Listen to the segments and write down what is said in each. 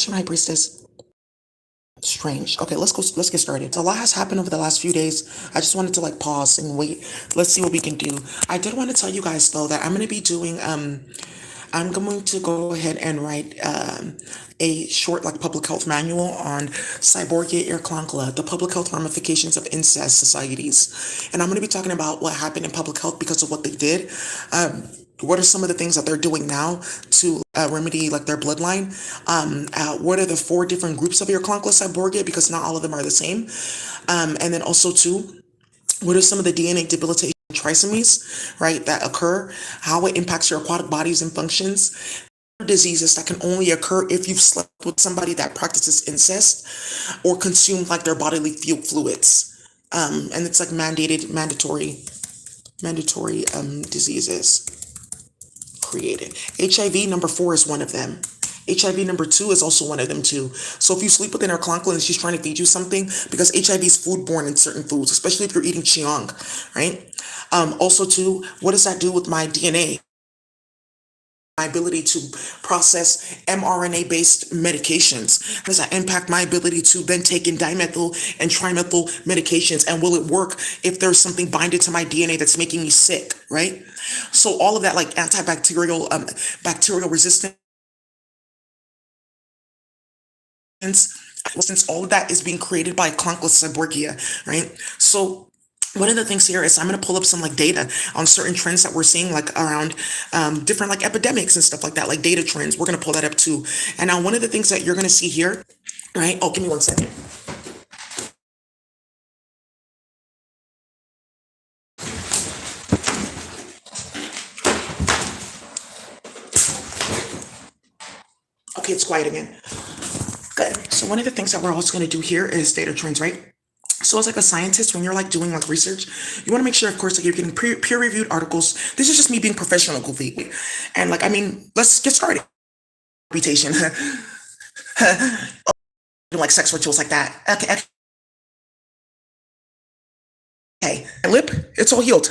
High Priestess. Strange. Okay, let's go. Let's get started. So a lot has happened over the last few days. I just wanted to like pause and wait. Let's see what we can do. I did want to tell you guys though that I'm going to be doing. I'm going to go ahead and write a short like public health manual on Cyborgia irreclancula, the public health ramifications of incest societies, and I'm going to be talking about what happened in public health because of what they did. What are some of the things that they're doing now to remedy like their bloodline? What are the four different groups of irreclancula Cyborgia? Because not all of them are the same. And then also too, what are some of the DNA debilitation trisomies, right, that occur? How it impacts your aquatic bodies and functions? Diseases that can only occur if you've slept with somebody that practices incest or consumed like their bodily fluids. And it's like mandatory diseases created. HIV number 4 is one of them. HIV number 2 is also one of them too. So if you sleep with an irreclancula and she's trying to feed you something, because HIV is foodborne in certain foods, especially if you're eating chiong, right? Also too, what does that do with my DNA? My ability to process mRNA-based medications? How does that impact my ability to then take in dimethyl and trimethyl medications? And will it work if there's something binded to my DNA that's making me sick, right? So all of that, like antibacterial, bacterial resistance, since all of that is being created by Clonkless Cyborgia, right? So one of the things here is I'm going to pull up some like data on certain trends that we're seeing like around different like epidemics and stuff like that, like data trends. We're going to pull that up too. And now one of the things that you're going to see here, right? Oh, give me one second. Okay, it's quiet again. Good. So one of the things that we're also going to do here is data trends, right? So as like a scientist, when you're like doing like research, you want to make sure, of course, that you're getting peer-reviewed articles. This is just me being professional, goofy. And like, I mean, let's get started. Reputation, like sex rituals like that. Okay, okay. My lip, it's all healed.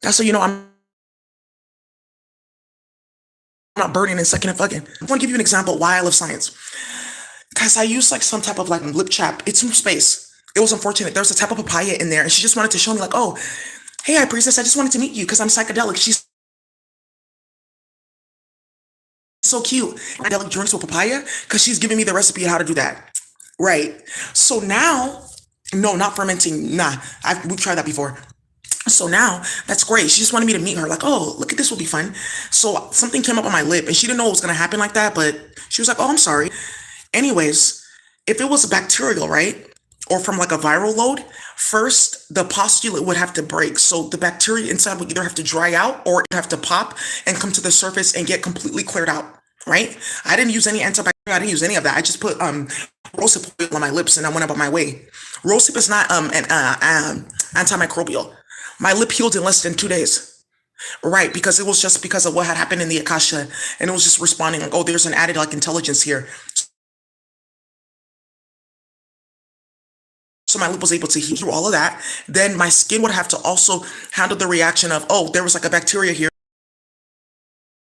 That's so you know I'm not burning and sucking and fucking. I want to give you an example why I love science. Because I used like some type of like lip chap. It's from space. It was unfortunate. There was a type of papaya in there, and she just wanted to show me like, oh, hey, high priestess, I just wanted to meet you because I'm psychedelic. She's so cute. Psychedelic drinks with papaya because she's giving me the recipe of how to do that. Right. So now, no, not fermenting. Nah, we've tried that before. So now that's great. She just wanted me to meet her. Like, oh, look at this will be fun. So something came up on my lip, and she didn't know it was gonna happen like that. But she was like, oh, I'm sorry. Anyways, if it was bacterial, right, or from like a viral load, first the postulate would have to break. So the bacteria inside would either have to dry out or it have to pop and come to the surface and get completely cleared out, right? I didn't use any antibacterial. I didn't use any of that. I just put rosehip oil on my lips and I went about my way. Rosehip is not an antimicrobial. My lip healed in less than 2 days. Right, because it was just because of what had happened in the Akasha, and it was just responding like, oh, there's an added like intelligence here. So my lip was able to heal through all of that. Then my skin would have to also handle the reaction of, oh, there was like a bacteria here.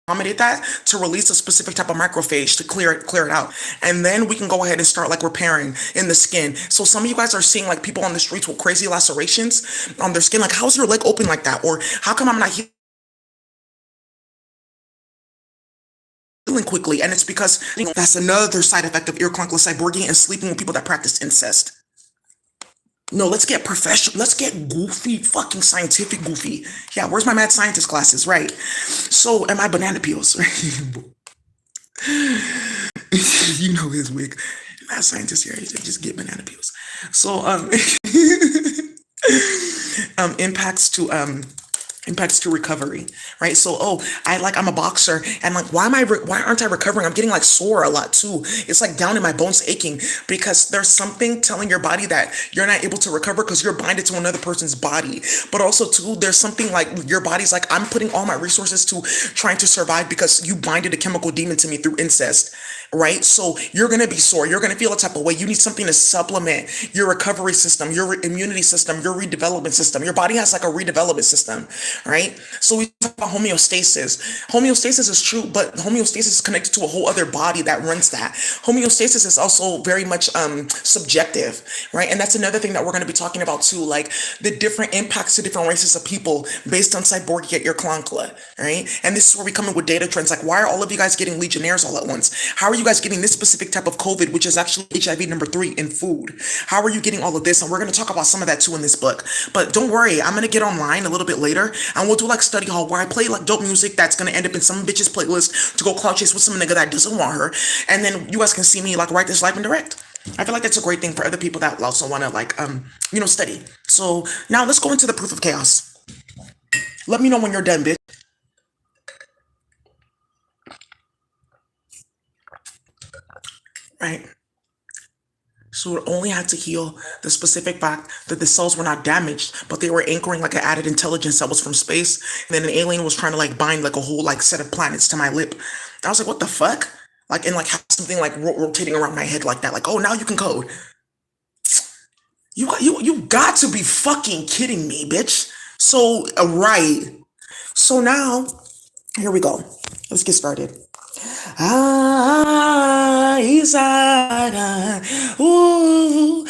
Accommodate that to release a specific type of macrophage to clear it out. And then we can go ahead and start like repairing in the skin. So some of you guys are seeing like people on the streets with crazy lacerations on their skin. Like, how's your leg open like that? Or how come I'm not healing quickly? And it's because that's another side effect of irreclancula cyborgia and sleeping with people that practice incest. No, let's get professional. Let's get goofy, fucking scientific goofy. Yeah, where's my mad scientist classes? Right. So, am I banana peels? You know his wig. Mad scientist here. Just get banana peels. So, impacts to recovery, right? So, oh, I'm a boxer, and like, why aren't I recovering? I'm getting like sore a lot too. It's like down in my bones aching because there's something telling your body that you're not able to recover because you're binded to another person's body. But also too, there's something like your body's like, I'm putting all my resources to trying to survive because you binded a chemical demon to me through incest. right? So you're going to be sore. You're going to feel a type of way. You need something to supplement your recovery system, your immunity system, your redevelopment system. Your body has like a redevelopment system, right? So we talk about homeostasis. Homeostasis is true, but homeostasis is connected to a whole other body that runs that. Homeostasis is also very much subjective, right? And that's another thing that we're going to be talking about too, like the different impacts to different races of people based on Cyborg your Clankla, right? And this is where we come in with data trends. Like, why are all of you guys getting Legionnaires all at once? How are you guys getting this specific type of COVID, which is actually HIV number 3 in food? How are you getting all of this? And we're going to talk about some of that too in this book. But don't worry, I'm going to get online a little bit later and we'll do like study hall where I play like dope music that's going to end up in some bitch's playlist to go cloud chase with some nigga that doesn't want her. And then you guys can see me like write this live and direct. I feel like that's a great thing for other people that also want to like, study. So now let's go into the proof of chaos. Let me know when you're done, bitch. Right. So it only had to heal the specific fact that the cells were not damaged, but they were anchoring like an added intelligence that was from space. And then an alien was trying to like bind like a whole like set of planets to my lip. I was like, what the fuck? Like, and like have something like rotating around my head like that. Like, oh, now you can code. You got to be fucking kidding me, bitch. So, right. So now, here we go. Let's get started. Isara. Ooh.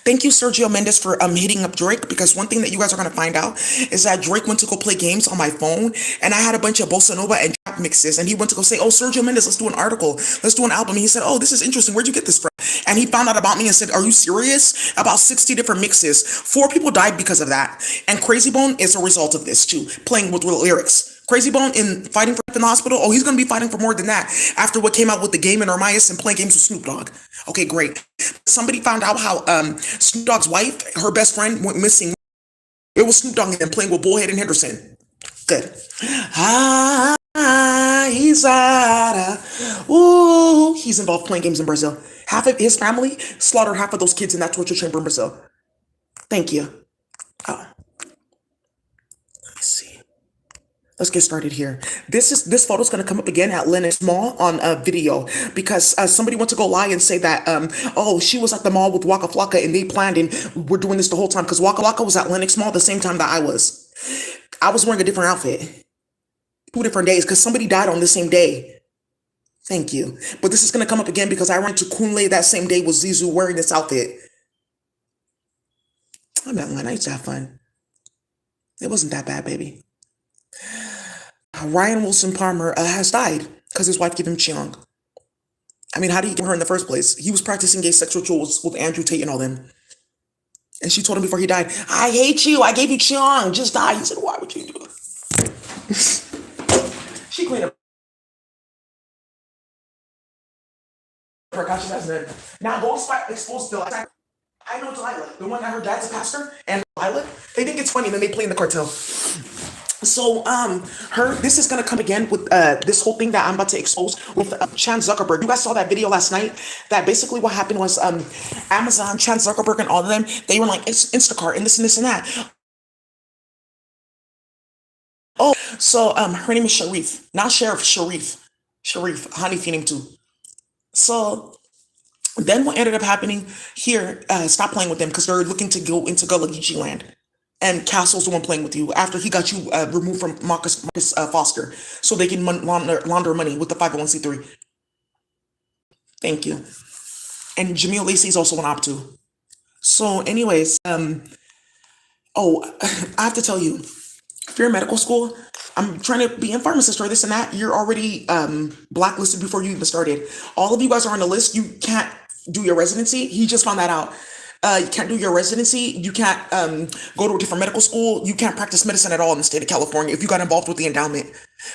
Thank you, Sergio Mendes, for hitting up Drake, because one thing that you guys are going to find out is that Drake went to go play games on my phone, and I had a bunch of bossa nova and trap mixes, and he went to go say, oh, Sergio Mendes, let's do an article, let's do an album. And he said, oh, this is interesting. Where'd you get this from? And he found out about me and said, are you serious? About 60 different mixes. 4 people died because of that. And Crazy Bone is a result of this too, playing with lyrics. Crazy Bone in fighting for in the hospital. Oh, he's going to be fighting for more than that after what came out with the game in Armias and playing games with Snoop Dogg. Okay, great. Somebody found out how Snoop Dogg's wife, her best friend, went missing. It was Snoop Dogg and playing with Bullhead and Henderson. Good. Ooh, he's involved playing games in Brazil. Half of his family slaughtered half of those kids in that torture chamber in Brazil. Thank you. Oh, let's see. Let's get started here. This photo is going to come up again at Lenox Mall on a video because somebody went to go lie and say that oh, she was at the mall with Waka Flocka and they planned and we're doing this the whole time because Waka Flocka was at Lenox Mall the same time that I was. I was wearing a different outfit. 2 different days because somebody died on the same day. Thank you. But this is going to come up again because I went to Kunle that same day with Zizu wearing this outfit. I'm not lying. I used to have fun. It wasn't that bad, baby. Ryan Wilson Palmer has died because his wife gave him Cheong. I mean, how did he get her in the first place? He was practicing gay sex rituals with Andrew Tate and all them. And she told him before he died, I hate you. I gave you Cheong. Just die. He said, why would you do it? She cleaned up her conscious as then. Now go expose Delilah. I know Delilah, the one that her dad's a pastor, and Delilah. They think it's funny, and then they play in the cartel. So, this is gonna come again with this whole thing that I'm about to expose with Chan Zuckerberg. You guys saw that video last night. That basically what happened was Amazon, Chan Zuckerberg, and all of them. They were like Instacart and this and that. Oh, so her name is Sharif, not Sheriff. Sharif, Hanifi name too. So then what ended up happening here? Stop playing with them because they're looking to go into Gullah Geechee land. And Castle's the one playing with you after he got you removed from Marcus Foster, so they can launder money with the 501c3. Thank you. And Jamil Lacey is also an op too. So, anyways, oh, I have to tell you, if you're in medical school, I'm trying to be in pharmacist or this and that, you're already blacklisted before you even started. All of you guys are on the list. You can't do your residency. He just found that out. You can't do your residency. You can't go to a different medical school. You can't practice medicine at all in the state of California if you got involved with the endowment.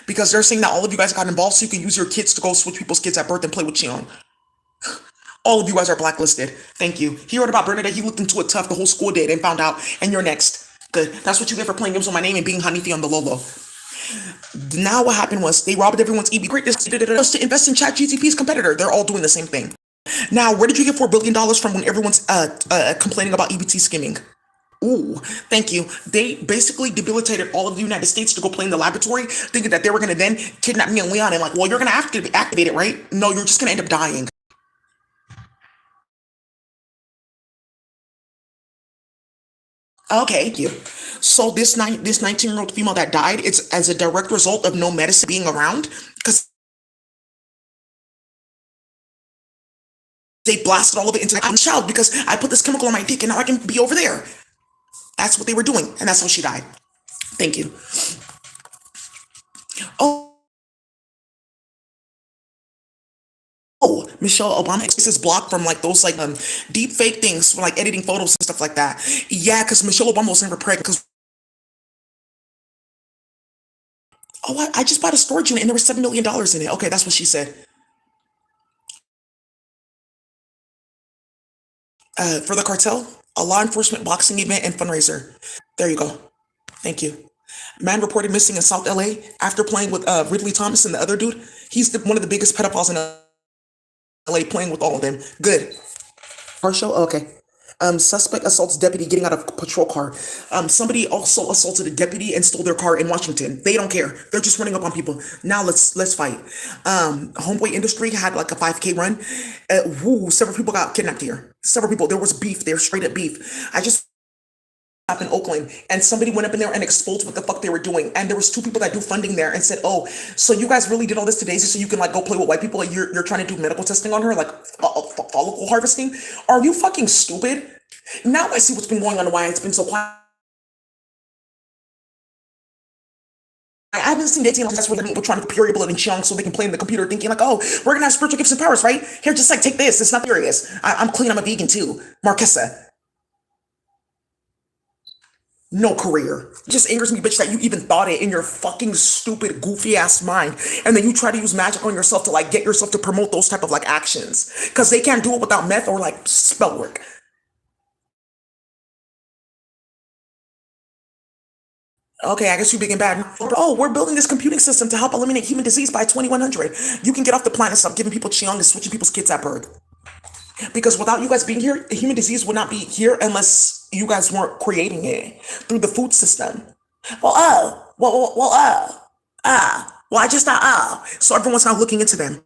Because they're saying that all of you guys got involved so you can use your kids to go switch people's kids at birth and play with Cheon. All of you guys are blacklisted. Thank you. He heard about Bernadette. He looked into it tough. The whole school did and found out. And you're next. Good. That's what you get for playing games with my name and being Hanifi on the Lolo. Now what happened was they robbed everyone's EB greatness to invest in ChatGPT's competitor. They're all doing the same thing. Now, where did you get $4 billion from when everyone's complaining about EBT skimming? Ooh, thank you. They basically debilitated all of the United States to go play in the laboratory, thinking that they were going to then kidnap me and Leon. And like, well, you're going to have to activate it, right? No, you're just going to end up dying. Okay, thank you. So this 19-year-old female that died, it's as a direct result of no medicine being around because they blasted all of it into my child because I put this chemical on my dick and now I can be over there. That's what they were doing, and that's how she died. Thank you. Oh, Michelle Obama is blocked from like those like deep fake things for like editing photos and stuff like that. Yeah, because Michelle Obama was never pregnant. Because oh, I just bought a storage unit and there was $7 million in it. Okay, that's what she said. For the cartel, a law enforcement boxing event and fundraiser. There you go. Thank you. Man reported missing in South LA after playing with Ridley Thomas and the other dude. He's one of the biggest pedophiles in LA, playing with all of them. Good. Partial? Okay. Suspect assaults deputy getting out of patrol car. Somebody also assaulted a deputy and stole their car in Washington. They don't care. They're just running up on people. Now let's fight. Homeboy Industry had like a 5K run. Several people got kidnapped here. Several people. There was beef there, straight up beef. I just up in Oakland, and somebody went up in there and exposed what the fuck they were doing. And there was two people that do funding there and said, "Oh, so you guys really did all this to Daisy so you can like go play with white people? Like you're trying to do medical testing on her, like follicle harvesting? Are you fucking stupid?" Now I see what's been going on and why it's been so quiet. I haven't seen dating that's where people trying to period blood and chung so they can play in the computer thinking like, oh, we're gonna have spiritual gifts and powers, right? Here, just like take this. It's not serious. I'm clean. I'm a vegan too. Marquesa. No career. It just angers me, bitch, that you even thought it in your fucking stupid, goofy ass mind. And then you try to use magic on yourself to like get yourself to promote those type of like actions. Cause they can't do it without meth or like spell work. Okay, I guess you big and bad. Oh, we're building this computing system to help eliminate human disease by 2100. You can get off the planet and stop giving people Chiong and switching people's kids at birth. Because without you guys being here, human disease would not be here unless you guys weren't creating it through the food system. Well, I just thought, so everyone's now looking into them.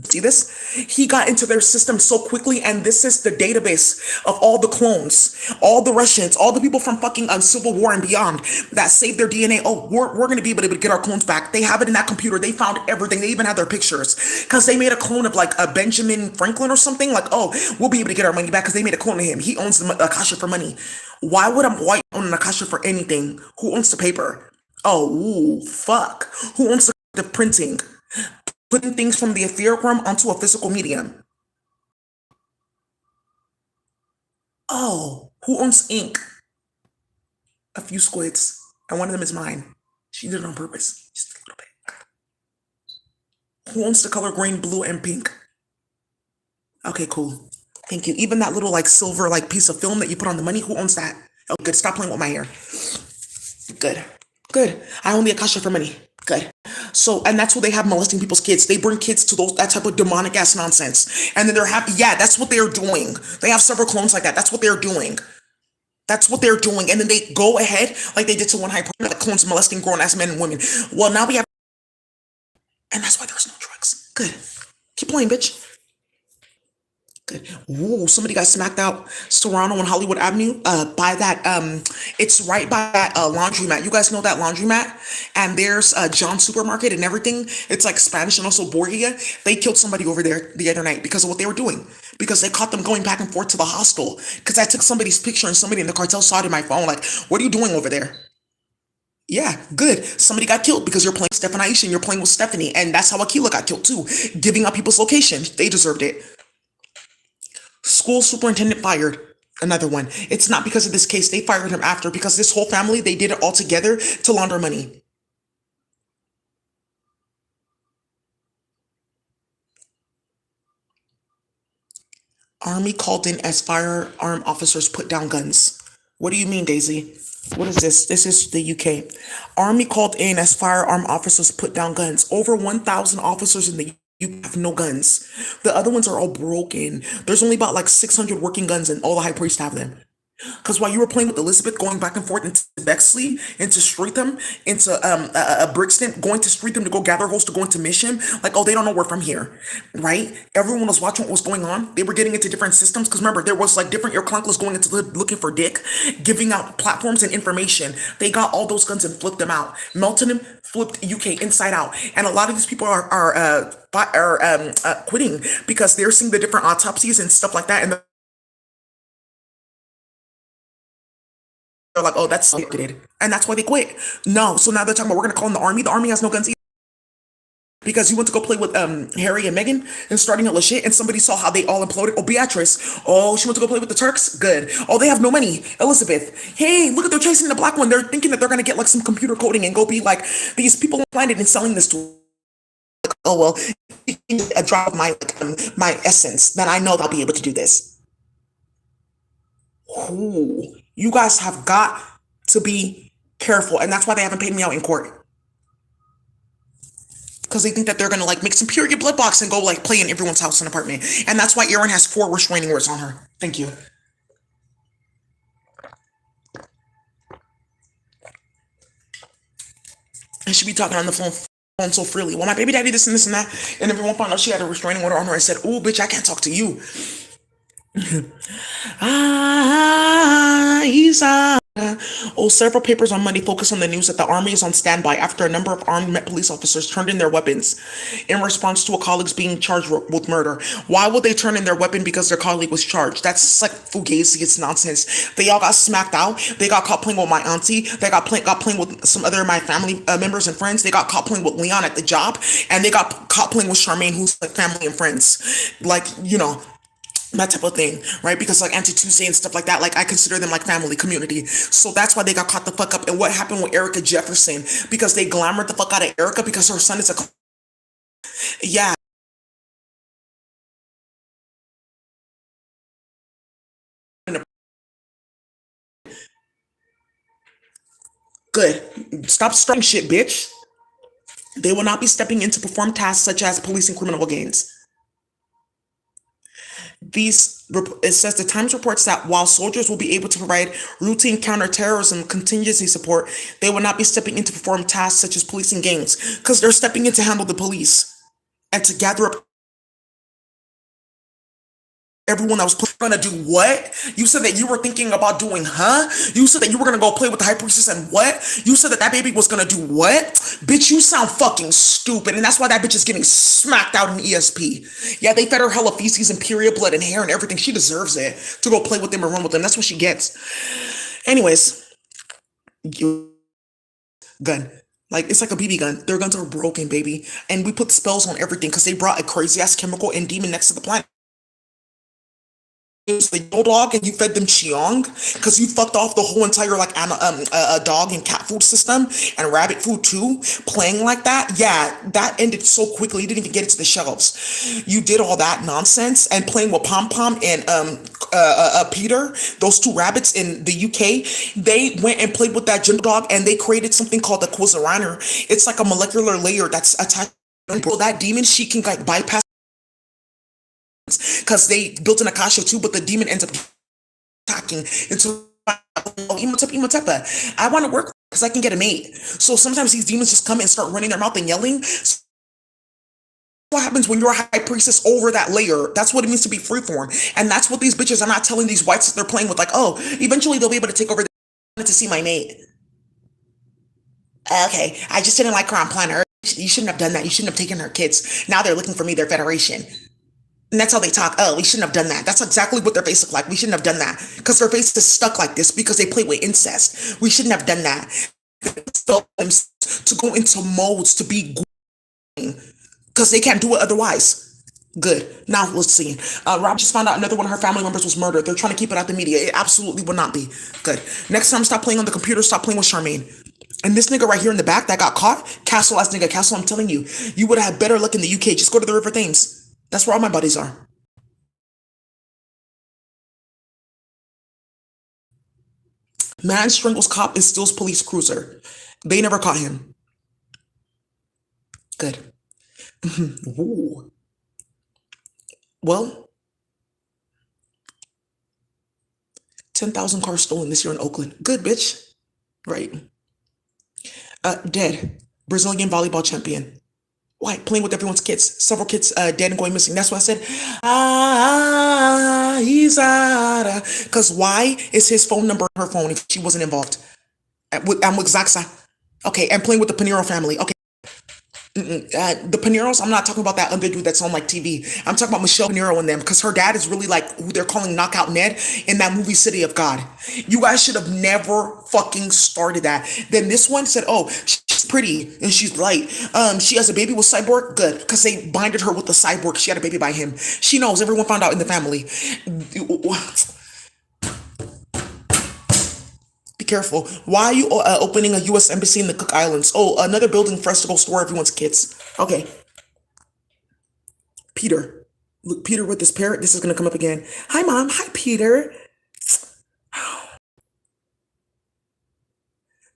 See this? He got into their system so quickly, and this is the database of all the clones, all the Russians, all the people from fucking Civil War and beyond that saved their DNA. Oh, we're going to be able to get our clones back. They have it in that computer. They found everything. They even have their pictures because they made a clone of like a Benjamin Franklin or something. Like, oh, we'll be able to get our money back because they made a clone of him. He owns the Akasha for money. Why would a white own an Akasha for anything? Who owns the paper? Oh, ooh, fuck. Who owns the printing? Putting things from the etheric realm onto a physical medium. Oh, who owns ink? A few squids, and one of them is mine. She did it on purpose. Just a little bit. Who owns the color green, blue, and pink? Okay, cool. Thank you. Even that little like silver like piece of film that you put on the money, who owns that? Oh, good. Stop playing with my hair. Good. Good. I own the Akasha for money. Good. So, and that's what they have molesting people's kids. They bring kids to those that type of demonic ass nonsense, and then they're happy. Yeah, that's what they're doing. They have several clones like that. That's what they're doing. That's what they're doing, and then they go ahead like they did to one high like clones molesting grown ass men and women. Well, now we have, and that's why there's no drugs. Good. Keep playing, bitch. Good. Ooh, somebody got smacked out Serrano on Hollywood Avenue. By that, it's right by that laundromat. You guys know that laundromat? And there's John Supermarket and everything. It's like Spanish and also Borgia. They killed somebody over there the other night because of what they were doing. Because they caught them going back and forth to the hostel. Because I took somebody's picture and somebody in the cartel saw it in my phone. Like, what are you doing over there? Yeah, good. Somebody got killed because you're playing Stephanie Aisha and you're playing with Stephanie. And that's how Aquila got killed too. Giving out people's location. They deserved it. School superintendent fired. Another one. It's not because of this case. They fired him after because this whole family, they did it all together to launder money. Army called in as firearm officers put down guns. What do you mean, Daisy? What is this? This is the UK. Army called in as firearm officers put down guns. Over 1,000 officers in the you have no guns. The other ones are all broken. There's only about like 600 working guns, and all the high priests have them. Because while you were playing with Elizabeth, going back and forth into Bexley, into Streatham, into Brixton, going to Streatham to go gather hosts to go into Mission, like, oh, they don't know we're from here, right? Everyone was watching what was going on. They were getting into different systems. Because remember, there was like different air clunkers going into looking for Dick, giving out platforms and information. They got all those guns and flipped them out, melted them, flipped UK inside out. And a lot of these people are quitting because they're seeing the different autopsies and stuff like that, and they're like, oh, that's stupid. And that's why they quit. No, so now they're talking about we're gonna call in the army. The army has no guns either. Because you went to go play with Harry and Meghan and starting all the shit, and somebody saw how they all imploded. Oh, Beatrice. Oh, she went to go play with the Turks. Good. Oh, they have no money. Elizabeth. Hey, look at they're chasing the black one. They're thinking that they're gonna get like some computer coding and go be like these people on the planet and selling this to. Like, oh well, a drop of my essence. Then I know they'll be able to do this. Ooh, you guys have got to be careful, and that's why they haven't paid me out in court. Because they think that they're gonna like make some period blood box and go like play in everyone's house and apartment, and that's why Erin has 4 restraining orders on her. Thank you. And she be talking on the phone so freely. Well, my baby daddy this and that, and everyone found out she had a restraining order on her and said, "Oh, bitch, I can't talk to you." Isa. Oh, several papers on Monday focus on the news that the army is on standby after a number of armed Met police officers turned in their weapons in response to a colleague's being charged with murder. Why would they turn in their weapon because their colleague was charged? That's like fugazi. It's nonsense. They all got smacked out. They got caught playing with my auntie. They got playing with some other of my family members and friends. They got caught playing with Leon at the job, and they got caught playing with Charmaine, who's like family and friends. Like, that type of thing, right? Because like Auntie Tuesday and stuff like that, like I consider them like family, community. So that's why they got caught the fuck up. And what happened with Erica Jefferson? Because they glamored the fuck out of Erica because her son is yeah, good. Stop starting shit, bitch. They will not be stepping in to perform tasks such as policing criminal gangs. It says the Times reports that while soldiers will be able to provide routine counterterrorism contingency support, they will not be stepping in to perform tasks such as policing gangs because they're stepping in to handle the police and to gather up everyone that was gonna do what? You said that you were thinking about doing, huh? You said that you were gonna go play with the high priestess and what? You said that that baby was gonna do what? Bitch, you sound fucking stupid, and that's why that bitch is getting smacked out in ESP. Yeah, they fed her hella feces and period blood and hair and everything. She deserves it to go play with them and run with them. That's what she gets. Anyways, you gun. Like it's like a BB gun. Their guns are broken, baby. And we put spells on everything because they brought a crazy ass chemical and demon next to the planet. The Yule dog and you fed them Cheong because you fucked off the whole entire like dog and cat food system and rabbit food too, playing like that. Yeah, that ended so quickly. You didn't even get it to the shelves. You did all that nonsense and playing with Pom Pom and Peter, those 2 rabbits in the UK. They went and played with that gym dog and they created something called the Quizariner. It's like a molecular layer that's attached. Bro, that demon, she can like bypass because they built an Akasha too, but the demon ends up attacking into Imhotep. I want to work because I can get a mate. So sometimes these demons just come and start running their mouth and yelling. So what happens when you're a high priestess over that layer? That's what it means to be freeform. And that's what these bitches are not telling these whites that they're playing with. Like, oh, eventually they'll be able to take over to see my mate. Okay, I just didn't like her on planet Earth. You shouldn't have done that. You shouldn't have taken her kids. Now they're looking for me, their federation. And that's how they talk. Oh, we shouldn't have done that. That's exactly what their face look like. We shouldn't have done that. Because their face is stuck like this because they play with incest. We shouldn't have done that. So, to go into modes to be because they can't do it otherwise. Good. Now let's see. Rob just found out another one of her family members was murdered. They're trying to keep it out the media. It absolutely would not be. Good. Next time, stop playing on the computer. Stop playing with Charmaine. And this nigga right here in the back that got caught, Castle ass nigga, Castle, I'm telling you, you would have had better luck in the UK. Just go to the River Thames. That's where all my buddies are. Man strangles cop and steals police cruiser. They never caught him. Good. Ooh. Well, 10,000 cars stolen this year in Oakland. Good, bitch. Right. Dead. Brazilian volleyball champion. Why? Playing with everyone's kids. Several kids dead and going missing. That's why I said, he's out. Because why is his phone number on her phone if she wasn't involved? I'm with Zaxa. Okay, and playing with the Pinero family. Okay. The Pineros, I'm not talking about that other dude that's on like TV. I'm talking about Michelle Pinero and them because her dad is really like who they're calling Knockout Ned in that movie City of God. You guys should have never fucking started that. Then this one said, "Oh, she's pretty and she's light. She has a baby with Cyborg. Good, because they binded her with the Cyborg. She had a baby by him. She knows. Everyone found out in the family. Be careful. Why are you opening a U.S. embassy in the Cook Islands? Oh, another building for us to go store everyone's kids. Okay, Peter. Look, Peter with this parrot. This is gonna come up again. Hi, mom. Hi, Peter.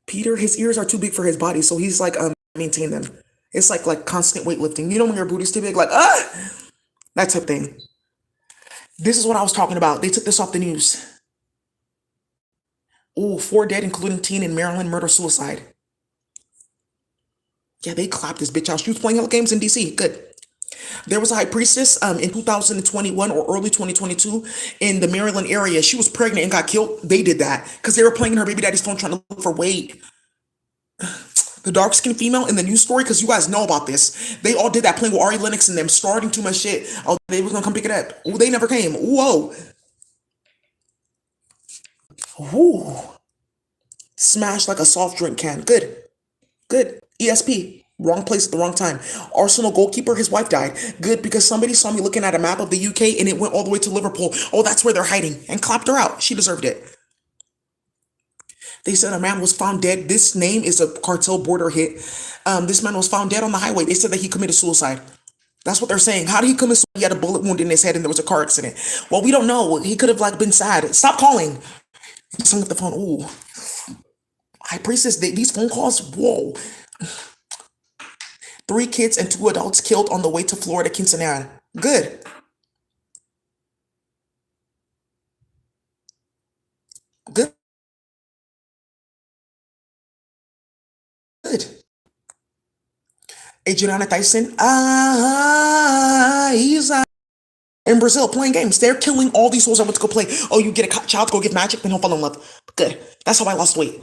Peter, his ears are too big for his body, so he's like maintain them. It's like constant weightlifting. You know when your booty's too big, like that type thing. This is what I was talking about. They took this off the news. Oh, 4 dead, including teen in Maryland murder suicide. Yeah, they clapped this bitch out. She was playing hella games in DC. Good. There was a high priestess in 2021 or early 2022 in the Maryland area. She was pregnant and got killed. They did that because they were playing in her baby daddy's phone trying to look for weight. The dark skinned female in the news story, because you guys know about this. They all did that playing with Ari Lennox and them, starting too much shit. Oh, they was gonna come pick it up. Oh, they never came. Whoa. Ooh. Smashed like a soft drink can. Good. Good. ESP. Wrong place at the wrong time. Arsenal goalkeeper, his wife died. Good, because somebody saw me looking at a map of the UK and it went all the way to Liverpool. Oh, that's where they're hiding. And clapped her out. She deserved it. They said a man was found dead. This name is a cartel border hit. This man was found dead on the highway. They said that he committed suicide. That's what they're saying. How did he commit suicide? He had a bullet wound in his head and there was a car accident. Well, we don't know. He could have like been sad. Stop calling. He just hung up the phone. Ooh. High priestess, these phone calls. Whoa. 3 kids and 2 adults killed on the way to Florida quinceanera. Good. Good. Good. Adriana Tyson. He's in Brazil playing games. They're killing all these souls that went to go play. Oh, you get a child to go give magic, then he'll fall in love. Good. That's how I lost weight.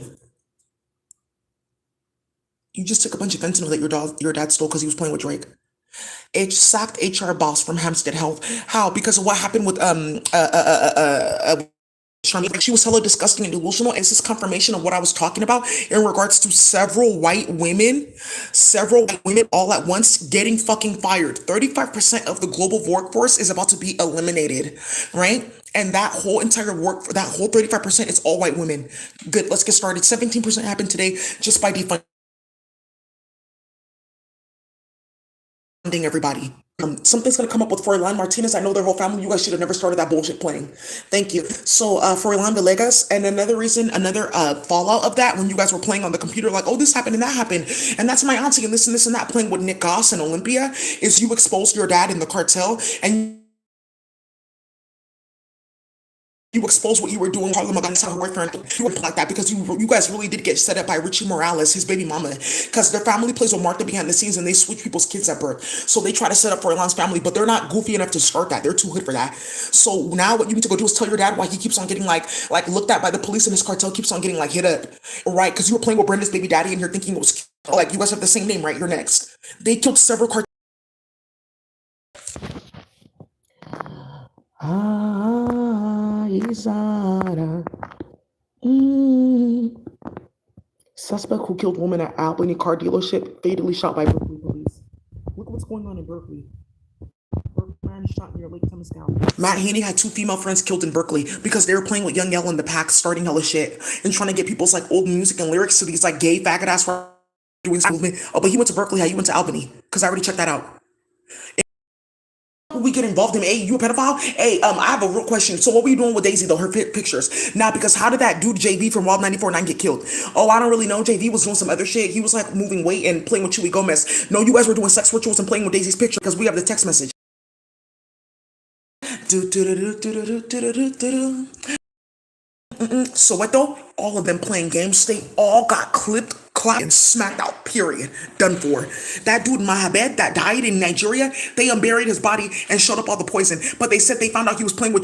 You just took a bunch of fentanyl that your dad stole because he was playing with Drake. H sacked HR boss from Hampstead Health. How? Because of what happened with Charmaine. She was hella disgusting and delusional. It's this confirmation of what I was talking about in regards to several white women all at once getting fucking fired. 35% of the global workforce is about to be eliminated, right? And that whole entire that whole 35% is all white women. Good, let's get started. 17% happened today just by defunding everybody. Something's gonna come up with Froilan Martinez. I know their whole family. You guys should have never started that bullshit playing. Thank you. So Froilan Villegas, and another reason, another fallout of that when you guys were playing on the computer, like, oh, this happened and that happened, and that's my auntie and this and that, playing with Nick Goss and Olympia, is you exposed your dad in the cartel and you exposed what you were doing, Harlem Against her boyfriend. You were like that because you guys really did get set up by Richie Morales, his baby mama, because their family plays with Martha behind the scenes and they switch people's kids at birth. So they try to set up for Elon's family, but they're not goofy enough to start that. They're too hood for that. So now what you need to go do is tell your dad why he keeps on getting like looked at by the police and his cartel keeps on getting like hit up, right? Because you were playing with Brenda's baby daddy and you're thinking it was like you guys have the same name, right? You're next. They killed several cartels. Izara. Suspect who killed woman at Albany car dealership fatally shot by Berkeley police. Look what's going on in Berkeley. Berkeley man shot near Lake Temescal. Matt Haney had 2 female friends killed in Berkeley because they were playing with Young Yell in the Pack, starting hella shit and trying to get people's like old music and lyrics to these like gay faggot ass doing movement. Oh, but he went to Berkeley. How you went to Albany? Because I already checked that out. we get involved in? Hey, you a pedophile? Hey, I have a real question. So what were you doing with Daisy though? Her pictures. Now, because how did that dude JV from Wild 94.9 get killed? Oh, I don't really know. JV was doing some other shit. He was like moving weight and playing with Chewy Gomez. No, you guys were doing sex rituals and playing with Daisy's picture because we have the text message. So what though? All of them playing games. They all got clipped, clapped, and smacked out. Period. Done for. That dude Mahabed that died in Nigeria, they unburied his body and showed up all the poison. But they said they found out he was playing with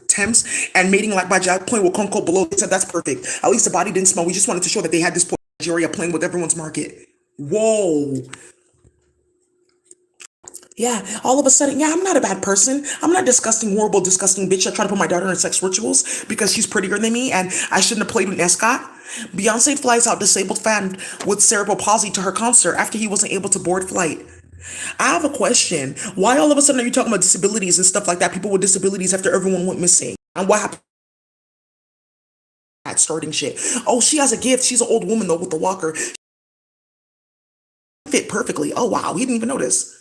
Thames and mating like Bajaj, playing with Konko below. They said that's perfect. At least the body didn't smell. We just wanted to show that they had this Nigeria playing with everyone's market. Whoa. Yeah, all of a sudden, yeah, I'm not a bad person. I'm not a disgusting, horrible, disgusting bitch that tried to put my daughter in sex rituals because she's prettier than me and I shouldn't have played with Escott. Beyonce flies out disabled fan with cerebral palsy to her concert after he wasn't able to board flight. I have a question. Why all of a sudden are you talking about disabilities and stuff like that? People with disabilities after everyone went missing. And what happened? At starting shit. Oh, she has a gift. She's an old woman though with the walker. Fit perfectly. Oh wow, he didn't even notice.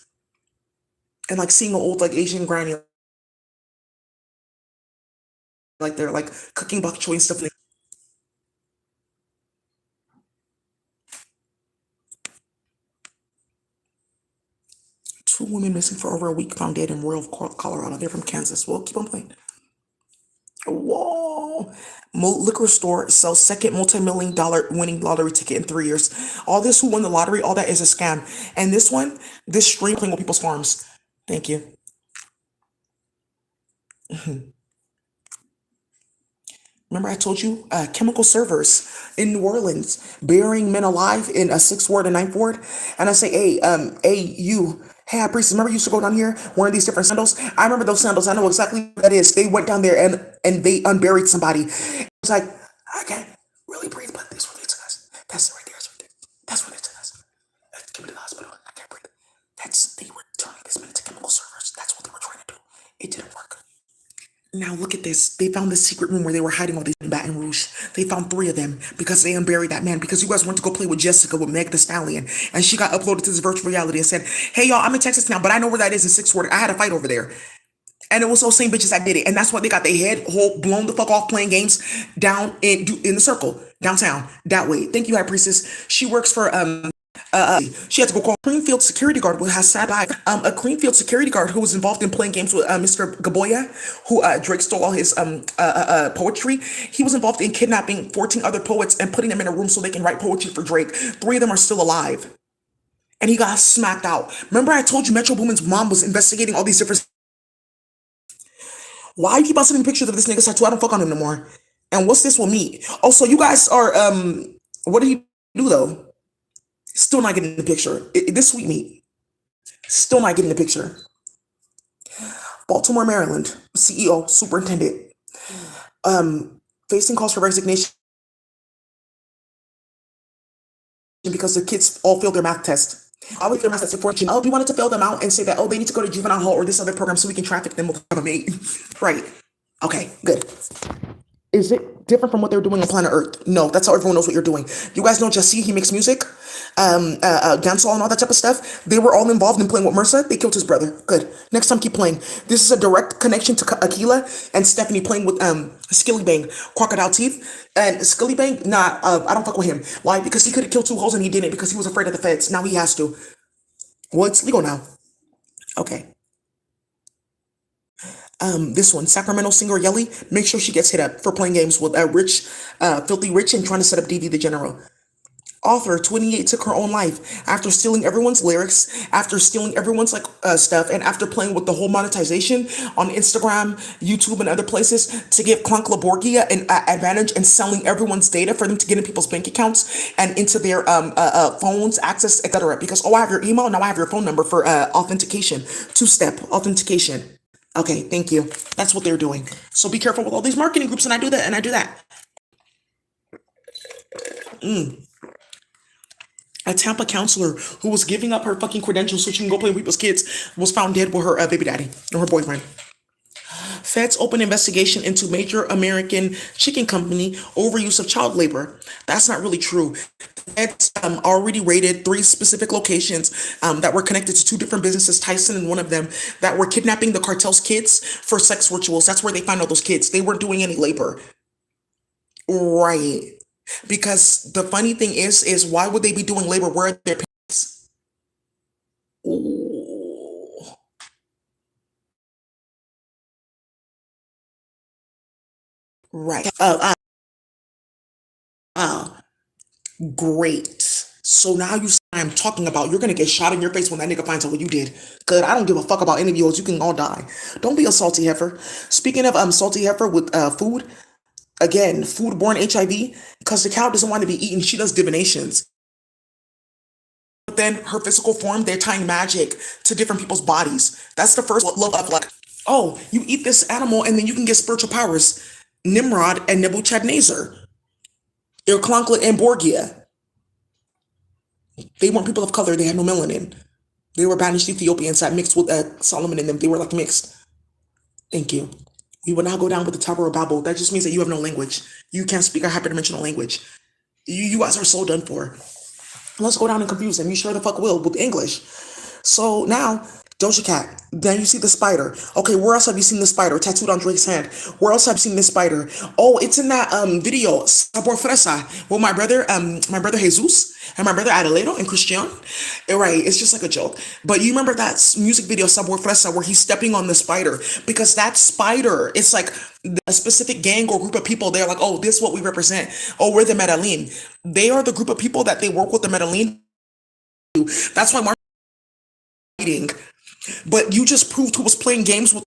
And like seeing an old like Asian granny like they're like cooking bok choy and stuff. Two women missing for over a week found dead in Royal, Colorado. They're from Kansas. Well, keep on playing. Whoa. Liquor store sells second multi-million dollar winning lottery ticket in 3 years. All this who won the lottery, all that is a scam. And this one, this stream playing with people's farms. Thank you. Remember I told you chemical servers in New Orleans burying men alive in a sixth ward and ninth ward. And I say, hey, you, hey, priest, remember you used to go down here wearing these different sandals? I remember those sandals. I know exactly what that is. They went down there and they unburied somebody. It was like, I can't really breathe, but this relates to us. That's it right there. That's right there. That's what it is. Give me to the hospital. I can't breathe. They were turning this man into chemical servers. That's what they were trying to do. It didn't work. Now look at this. They found this secret room where they were hiding all these in Baton Rouge. They found 3 of them because they unburied that man. Because you guys went to go play with Jessica with Meg the Stallion, and she got uploaded to this virtual reality and said, "Hey y'all, I'm in Texas now, but I know where that is in Sixth Ward. I had a fight over there." And it was those same bitches that did it, and that's why they got their head whole blown the fuck off playing games down in the circle downtown that way. Thank you, High Priestess. She works for she had to go call a Creamfield security guard who has sad eye. A Creamfield security guard who was involved in playing games with Mr. Gaboya, who Drake stole all his poetry. He was involved in kidnapping 14 other poets and putting them in a room so they can write poetry for Drake. 3 of them are still alive. And he got smacked out. Remember I told you Metro Boomin's mom was investigating all these different... Why you keep on sending pictures of this nigga tattoo? I don't fuck on him no more. And what's this with me? Oh, so you guys are, what did he do though? Still not getting the picture. This sweet meat. Still not getting the picture. Baltimore, Maryland. CEO, superintendent. Facing calls for resignation because the kids all failed their math test. I would their math test for oh, we wanted to fail them out and say that, oh, they need to go to juvenile hall or this other program so we can traffic them with a mate. Right. Okay, good. Is it different from what they're doing on planet Earth? No, that's how everyone knows what you're doing. You guys know Jesse, he makes music, dancehall and all that type of stuff. They were all involved in playing with Mercer. They killed his brother. Good. Next time, keep playing. This is a direct connection to Akila and Stephanie playing with Skilly Bang, Crocodile Teeth. And Skilly Bang, nah, I don't fuck with him. Why? Because he could have killed 2 hoes and he didn't because he was afraid of the feds. Now he has to. Well, it's legal now. Okay. This one, Sacramento singer Yelly, make sure she gets hit up for playing games with Filthy Rich and trying to set up DV the General. Author 28 took her own life after stealing everyone's lyrics, after stealing everyone's stuff, and after playing with the whole monetization on Instagram, YouTube, and other places to give Clunk Laborgia an advantage and selling everyone's data for them to get in people's bank accounts and into their phones, access, etc. Because I have your email, now I have your phone number for authentication, 2-step authentication. Okay, thank you. That's what they're doing. So be careful with all these marketing groups, and I do that, and I do that. A Tampa counselor who was giving up her fucking credentials so she can go play with people's kids was found dead with her baby daddy or her boyfriend. Feds open investigation into major American chicken company overuse of child labor. That's not really true. It's already raided three specific locations that were connected to two different businesses, Tyson and one of them, that were kidnapping the cartel's kids for sex rituals. That's where they find all those kids. They weren't doing any labor. Right. Because the funny thing is why would they be doing labor? Where are their parents? Ooh. Right. Uh, great. So now you see what I'm talking about. You're gonna get shot in your face when that nigga finds out what you did. Good. I don't give a fuck about any of yours. You can all die. Don't be a salty heifer. Speaking of salty heifer with food, again, foodborne HIV, because the cow doesn't want to be eaten. She does divinations. But then her physical form, they're tying magic to different people's bodies. That's the first love of like, oh, you eat this animal and then you can get spiritual powers. Nimrod and Nebuchadnezzar, Irklanklet and Borgia. They weren't people of color. They had no melanin. They were banished Ethiopians that mixed with Solomon and them. They were like mixed. Thank you. We will now go down with the Tower of Babel. That just means that you have no language. You can't speak a hyperdimensional language. You guys are so done for. Let's go down and confuse them. You sure the fuck will with English. So now, Doja Cat. Then you see the spider. Okay, where else have you seen the spider tattooed on Drake's hand? Where else have you seen this spider? Oh, it's in that video Sabor Fresa with my brother Jesus and my brother Adelero and Christian. Right, it's just like a joke. But you remember that music video Sabor Fresa where he's stepping on the spider because that spider, it's like a specific gang or group of people. They're like, oh, this is what we represent. Oh, we're the Medellin. They are the group of people that they work with the Medellin. That's why Martin. But you just proved who was playing games with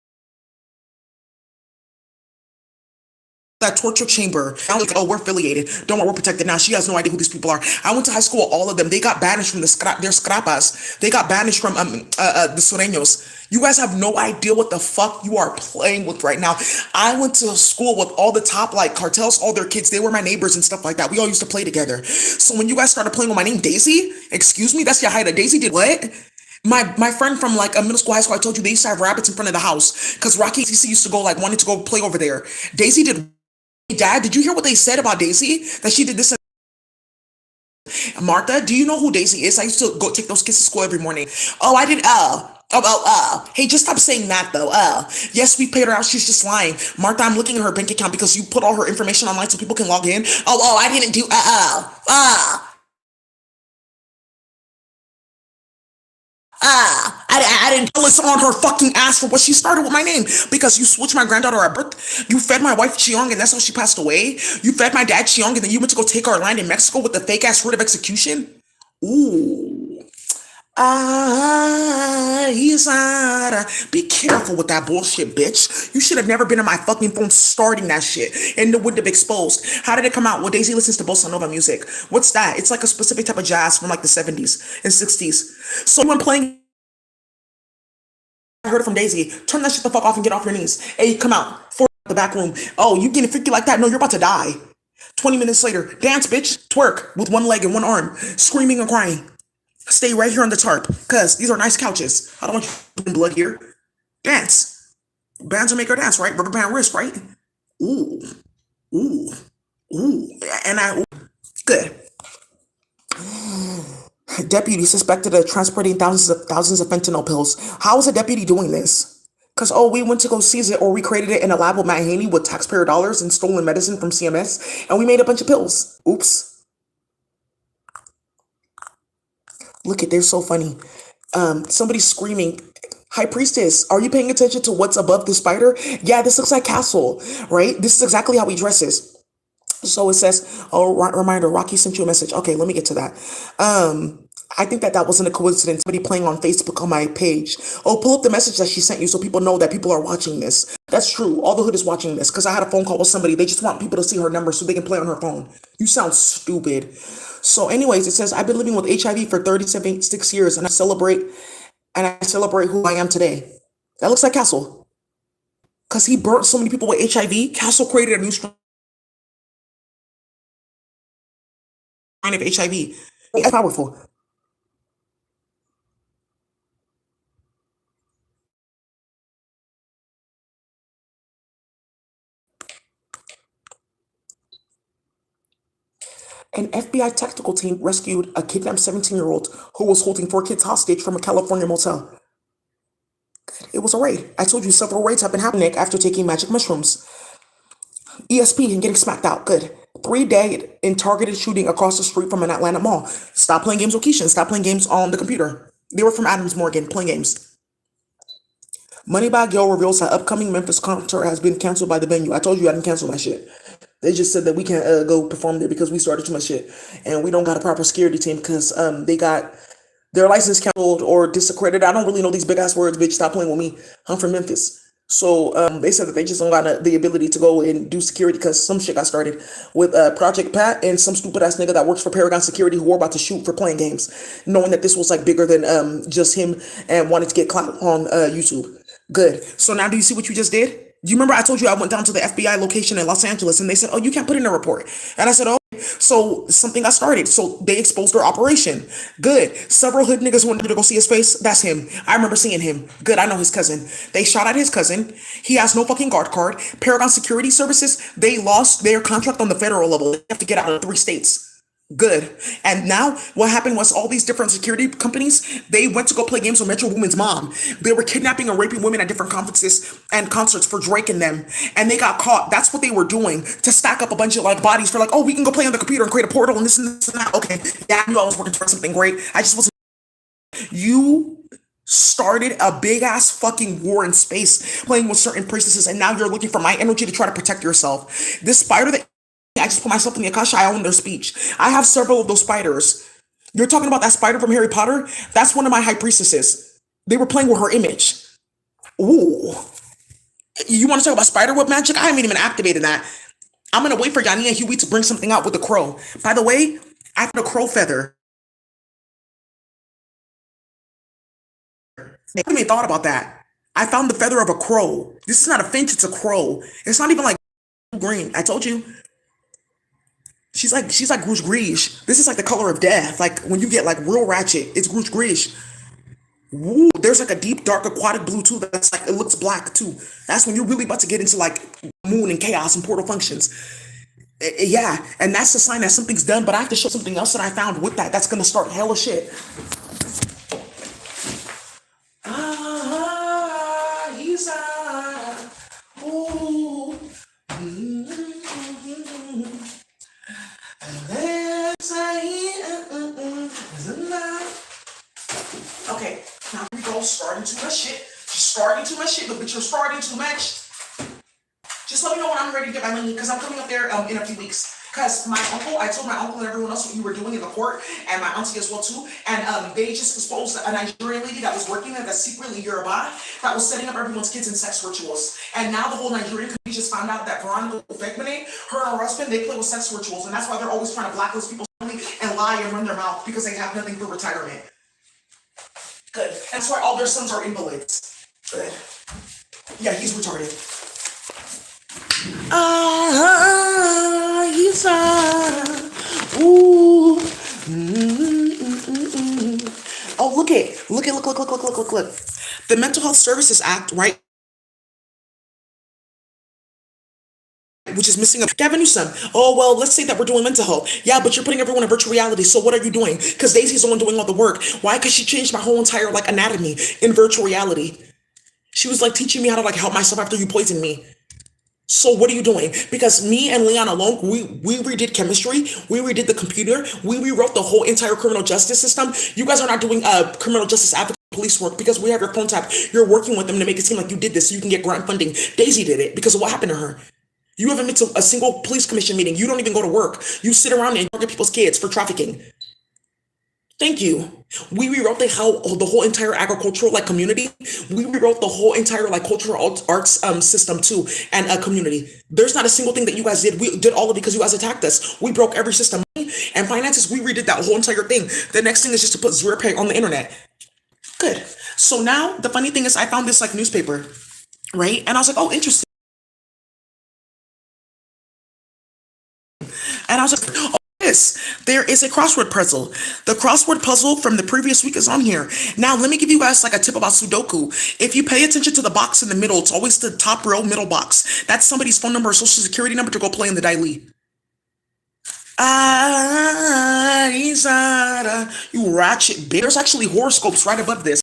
that torture chamber. I was like, oh, we're affiliated. Don't worry, we're protected now. She has no idea who these people are. I went to high school with all of them. They got banished from their scrapas. They got banished from the Sureños. You guys have no idea what the fuck you are playing with right now. I went to school with all the top like cartels, all their kids. They were my neighbors and stuff like that. We all used to play together. So when you guys started playing with my name, Daisy, excuse me, that's your height. Daisy did what? My friend from like a middle school, high school, I told you they used to have rabbits in front of the house because Rocky CC used to go like wanted to go play over there. Daisy did. Dad, did you hear what they said about Daisy? That she did this. Martha, do you know who Daisy is? I used to go take those kids to school every morning. Oh, I did. Hey, just stop saying that though. Yes, we paid her out. She's just lying. Martha, I'm looking at her bank account because you put all her information online so people can log in. I didn't do. I didn't tell us on her fucking ass for what she started with my name because you switched my granddaughter at birth. You fed my wife Chiong and that's how she passed away. You fed my dad Chiong and then you went to go take our land in Mexico with the fake ass writ of execution. Ooh. Isara. Be careful with that bullshit, bitch. You should have never been on my fucking phone starting that shit and it would have exposed. How did it come out? Well, Daisy listens to bossa nova music. What's that? It's like a specific type of jazz from like the 70s and 60s. So when playing I heard it from Daisy. Turn that shit the fuck off and get off your knees. Hey, come out. For the back room. Oh, you getting freaky like that? No, you're about to die. 20 minutes later, dance, bitch. Twerk with one leg and one arm, screaming and crying. Stay right here on the tarp, because these are nice couches. I don't want you in blood here. Dance. Bands will make her dance, right? Rubber band wrist, right? Ooh, ooh, ooh. And good. Deputy suspected of transporting thousands of fentanyl pills. How is a deputy doing this? Because, oh, we went to go seize it or we created it in a lab with Matt Haney with taxpayer dollars and stolen medicine from CMS and we made a bunch of pills. Oops. Look at, they're so funny. Somebody's screaming, High Priestess, are you paying attention to what's above the spider? Yeah, this looks like Castle, right? This is exactly how he dresses. So it says, oh, reminder, Rocky sent you a message. Okay, let me get to that. I think that wasn't a coincidence. Somebody playing on Facebook on my page. Oh, pull up the message that she sent you so people know that people are watching this. That's true. All the hood is watching this because I had a phone call with somebody. They just want people to see her number so they can play on her phone. You sound stupid. So anyways, it says, I've been living with HIV for 36 years and I celebrate who I am today. That looks like Castle. Because he burnt so many people with HIV. Castle created a new strain of HIV. It's powerful. An FBI tactical team rescued a kidnapped 17-year-old who was holding 4 kids hostage from a California motel. It was a raid. I told you several raids have been happening after taking magic mushrooms. ESP and getting smacked out. Good. 3 dead in targeted shooting across the street from an Atlanta mall. Stop playing games with Keisha. Stop playing games on the computer. They were from Adams Morgan playing games. Moneybag Yo reveals that upcoming Memphis concert has been canceled by the venue. I told you I didn't cancel my shit. They just said that we can't go perform there because we started too much shit. And we don't got a proper security team because they got their license canceled or disaccredited. I don't really know these big ass words, bitch. Stop playing with me. I'm from Memphis. So they said that they just don't got the ability to go and do security because some shit got started with Project Pat and some stupid ass nigga that works for Paragon Security who were about to shoot for playing games, knowing that this was like bigger than just him and wanted to get clout on YouTube. Good. So now do you see what you just did? Do you remember I told you I went down to the FBI location in Los Angeles and they said, oh, you can't put in a report. And I said, oh, so something got started. So they exposed their operation. Good. Several hood niggas wanted to go see his face. That's him. I remember seeing him. Good. I know his cousin. They shot at his cousin. He has no fucking guard card. Paragon Security Services, they lost their contract on the federal level. They have to get out of 3 states. Good. And now what happened was all these different security companies, they went to go play games with Metro Woman's mom. They were kidnapping and raping women at different conferences and concerts for Drake and them. And they got caught. That's what they were doing to stack up a bunch of like bodies for like, oh, we can go play on the computer and create a portal and this and that. Okay. Yeah, I knew I was working towards something great. I just wasn't. You started a big ass fucking war in space playing with certain priestesses and now you're looking for my energy to try to protect yourself. This spider that I just put myself in the Akasha, I own their speech. I have several of those spiders. You're talking about that spider from Harry Potter? That's one of my high priestesses. They were playing with her image. Ooh. You want to talk about spider web magic? I haven't even activated that. I'm going to wait for Yanni and Huey to bring something out with the crow. By the way, I have a crow feather. I haven't even thought about that. I found the feather of a crow. This is not a finch, it's a crow. It's not even like green. I told you. She's like Rouge Gris. This is like the color of death. Like when you get like real ratchet, it's Rouge Gris. Woo, there's like a deep dark aquatic blue too. That's like it looks black too. That's when you're really about to get into like moon and chaos and portal functions. Yeah, and that's the sign that something's done. But I have to show something else that I found with that. That's gonna start hella shit. Ah, he's ooh. Okay, now we go. Starting too much shit. Starting too much shit, but you're starting too much. Just let me know when I'm ready to get my money, because I'm coming up there in a few weeks. Because my uncle, I told my uncle and everyone else what you were doing in the court, and my auntie as well too, and they just exposed a Nigerian lady that was working there that's secretly Yoruba, that was setting up everyone's kids in sex rituals. And now the whole Nigerian community just found out that Veronica Fekmane, her and her husband, they play with sex rituals, and that's why they're always trying to blacklist people's family and lie and run their mouth, because they have nothing for retirement. Good. That's why all their sons are invalids. Good. Yeah, he's retarded. He's ooh. Oh, look. The Mental Health Services Act, right? Which is missing a Gavin Newsom. Oh, well, let's say that we're doing mental health. Yeah, but you're putting everyone in virtual reality. So what are you doing? Because Daisy's the one doing all the work. Why? Because she changed my whole entire like anatomy in virtual reality. She was like teaching me how to like help myself after you poisoned me. So what are you doing? Because me and Leon alone, we redid chemistry, we redid the computer, we rewrote the whole entire criminal justice system. You guys are not doing criminal justice advocate police work because we have your phone tap. You're working with them to make it seem like you did this so you can get grant funding. Daisy did it because of what happened to her. You haven't been to a single police commission meeting. You don't even go to work. You sit around and target people's kids for trafficking. Thank you. We rewrote the whole entire agricultural like community. We rewrote the whole entire like cultural arts system too and a community. There's not a single thing that you guys did. We did all of it because you guys attacked us. We broke every system. And finances, we redid that whole entire thing. The next thing is just to put zero pay on the internet. Good. So now the funny thing is I found this like newspaper, right? And I was like, oh, interesting. And I was like, oh, there is a crossword puzzle. The crossword puzzle from the previous week is on here. Now, let me give you guys like a tip about Sudoku. If you pay attention to the box in the middle, it's always the top row middle box. That's somebody's phone number or social security number to go play in the Daily. You ratchet bitch. There's actually horoscopes right above this.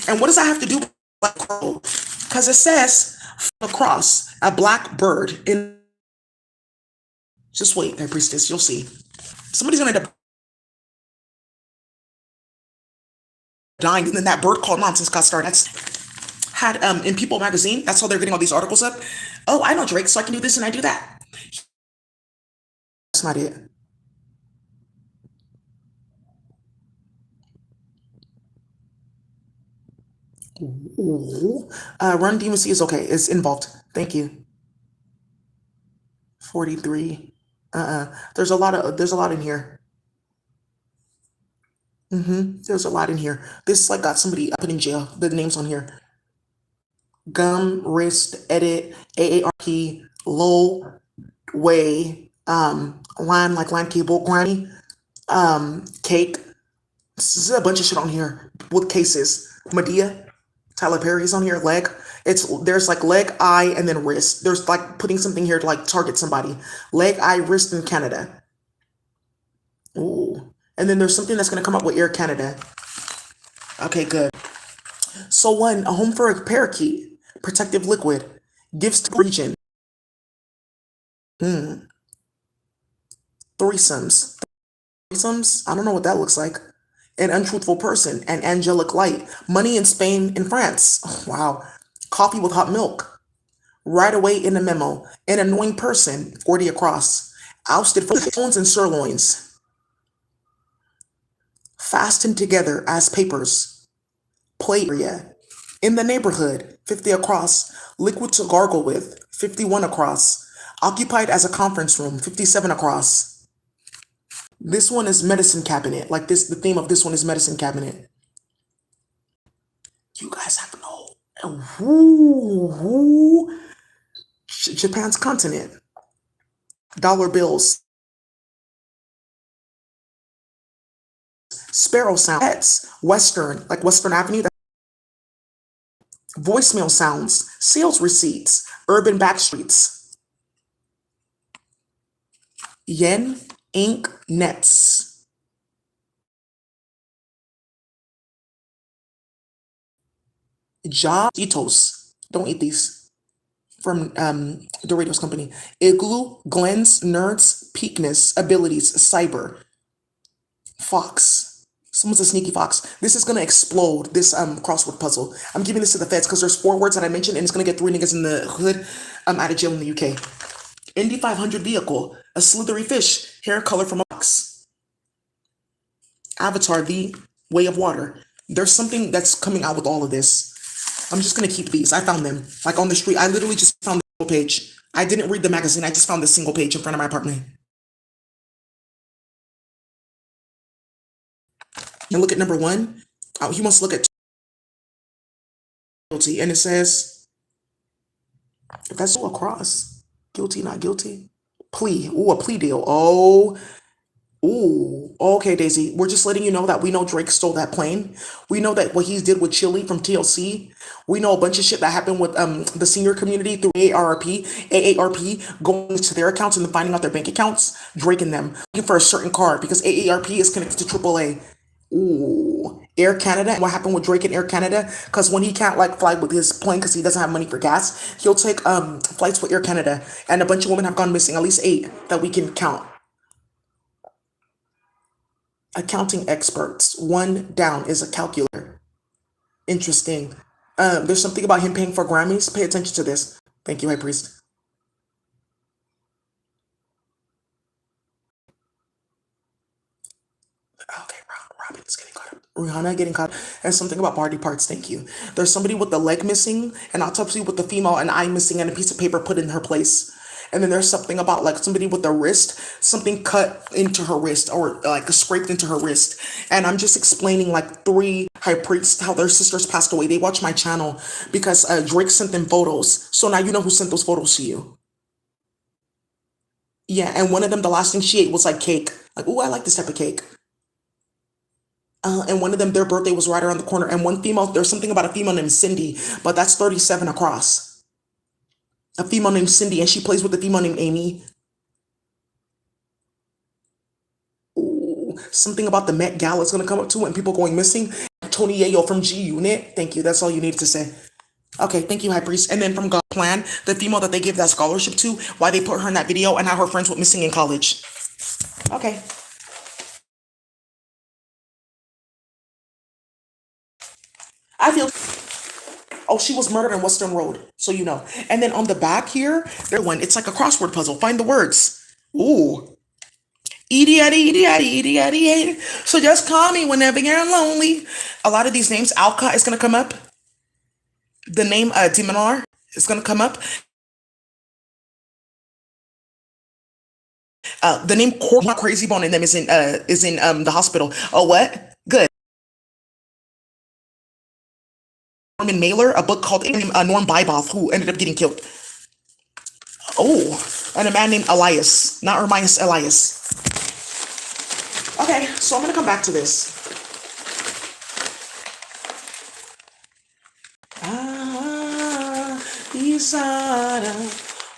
And what does that have to do with black crow? Because it says across a black bird in. Just wait, High Priestess, you'll see. Somebody's gonna end up dying, and then that bird called nonsense got started. That's had in People magazine. That's how they're getting all these articles up. Oh, I know Drake, so I can do this and I do that. That's not it. Ooh. Run DMC is okay. It's involved. Thank you. 43. There's a lot in here. There's a lot in here. This like got somebody up in jail. The names on here. Gum, wrist, edit, AARP, low, way, line like line cable, granny, cake. This is a bunch of shit on here with cases. Medea, Tyler Perry's on here. Leg. There's like leg, eye, and then wrist. There's like putting something here to like target somebody. Leg, eye, wrist in Canada. Ooh. And then there's something that's gonna come up with Air Canada. Okay, good. So one, a home for a parakeet, protective liquid, gifts to region. Hmm. Threesomes. Threesomes? I don't know what that looks like. An untruthful person, an angelic light. Money in Spain and France. Oh, wow. Coffee with hot milk. Right away in the memo. An annoying person, 40 across. Ousted for phones and sirloins. Fastened together as papers. Play area. In the neighborhood, 50 across. Liquid to gargle with, 51 across. Occupied as a conference room, 57 across. This one is medicine cabinet. Like this, the theme of this one is medicine cabinet. You guys have no. Whoo, Japan's continent. Dollar bills. Sparrow sound. Pets. Western, like Western Avenue. Voicemail sounds. Sales receipts. Urban backstreets. Yen, ink, nets. Doritos. Don't eat these. From Doritos Company. Igloo, Glens, Nerds, Peakness, Abilities, Cyber, Fox. Someone's a sneaky fox. This is gonna explode, this crossword puzzle. I'm giving this to the feds because there's four words that I mentioned and it's gonna get three niggas in the hood out of jail in the UK. Indy 500 vehicle, a slithery fish, hair color from a box. Avatar, the way of water. There's something that's coming out with all of this. I'm just gonna keep these. I found them like on the street. I literally just found the single page. I didn't read the magazine. I just found the single page in front of my apartment. And look at number one. Oh, he wants to look at guilty, and it says if that's so across, guilty, not guilty. Plea. Ooh, a plea deal. Oh, ooh, okay, Daisy. We're just letting you know that we know Drake stole that plane. We know that what he did with Chili from TLC. We know a bunch of shit that happened with the senior community through AARP going to their accounts and then finding out their bank accounts, Drake and them looking for a certain card because AARP is connected to AAA. Ooh, Air Canada. What happened with Drake and Air Canada? Because when he can't like fly with his plane because he doesn't have money for gas, he'll take flights with Air Canada, and a bunch of women have gone missing. At least eight that we can count. Accounting experts. One down is a calculator. Interesting. There's something about him paying for Grammys. Pay attention to this. Thank you, High Priest. Okay, Robin's getting caught up. Rihanna getting caught. And something about body parts. Thank you. There's somebody with the leg missing, an autopsy with the female, an eye missing, and a piece of paper put in her place. And then there's something about like somebody with the wrist, something cut into her wrist or like scraped into her wrist. And I'm just explaining like three high priests how their sisters passed away. They watch my channel because Drake sent them photos. So now you know who sent those photos to you. Yeah, and one of them, the last thing she ate was like cake. Like, oh, I like this type of cake. And one of them, their birthday was right around the corner. And one female, there's something about a female named Cindy, but that's 37 across. A female named Cindy, and she plays with a female named Amy. Ooh, something about the Met Gala is gonna come up too, and people going missing. Tony Yayo from G Unit. Thank you. That's all you needed to say. Okay, thank you, High Priest. And then from God Plan, the female that they gave that scholarship to, why they put her in that video, and how her friends went missing in college. Okay. I feel. Oh, she was murdered on Western Road, so you know. And then on the back here, there's one. It's like a crossword puzzle. Find the words. Ooh. Edie, Eddie, Edie, Eddie, Edie, Eddie, Eddie. So just call me whenever you're lonely. A lot of these names, Alka is gonna come up. The name Diminar is gonna come up. The name Crazy Bone in them is in the hospital. Oh, what? Good. Norman Mailer, a book called Norm Byboth, who ended up getting killed. Oh, and a man named Elias, not Ermias, Elias. Okay, so I'm gonna come back to this. Ah, Isara.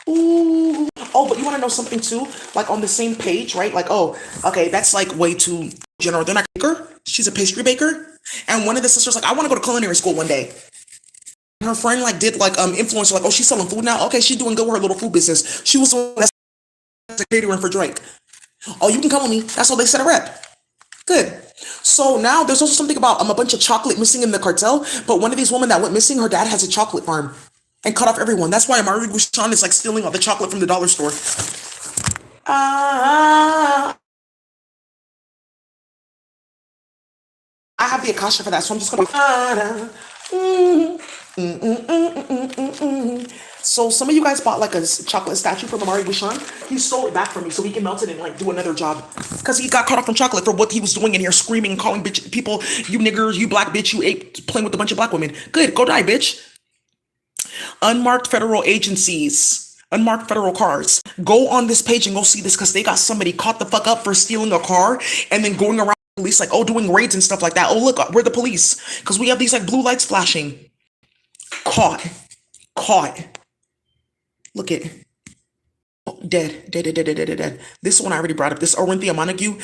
Ooh. Oh, but you want to know something too? Like on the same page, right? Like, oh, okay, that's like way too general. They're not a baker. She's a pastry baker, and one of the sisters like, I want to go to culinary school one day. Her friend like did like influencer like, oh, she's selling food now. Okay, she's doing good with her little food business. She was the one that's catering for Drake. Oh, you can come with me. That's how they set a rep. Good. So now there's also something about a bunch of chocolate missing in the cartel. But one of these women that went missing, her dad has a chocolate farm and cut off everyone. That's why Amari Bouchon is like stealing all the chocolate from the dollar store. Ah, I have the Akasha for that, so I'm just gonna. So some of you guys bought like a chocolate statue from Amari Bouchon. He stole it back from me so he can melt it and like do another job. Because he got caught off from chocolate for what he was doing in here, screaming and calling bitch people, you niggers, you black bitch, you ape, playing with a bunch of black women. Good, go die, bitch. Unmarked federal agencies, unmarked federal cars. Go on this page and go see this because they got somebody caught the fuck up for stealing a car and then going around the police like, oh, doing raids and stuff like that. Oh, look, we're the police because we have these like blue lights flashing. Caught, caught. Look at dead, dead, dead, dead, dead, dead, dead. This one I already brought up. This Orinthia Montague,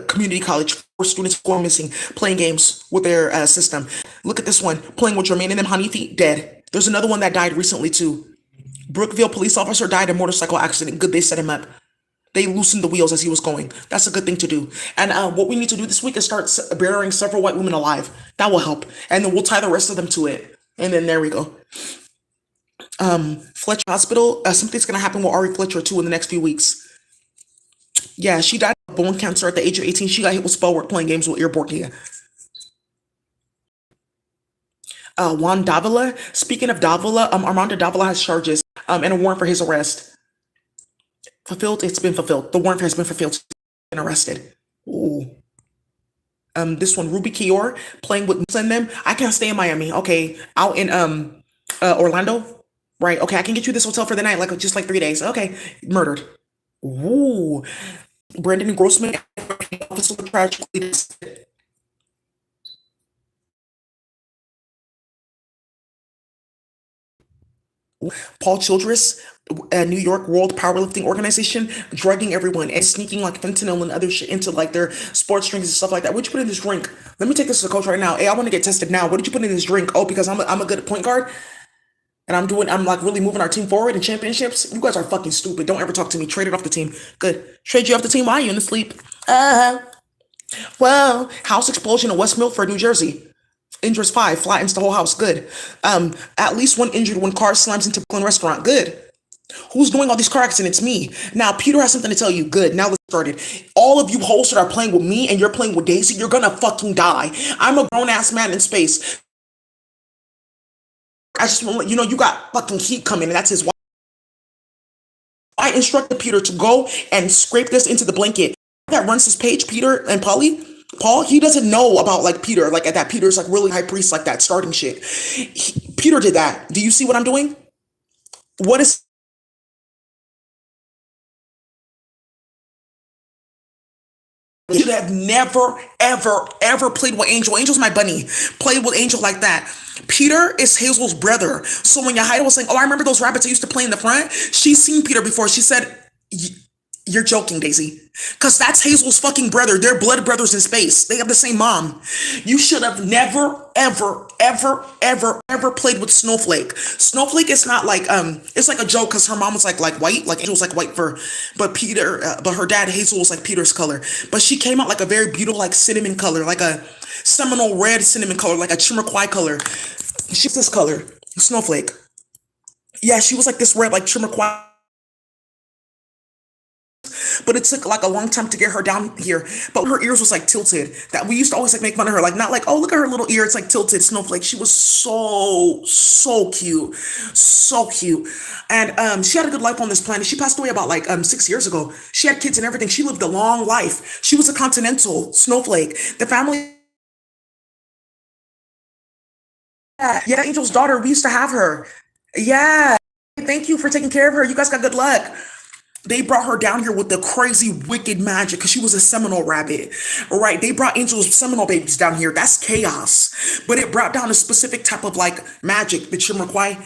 community college. 4 students go missing, playing games with their system. Look at this one, playing with Jermaine and them Hanifi, dead. There's another one that died recently too. Brookville police officer died in a motorcycle accident. Good, they set him up. They loosened the wheels as he was going. That's a good thing to do. And what we need to do this week is start burying several white women alive. That will help. And then we'll tie the rest of them to it. And then there we go. Fletcher Hospital, something's gonna happen with Ari Fletcher too in the next few weeks. Yeah, she died of bone cancer at the age of 18. She got hit with spell work playing games with Airport Kia. Juan Davila. Speaking of Davila, Armando Davila has charges and a warrant for his arrest. Fulfilled. It's been fulfilled. The warrant has been fulfilled. He's been arrested. Ooh. This one, Ruby Kior, playing with Musa and them. I can't stay in Miami. Okay, out in Orlando. Right. Okay, I can get you this hotel for the night, like just like 3 days. Okay, murdered. Ooh. Brandon Grossman, officer tragically. Paul Childress, New York World Powerlifting Organization, drugging everyone and sneaking like fentanyl and other shit into like their sports drinks and stuff like that. What'd you put in this drink? Let me take this to the coach right now. Hey, I want to get tested now. What did you put in this drink? Oh, because I'm a good point guard and I'm like really moving our team forward in championships. You guys are fucking stupid. Don't ever talk to me. Trade it off the team. Good. Trade you off the team. Why are you in the sleep? Well, house explosion in West Milford, New Jersey. Injures 5, flattens the whole house. Good. At least one injured when car slams into Brooklyn restaurant. Good. Who's doing all these car accidents? Me. Now, Peter has something to tell you. Good. Now let's start it. All of you hosts that are playing with me and you're playing with Daisy, you're gonna fucking die. I'm a grown ass man in space. I just want to let you know you got fucking heat coming, and that's his wife. I instructed Peter to go and scrape this into the blanket. That runs his page, Peter and Paul, he doesn't know about like Peter, like that Peter's like really high priest, like that starting shit. Peter did that. Do you see what I'm doing? What is should have never, ever, ever played with Angel. Angel's my bunny. Played with Angel like that. Peter is Hazel's brother. So when Yahida was saying, "Oh, I remember those rabbits I used to play in the front," she's seen Peter before. She said, "You're joking, Daisy. Because that's Hazel's fucking brother. They're blood brothers in space. They have the same mom. You should have never, ever, ever, ever, ever played with Snowflake. Snowflake is not like, it's like a joke because her mom was like white, like Angel was like white fur, but but her dad, Hazel, was like Peter's color. But she came out like a very beautiful, like cinnamon color, like a Seminole red cinnamon color, like a Chimiquai color. She's this color, Snowflake. Yeah, she was like this red, like Chimiquai, but it took like a long time to get her down here. But her ears was like tilted. That we used to always like make fun of her, like not like, oh, look at her little ear, it's like tilted. Snowflake. She was so cute, so cute, and she had a good life on this planet. She passed away about like 6 years ago. She had kids and everything. She lived a long life. She was a continental Snowflake. The family. Yeah, Angel's daughter. We used to have her. Yeah. Thank you for taking care of her. You guys got good luck. They brought her down here with the crazy wicked magic because she was a Seminole rabbit. All right. They brought Angel's Seminole babies down here. That's chaos. But it brought down a specific type of like magic, the Chimmerquai.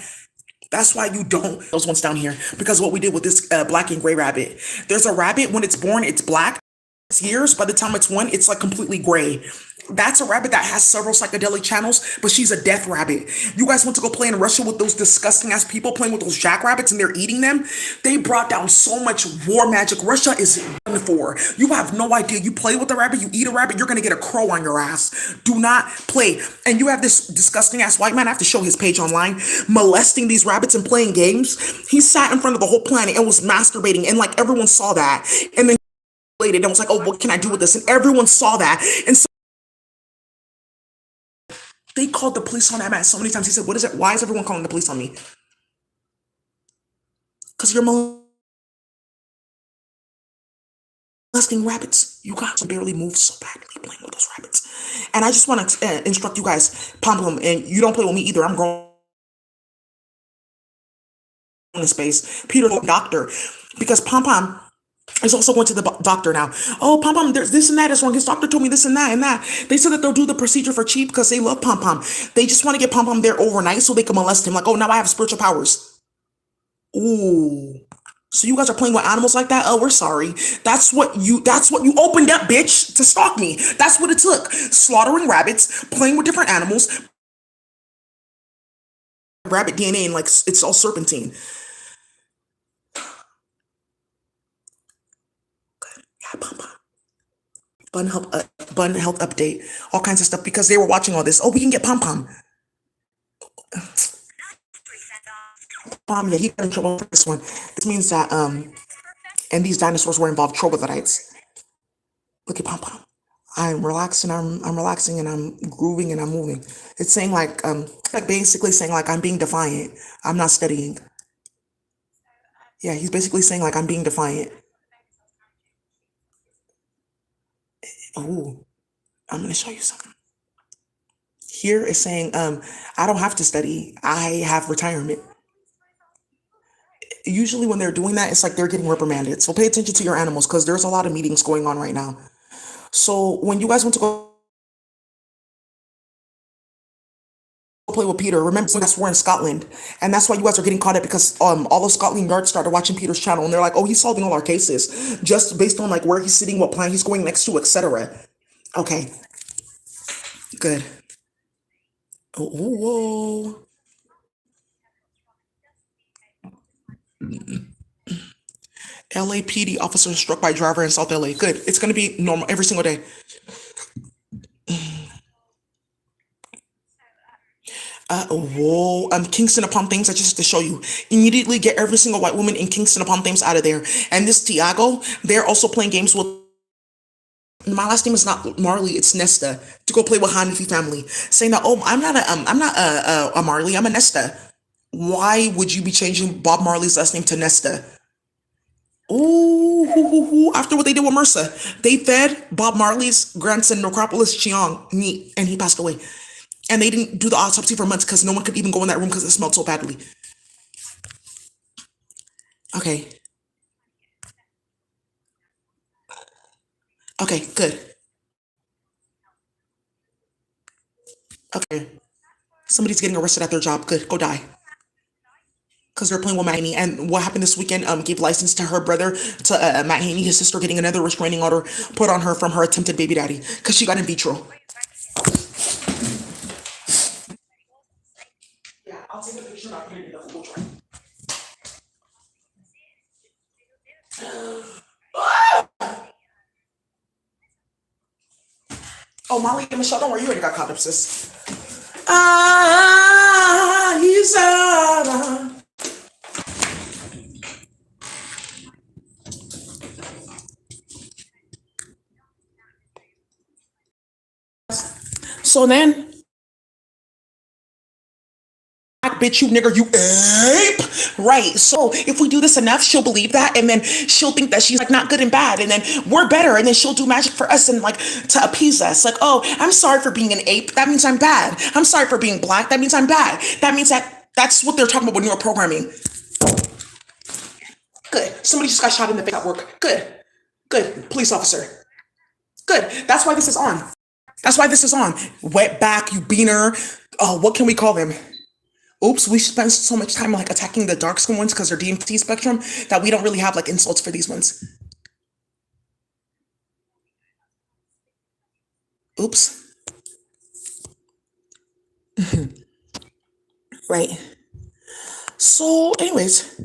That's why you don't those ones down here. Because what we did with this black and gray rabbit. There's a rabbit when it's born, it's black. Years, by the time it's one, it's like completely gray. That's a rabbit that has several psychedelic channels, but she's a death rabbit. You guys want to go play in Russia with those disgusting ass people playing with those jackrabbits and they're eating them? They brought down so much war magic. Russia is done for. You have no idea. You play with a rabbit, you eat a rabbit, you're gonna get a crow on your ass. Do not play. And you have this disgusting ass white man, I have to show his page online, molesting these rabbits and playing games. He sat in front of the whole planet and was masturbating, and like everyone saw that. And then and was like, oh, what can I do with this? And everyone saw that. And so they called the police on that man so many times. He said, what is it? Why is everyone calling the police on me? Because you're molesting rabbits. You guys barely move so badly playing with those rabbits. And I just want to instruct you guys, Pom Pom, and you don't play with me either. I'm grown in space. Peter, doctor, because Pom Pom is also going to the doctor now. Oh, Pom Pom, there's this and that is wrong. His doctor told me this and that and that. They said that they'll do the procedure for cheap because they love Pom Pom. They just want to get Pom Pom there overnight so they can molest him. Like, oh, now I have spiritual powers. Ooh. So you guys are playing with animals like that? Oh, we're sorry. That's what you opened up, bitch, to stalk me. That's what it took. Slaughtering rabbits, playing with different animals, rabbit DNA, and like it's all serpentine. Yeah, Pom Pom. Bun health update, all kinds of stuff because they were watching all this. Oh, we can get Pom Pom. Yeah, he got in trouble for this one. This means that and these dinosaurs were involved troglodytes. Look at Pom Pom. I'm relaxing, I'm relaxing and I'm grooving and I'm moving. It's saying like basically saying like I'm being defiant. I'm not studying. Yeah, he's basically saying like I'm being defiant. Oh, I'm gonna show you something. Here is saying I don't have to study. I have retirement. Usually when they're doing that, it's like they're getting reprimanded. So pay attention to your animals because there's a lot of meetings going on right now. So when you guys want to go play with Peter, remember that's we're in Scotland, and that's why you guys are getting caught up because all of Scotland Yard started watching Peter's channel, and they're like, oh, he's solving all our cases just based on like where he's sitting, what planet he's going next to, etc. Okay, good. Oh, whoa. LAPD officer struck by driver in South LA. Good. It's gonna be normal every single day. Whoa, Kingston upon Thames. I just have to show you. Immediately get every single white woman in Kingston upon Thames out of there. And this Tiago, they're also playing games with. My last name is not Marley, it's Nesta. To go play with Hanifi family, saying that oh, I'm not a Marley, I'm a Nesta. Why would you be changing Bob Marley's last name to Nesta? Ooh, after what they did with MRSA, they fed Bob Marley's grandson Necropolis Cheong meat, and he passed away. And they didn't do the autopsy for months because no one could even go in that room because it smelled so badly. Okay. Okay, good. Okay. Somebody's getting arrested at their job. Good, go die. Because they're playing with Matt Haney. And what happened this weekend gave license to her brother, to Matt Haney, his sister, getting another restraining order put on her from her attempted baby daddy because she got in vitro. Yeah, I'll take a picture and I'll put it in the Google Drive. Oh, Molly and Michelle, don't worry, you already got caught up, sis. Ah, he's So then, bitch, you nigger, you ape. Right. So if we do this enough, she'll believe that, and then she'll think that she's like not good and bad, and then we're better, and then she'll do magic for us and like to appease us. Like, oh, I'm sorry for being an ape. That means I'm bad. I'm sorry for being black. That means I'm bad. That means that's what they're talking about with neuroprogramming. Good. Somebody just got shot in the face at work. Good. Good. Police officer. Good. That's why this is on. That's why this is on. Wet back, you beaner. Oh, what can we call them? Oops, we spend so much time like attacking the dark skin ones because they're DMT spectrum that we don't really have like insults for these ones. Oops. Right. So, anyways,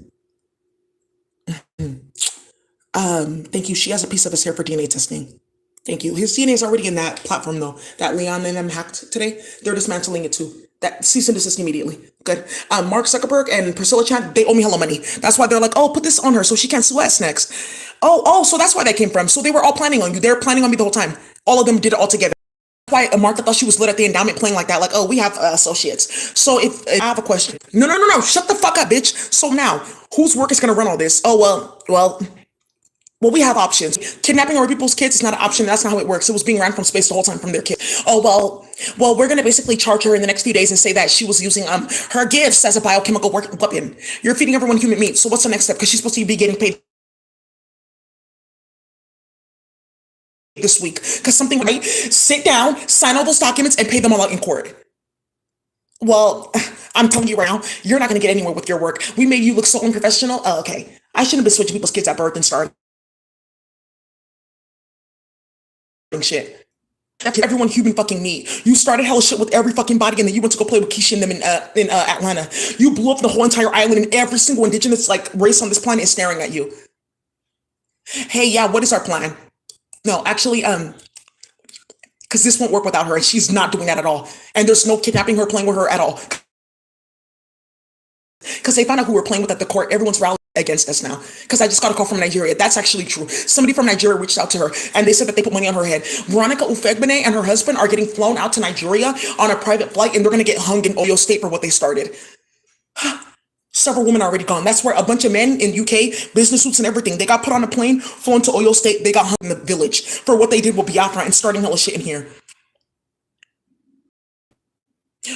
thank you. She has a piece of his hair for DNA testing. Thank you. His DNA is already in that platform though. That Leon and them hacked today. They're dismantling it too. That cease and desist immediately. Good. Mark Zuckerberg and Priscilla Chan, they owe me hella money. That's why they're like, oh, put this on her so she can't sue us next. Oh, so that's why that came from. So they were all planning on you. They were planning on me the whole time. All of them did it all together. Why Martha thought she was lit at the endowment playing like that, like, oh, we have associates. So if I have a question, no, shut the fuck up, bitch. So now, whose work is gonna run all this? Oh well, we have options. Kidnapping other people's kids is not an option. That's not how it works. It was being ran from space the whole time from their kid. Oh well, we're gonna basically charge her in the next few days and say that she was using her gifts as a biochemical weapon. You're feeding everyone human meat. So what's the next step? Because she's supposed to be getting paid this week. Because something right. Sit down, sign all those documents, and pay them all out in court. Well, I'm telling you right now, you're not gonna get anywhere with your work. We made you look so unprofessional. Oh, okay. I shouldn't have been switching people's kids at birth and starting shit. Everyone human fucking meat. You started hella shit with every fucking body, and then you went to go play with Keisha and them in Atlanta. You blew up the whole entire island, and every single indigenous like race on this planet is staring at you. Hey, yeah, what is our plan? No, actually, because this won't work without her, and she's not doing that at all. And there's no kidnapping her, playing with her at all. Because they found out who we're playing with at the court. Everyone's rallying against us now. Because I just got a call from Nigeria. That's actually true. Somebody from Nigeria reached out to her and they said that they put money on her head. Veronica Ufegbene and her husband are getting flown out to Nigeria on a private flight, and they're going to get hung in Oyo State for what they started. Several women are already gone. That's where a bunch of men in UK, business suits and everything, they got put on a plane, flown to Oyo State. They got hung in the village for what they did with Biafra and starting hella shit in here.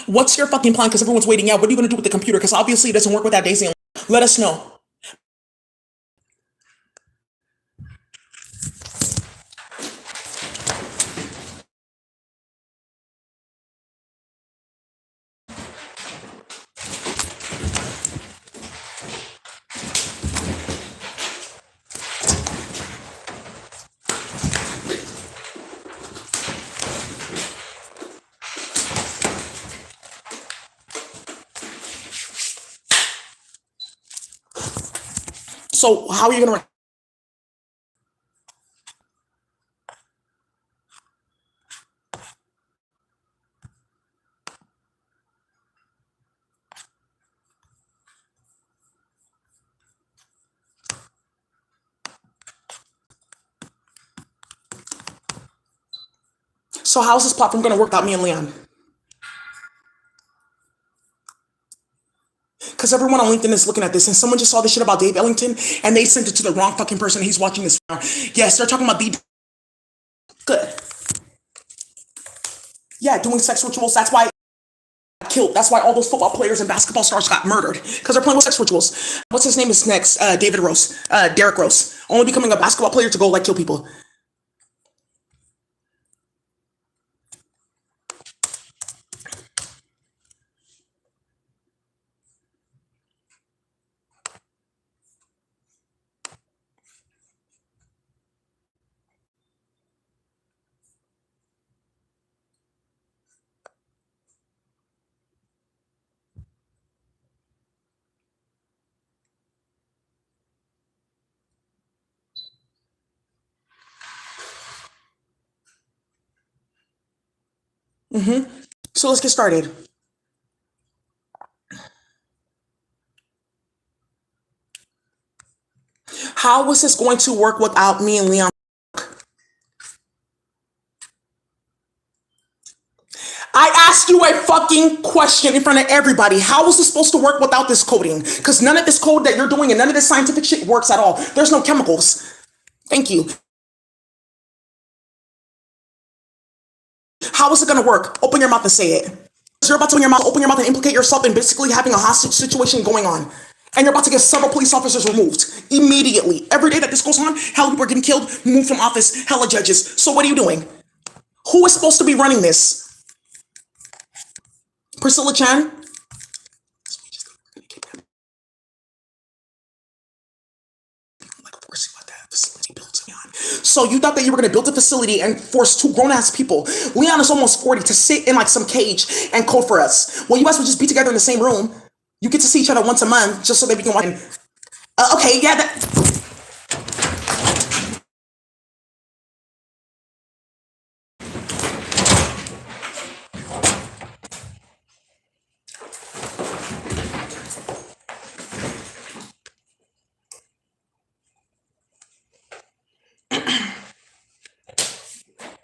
What's your fucking plan? Because everyone's waiting out. What are you going to do with the computer? Because obviously it doesn't work with that Daisy. Let us know. So how are you going to... So how's this platform going to work without me and Leon? Because everyone on LinkedIn is looking at this, and someone just saw this shit about Dave Ellington, and they sent it to the wrong fucking person. He's watching this now. Yes, they're talking about the... Good. Yeah, doing sex rituals. That's why killed. That's why all those football players and basketball stars got murdered, because they're playing with sex rituals. What's his name is next? David Rose. Derrick Rose. Only becoming a basketball player to go like kill people. So let's get started. How was this going to work without me and Leon? I asked you a fucking question in front of everybody. How is this supposed to work without this coding? Because none of this code that you're doing and none of this scientific shit works at all. There's no chemicals. Thank you. How is it going to work? Open your mouth and say it. You're about to open your mouth and implicate yourself in basically having a hostage situation going on. And you're about to get several police officers removed immediately. Every day that this goes on, hella people are getting killed, moved from office, hella judges. So what are you doing? Who is supposed to be running this? Priscilla Chan? So you thought that you were going to build a facility and force two grown-ass people, Leon is almost 40, to sit in like some cage and code for us. Well, you guys would just be together in the same room. You get to see each other once a month just so that we can watch. Okay, yeah,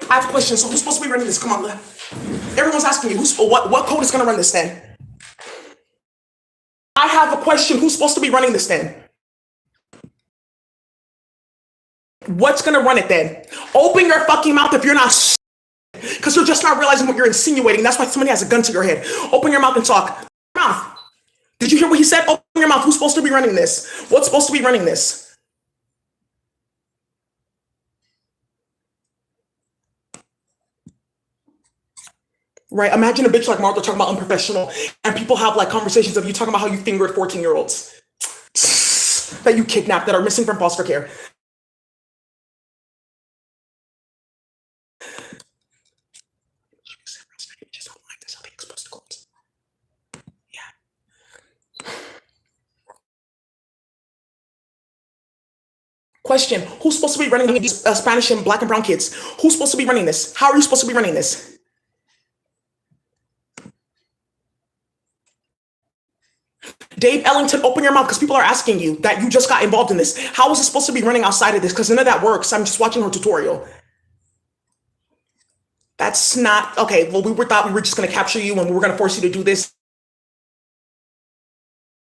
I have a question. So who's supposed to be running this? Come on, everyone's asking you what code is going to run this then? I have a question. Who's supposed to be running this then? What's going to run it then? Open your fucking mouth if you're not because you're just not realizing what you're insinuating. That's why somebody has a gun to your head. Open your mouth and talk. Mouth. Did you hear what he said? Open your mouth. Who's supposed to be running this? What's supposed to be running this? Right? Imagine a bitch like Martha talking about unprofessional, and people have like conversations of you talking about how you fingered 14-year-olds that you kidnapped that are missing from foster care. Question, who's supposed to be running these Spanish and black and brown kids? Who's supposed to be running this? How are you supposed to be running this? Dave Ellington, open your mouth because people are asking you that you just got involved in this. How is it supposed to be running outside of this? Because none of that works. I'm just watching her tutorial. That's not, okay, well, thought we were just going to capture you and we were going to force you to do this.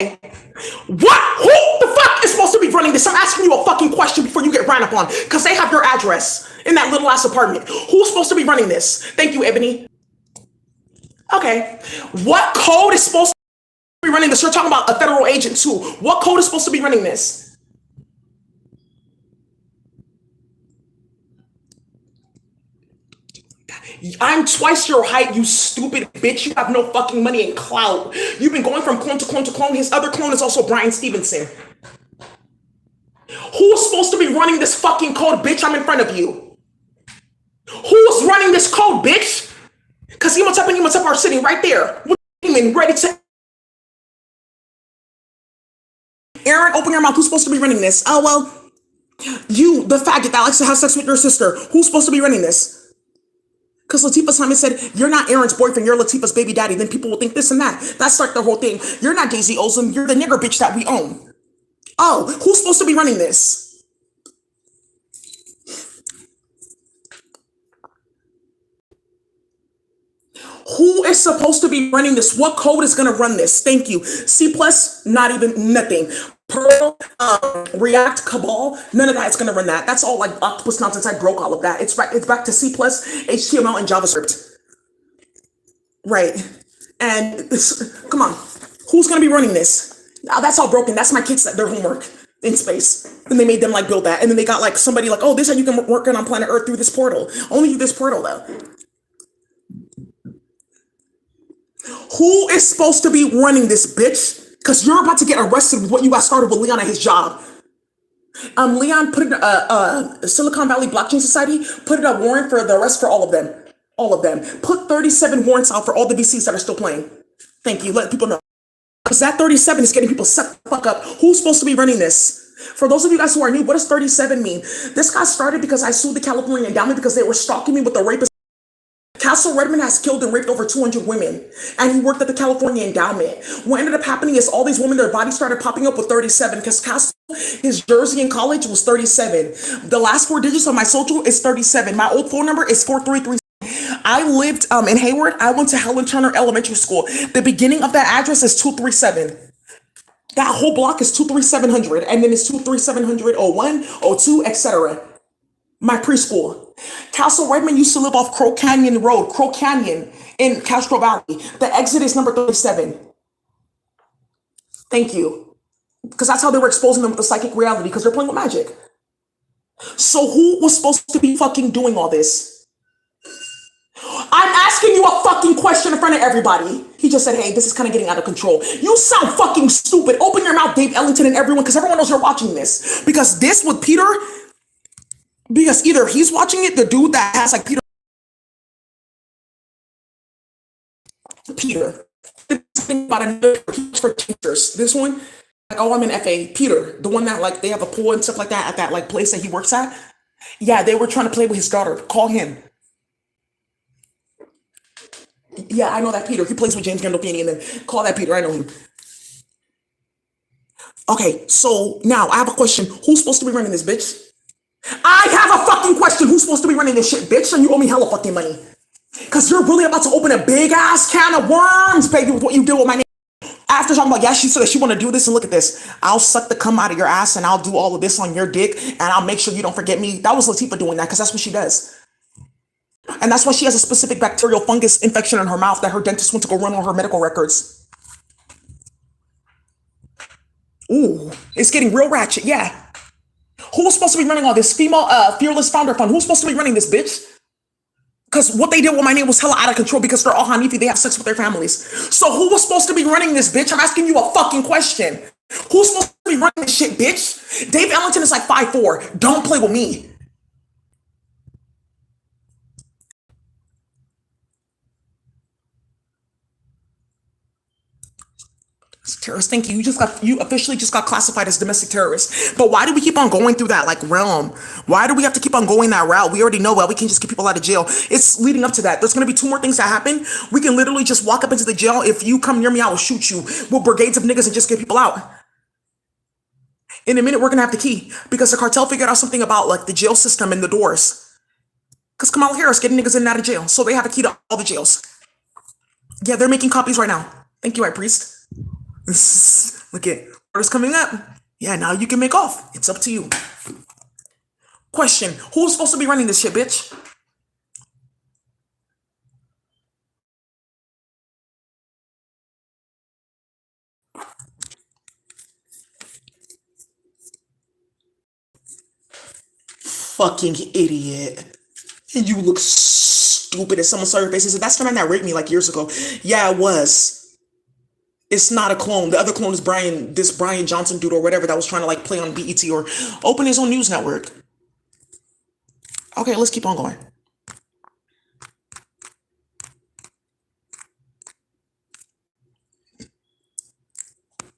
What? Who the fuck is supposed to be running this? I'm asking you a fucking question before you get ran up on because they have your address in that little ass apartment. Who's supposed to be running this? Thank you, Ebony. Okay. What code is supposed to be running this? You're talking about a federal agent too. What code is supposed to be running this? I'm twice your height, you stupid bitch. You have no fucking money and clout. You've been going from clone to clone to clone. His other clone is also Brian Stevenson. Who's supposed to be running this fucking code, bitch? I'm in front of you. Who's running this code, bitch? Because Imhotep and Imhotep are sitting right there. Ready to... Aaron, open your mouth. Who's supposed to be running this? Oh, well, you, the faggot that likes to have sex with your sister. Who's supposed to be running this? Because Latifah Simon said, you're not Aaron's boyfriend, you're Latifah's baby daddy. Then people will think this and that. That's like the whole thing. You're not Daisy Ozum, you're the nigger bitch that we own. Oh, who's supposed to be running this? Who is supposed to be running this? What code is going to run this? Thank you. C+, not even nothing. Perl, React, Cabal, none of that is going to run that. That's all like Octopus Nonsense. I broke all of that. It's back to C+, HTML, and JavaScript. Right. And come on. Who's going to be running this? Oh, that's all broken. That's my kids, their homework in space. And they made them like build that. And then they got like somebody like, oh, this is how you can work on planet Earth through this portal. Only through this portal though. Who is supposed to be running this, bitch? Because you're about to get arrested with what you got started with Leon at his job. Leon put in Silicon Valley Blockchain Society, put in a warrant for the arrest for all of them. All of them. Put 37 warrants out for all the VCs that are still playing. Thank you. Let people know. Because that 37 is getting people set the fuck up. Who's supposed to be running this? For those of you guys who are new, what does 37 mean? This got started because I sued the California Endowment because they were stalking me with the rapist Castle Redmond has killed and raped over 200 women, and he worked at the California Endowment. What ended up happening is all these women, their bodies started popping up with 37 because Castle, his jersey in college was 37. The last four digits of my social is 37. My old phone number is 433. I lived in Hayward. I went to Helen Turner Elementary School. The beginning of that address is 237. That whole block is 23700, and then it's 23700, oh 02, etc. My preschool. Castle Redmond used to live off Crow Canyon Road, Crow Canyon in Castro Valley. The exit is number 37. Thank you. Because that's how they were exposing them with the psychic reality, because they're playing with magic. So who was supposed to be fucking doing all this? I'm asking you a fucking question in front of everybody. He just said, hey, this is kind of getting out of control. You sound fucking stupid. Open your mouth, Dave Ellington and everyone, because everyone knows you're watching this. Because this with Peter, because either he's watching it, the dude that has like Peter. Think about another for teachers. This one, like, oh, I'm an FA. Peter, the one that like they have a pool and stuff like that at that like place that he works at. Yeah, they were trying to play with his daughter. Call him. Yeah, I know that Peter. He plays with James Gandolfini, and then call that Peter. I know him. Okay, so now I have a question. Who's supposed to be running this, bitch? I have a fucking question. Who's supposed to be running this shit, bitch? And you owe me hella fucking money. Because you're really about to open a big ass can of worms, baby, with what you did with my name. After talking about, yeah, she said that she want to do this, and look at this. I'll suck the cum out of your ass, and I'll do all of this on your dick, and I'll make sure you don't forget me. That was Latifah doing that, because that's what she does. And that's why she has a specific bacterial fungus infection in her mouth that her dentist went to go run on her medical records. Ooh, it's getting real ratchet, yeah. Who's supposed to be running all this? Female Fearless Founder Fund. Who's supposed to be running this, bitch? Because what they did with my name was hella out of control because they're all Hanifi. They have sex with their families. So who was supposed to be running this, bitch? I'm asking you a fucking question. Who's supposed to be running this shit, bitch? Dave Ellington is like 5'4". Don't play with me. Terrorist, thank you. You officially just got classified as domestic terrorist. But why do we keep on going through that like realm? Why do we have to keep on going that route? We already know that we can just get people out of jail. It's leading up to that. There's gonna be two more things that happen. We can literally just walk up into the jail. If you come near me, I will shoot you with brigades of niggas and just get people out. In a minute, we're gonna have the key because the cartel figured out something about like the jail system and the doors. Because Kamala Harris getting niggas in and out of jail, so they have a key to all the jails. Yeah, they're making copies right now. Thank you, High Priest. Look at orders coming up. Yeah, now you can make off. It's up to you. Question: who's supposed to be running this shit, bitch? Fucking idiot. And you look stupid as someone saw your face and said, that's the man that raped me like years ago. Yeah, it was. It's not a clone. The other clone is this Brian Johnson dude or whatever that was trying to like play on BET or open his own news network. Okay, let's keep on going.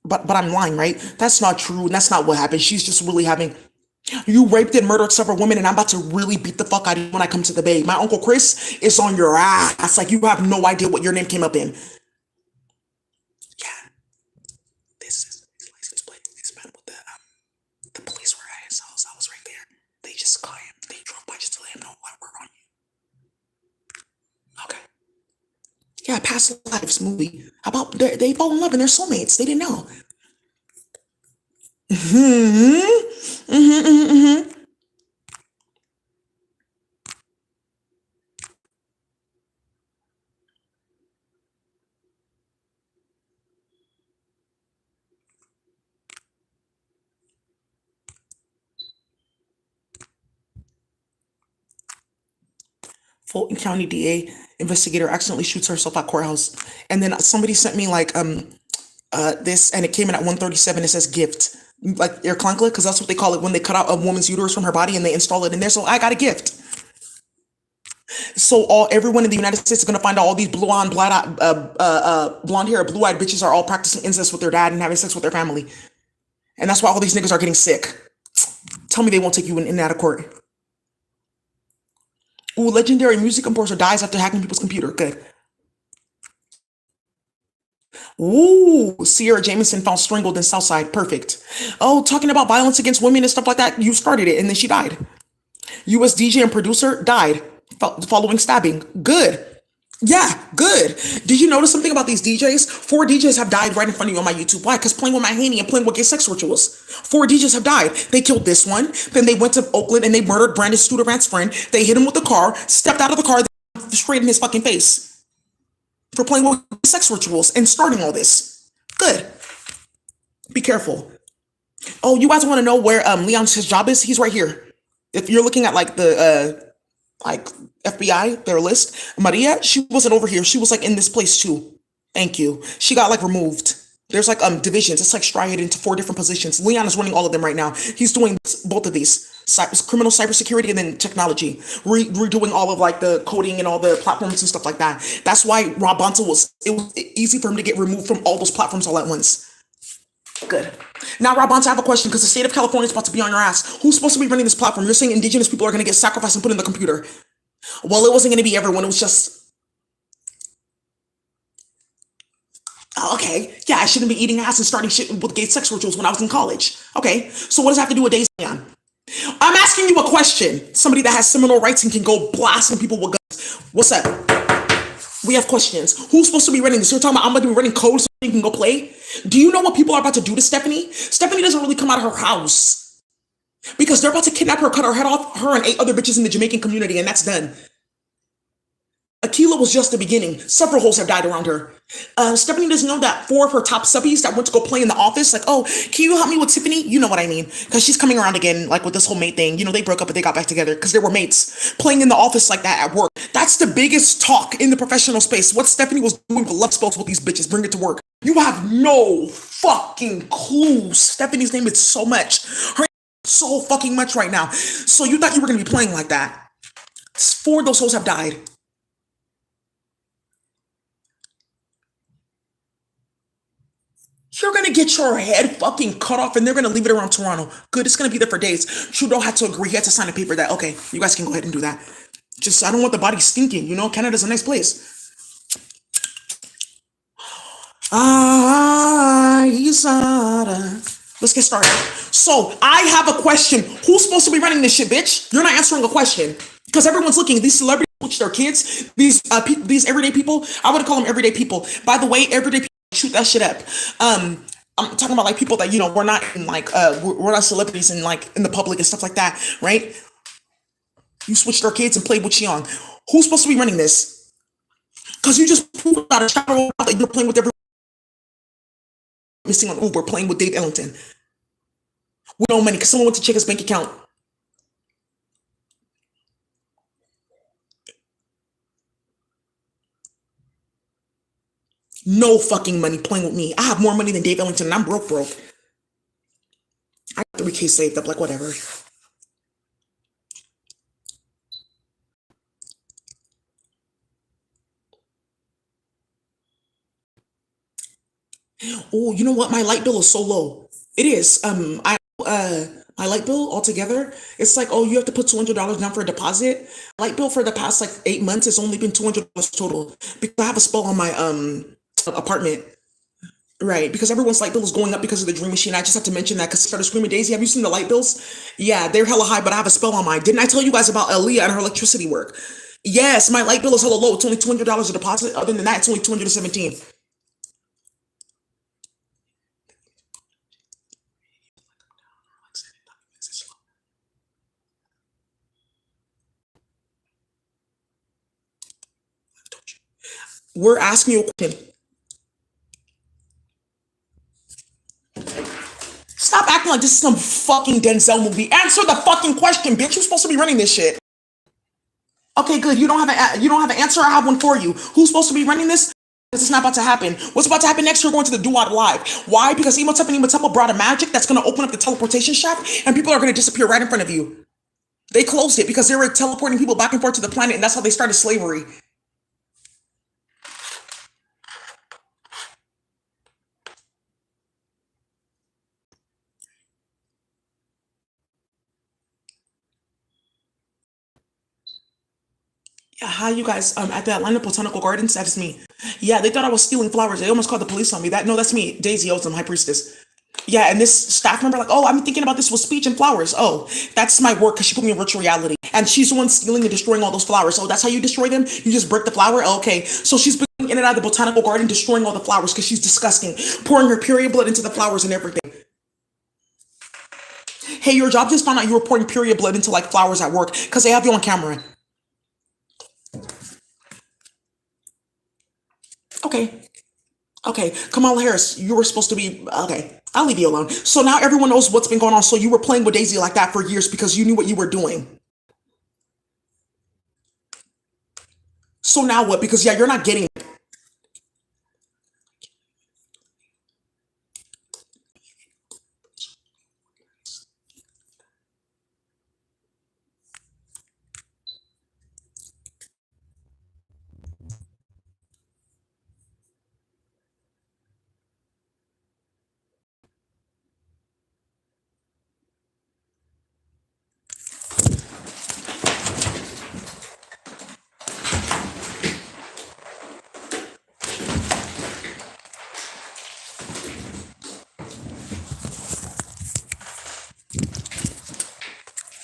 But I'm lying, right? That's not true. And that's not what happened. She's just really having. You raped and murdered several women, and I'm about to really beat the fuck out of you when I come to the Bay. My Uncle Chris is on your ass. Like, you have no idea what your name came up in. Yeah. This is his license plate. It's been with the police were at his house. I was right there. They just caught him. They drove by just to let him know what we're on you. Okay. Yeah, Past Lives movie. How about they fall in love and they're soulmates. They didn't know. Fulton County DA investigator accidentally shoots herself at courthouse. And then somebody sent me like this, and it came in at 137. It says gift, like air clunkla, because that's what they call it when they cut out a woman's uterus from her body and they install it in there. So I got a gift. So everyone in the United States is gonna find out all these blonde hair, blue-eyed bitches are all practicing incest with their dad and having sex with their family, and that's why all these niggas are getting sick. Tell me they won't take you in and out of court. Ooh, legendary music composer dies after hacking people's computer. Good. Ooh, Sierra Jameson found strangled in Southside. Perfect. Oh, talking about violence against women and stuff like that. You started it and then she died. US DJ and producer died following stabbing. Good. Yeah, good. Did you notice something about these DJs? Four DJs have died right in front of you on my YouTube. Why? Because playing with my handy and playing with gay sex rituals. Four DJs have died. They killed this one. Then they went to Oakland and they murdered Brandon Studebrand's friend. They hit him with the car, stepped out of the car, straight in his fucking face for playing with sex rituals and starting all this. Good. Be careful. Oh, you guys want to know where Leon's his job is? He's right here. If you're looking at like the like FBI, their list, Maria, she wasn't over here. She was like in this place too. Thank you. She got like removed. There's like divisions. It's like striated into four different positions. Leon is running all of them right now. He's doing both of these. Criminal cybersecurity and then technology, redoing all of like the coding and all the platforms and stuff like that. That's why Rob Bonta it was easy for him to get removed from all those platforms all at once. Good. Now, Rob Bonta, I have a question because the state of California is about to be on your ass. Who's supposed to be running this platform? You're saying indigenous people are going to get sacrificed and put in the computer. Well, it wasn't going to be everyone. It was just, oh, okay. Yeah, I shouldn't be eating ass and starting shit with gay sex rituals when I was in college. Okay. So what does that have to do with Daisy Leon? I'm asking you a question. Somebody that has Seminole rights and can go blasting people with guns. What's up? We have questions. Who's supposed to be running this? You're talking about I'm going to be running code so you can go play? Do you know what people are about to do to Stephanie? Stephanie doesn't really come out of her house because they're about to kidnap her, cut her head off, her and 8 other bitches in the Jamaican community, and that's done. Aquila was just the beginning. Several hoes have died around her. Stephanie doesn't know that 4 of her top subbies that went to go play in the office, like, oh, can you help me with Tiffany? You know what I mean. Because she's coming around again, like with this whole mate thing. You know, they broke up, but they got back together because they were mates. Playing in the office like that at work. That's the biggest talk in the professional space. What Stephanie was doing with love spells with these bitches. Bring it to work. You have no fucking clue. Stephanie's name is so much. Her name is so fucking much right now. So you thought you were going to be playing like that. 4 of those hoes have died. You're gonna get your head fucking cut off and they're gonna leave it around Toronto. Good, it's gonna be there for days. Trudeau had to agree, he had to sign a paper that, okay, you guys can go ahead and do that. Just, I don't want the body stinking, you know? Canada's a nice place. Let's get started. So, I have a question. Who's supposed to be running this shit, bitch? You're not answering a question. Because everyone's looking. These celebrities, their kids, these everyday people, I would call them everyday people. By the way, everyday people shoot that shit up. I'm talking about like people that, you know, we're not in like we're not celebrities in like in the public and stuff like that, right? You switched our kids and played with Cheong. Who's supposed to be running this? Because you just proved out a shadow that you're playing with everyone missing on Uber, playing with Dave Ellington. With no money, because someone went to check his bank account. No fucking money playing with me. I have more money than Dave Ellington and I'm broke. I got 3K saved up, like whatever. Oh, you know what? My light bill is so low. It is. My light bill altogether, it's like, oh, you have to put $200 down for a deposit. Light bill for the past like 8 months, it's only been $200 total because I have a spell on my apartment. Right, because everyone's light bill is going up because of the Dream Machine. I just have to mention that because I started screaming, Daisy, have you seen the light bills? Yeah, they're hella high, but I have a spell on mine. Didn't I tell you guys about Aaliyah and her electricity work? Yes, my light bill is hella low. It's only $200 a deposit. Other than that, it's only 217. We're asking you a question. Stop acting like this is some fucking Denzel movie. Answer the fucking question, bitch. You're supposed to be running this shit. Okay, good. You don't have an answer. I have one for you. Who's supposed to be running this? This is not about to happen. What's about to happen next? You're going to the Duat Live. Why? Because Imhotep and Imhotep brought a magic that's going to open up the teleportation shaft, and people are going to disappear right in front of you. They closed it because they were teleporting people back and forth to the planet, and that's how they started slavery. Yeah, hi, you guys. At the Atlanta Botanical Gardens, that's me. Yeah, they thought I was stealing flowers. They almost called the police on me. No, that's me, Daisy Ozum, High Priestess. Yeah, and this staff member, like, oh, I'm thinking about this with speech and flowers. Oh, that's my work because she put me in virtual reality. And she's the one stealing and destroying all those flowers. Oh, that's how you destroy them? You just break the flower? Oh, okay. So she's been in and out of the botanical garden destroying all the flowers because she's disgusting, pouring her period blood into the flowers and everything. Hey, your job just found out you were pouring period blood into like flowers at work because they have you on camera. Okay. Okay, Kamala Harris, you were supposed to be okay. I'll leave you alone. So now everyone knows what's been going on. So you were playing with Daisy like that for years because you knew what you were doing. So now what? Because yeah, you're not getting it.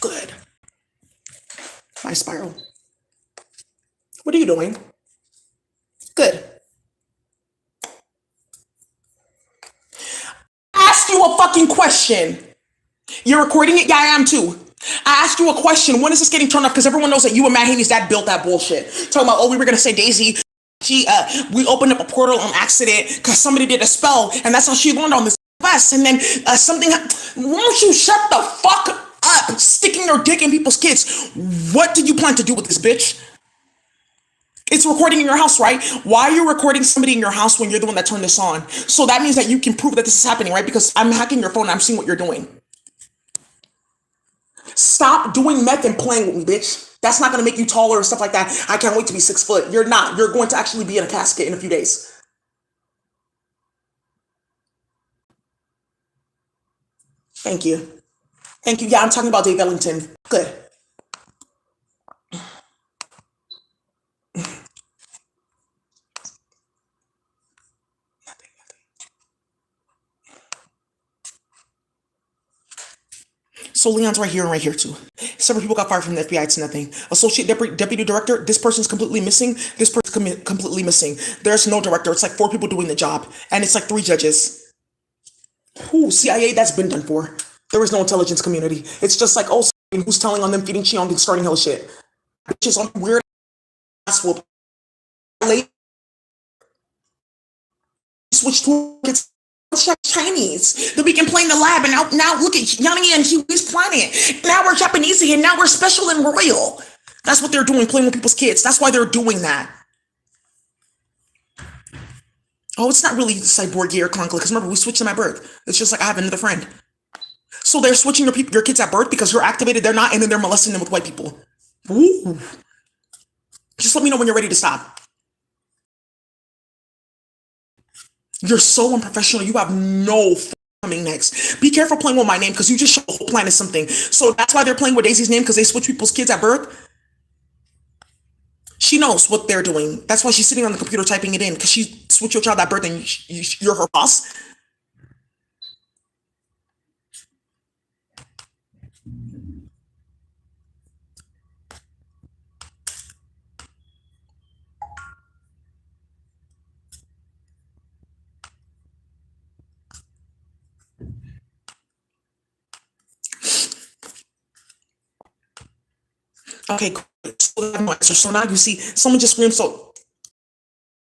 Good. My spiral. What are you doing? Good. Ask you a fucking question. You're recording it? Yeah, I am too. I asked you a question. When is this getting turned off? Because everyone knows that you and Matt Haney's dad built that bullshit. Talking about, oh, we were gonna say Daisy. We opened up a portal on accident because somebody did a spell, and that's how she learned on this quest. And then won't you shut the fuck up? Sticking your dick in people's kids. What did you plan to do with this bitch? It's recording in your house, right? Why are you recording somebody in your house when you're the one that turned this on? So that means that you can prove that this is happening, right? Because I'm hacking your phone and I'm seeing what you're doing. Stop doing meth and playing with me, bitch. That's not gonna make you taller or stuff like that. I can't wait to be 6 foot. You're not. You're going to actually be in a casket in a few days. Thank you. Thank you. Yeah, I'm talking about Dave Ellington. Good. So Leon's right here and right here too. Several people got fired from the FBI. It's nothing. Associate deputy director. This person's completely missing. This person's completely missing. There's no director. It's like 4 people doing the job, and it's like 3 judges. Who CIA? That's been done for. There is no intelligence community. It's just like, oh, who's telling on them, feeding Cheong and starting hell shit. Bitches on weird ass whoop. Late switch to it's Chinese. Then we can play in the lab, and now look at Yanni and Huey's planet. Now we're Japanese and now we're special and royal. That's what they're doing, playing with people's kids. That's why they're doing that. Oh, it's not really cyborg or clunkly, because remember, we switched them at birth. It's just like I have another friend. So they're switching your kids at birth because you're activated, they're not, and then they're molesting them with white people. Ooh. Just let me know when you're ready to stop. You're so unprofessional. You have no coming next. Be careful playing with my name because you just show the whole planet something. So that's why they're playing with Daisy's name because they switch people's kids at birth. She knows what they're doing. That's why she's sitting on the computer typing it in because she switched your child at birth and you're her boss. Okay, great. So now you see someone just screamed so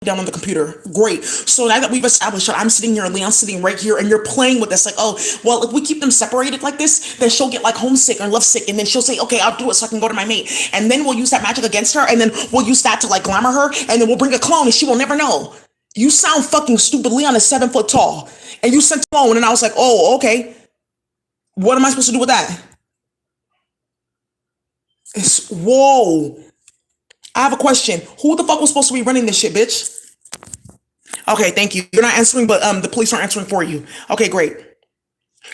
down on the computer. Great. So now that we've established that I'm sitting here and Leon's sitting right here and you're playing with this, like, oh, well, if we keep them separated like this, then she'll get like homesick or lovesick. And then she'll say, okay, I'll do it so I can go to my mate. And then we'll use that magic against her. And then we'll use that to like glamour her. And then we'll bring a clone and she will never know. You sound fucking stupid. Leon is 7 foot tall. And you sent a clone. And I was like, oh, okay. What am I supposed to do with that? Whoa. I have a question. Who the fuck was supposed to be running this shit, bitch? Okay, thank you. You're not answering, but the police aren't answering for you. Okay, great.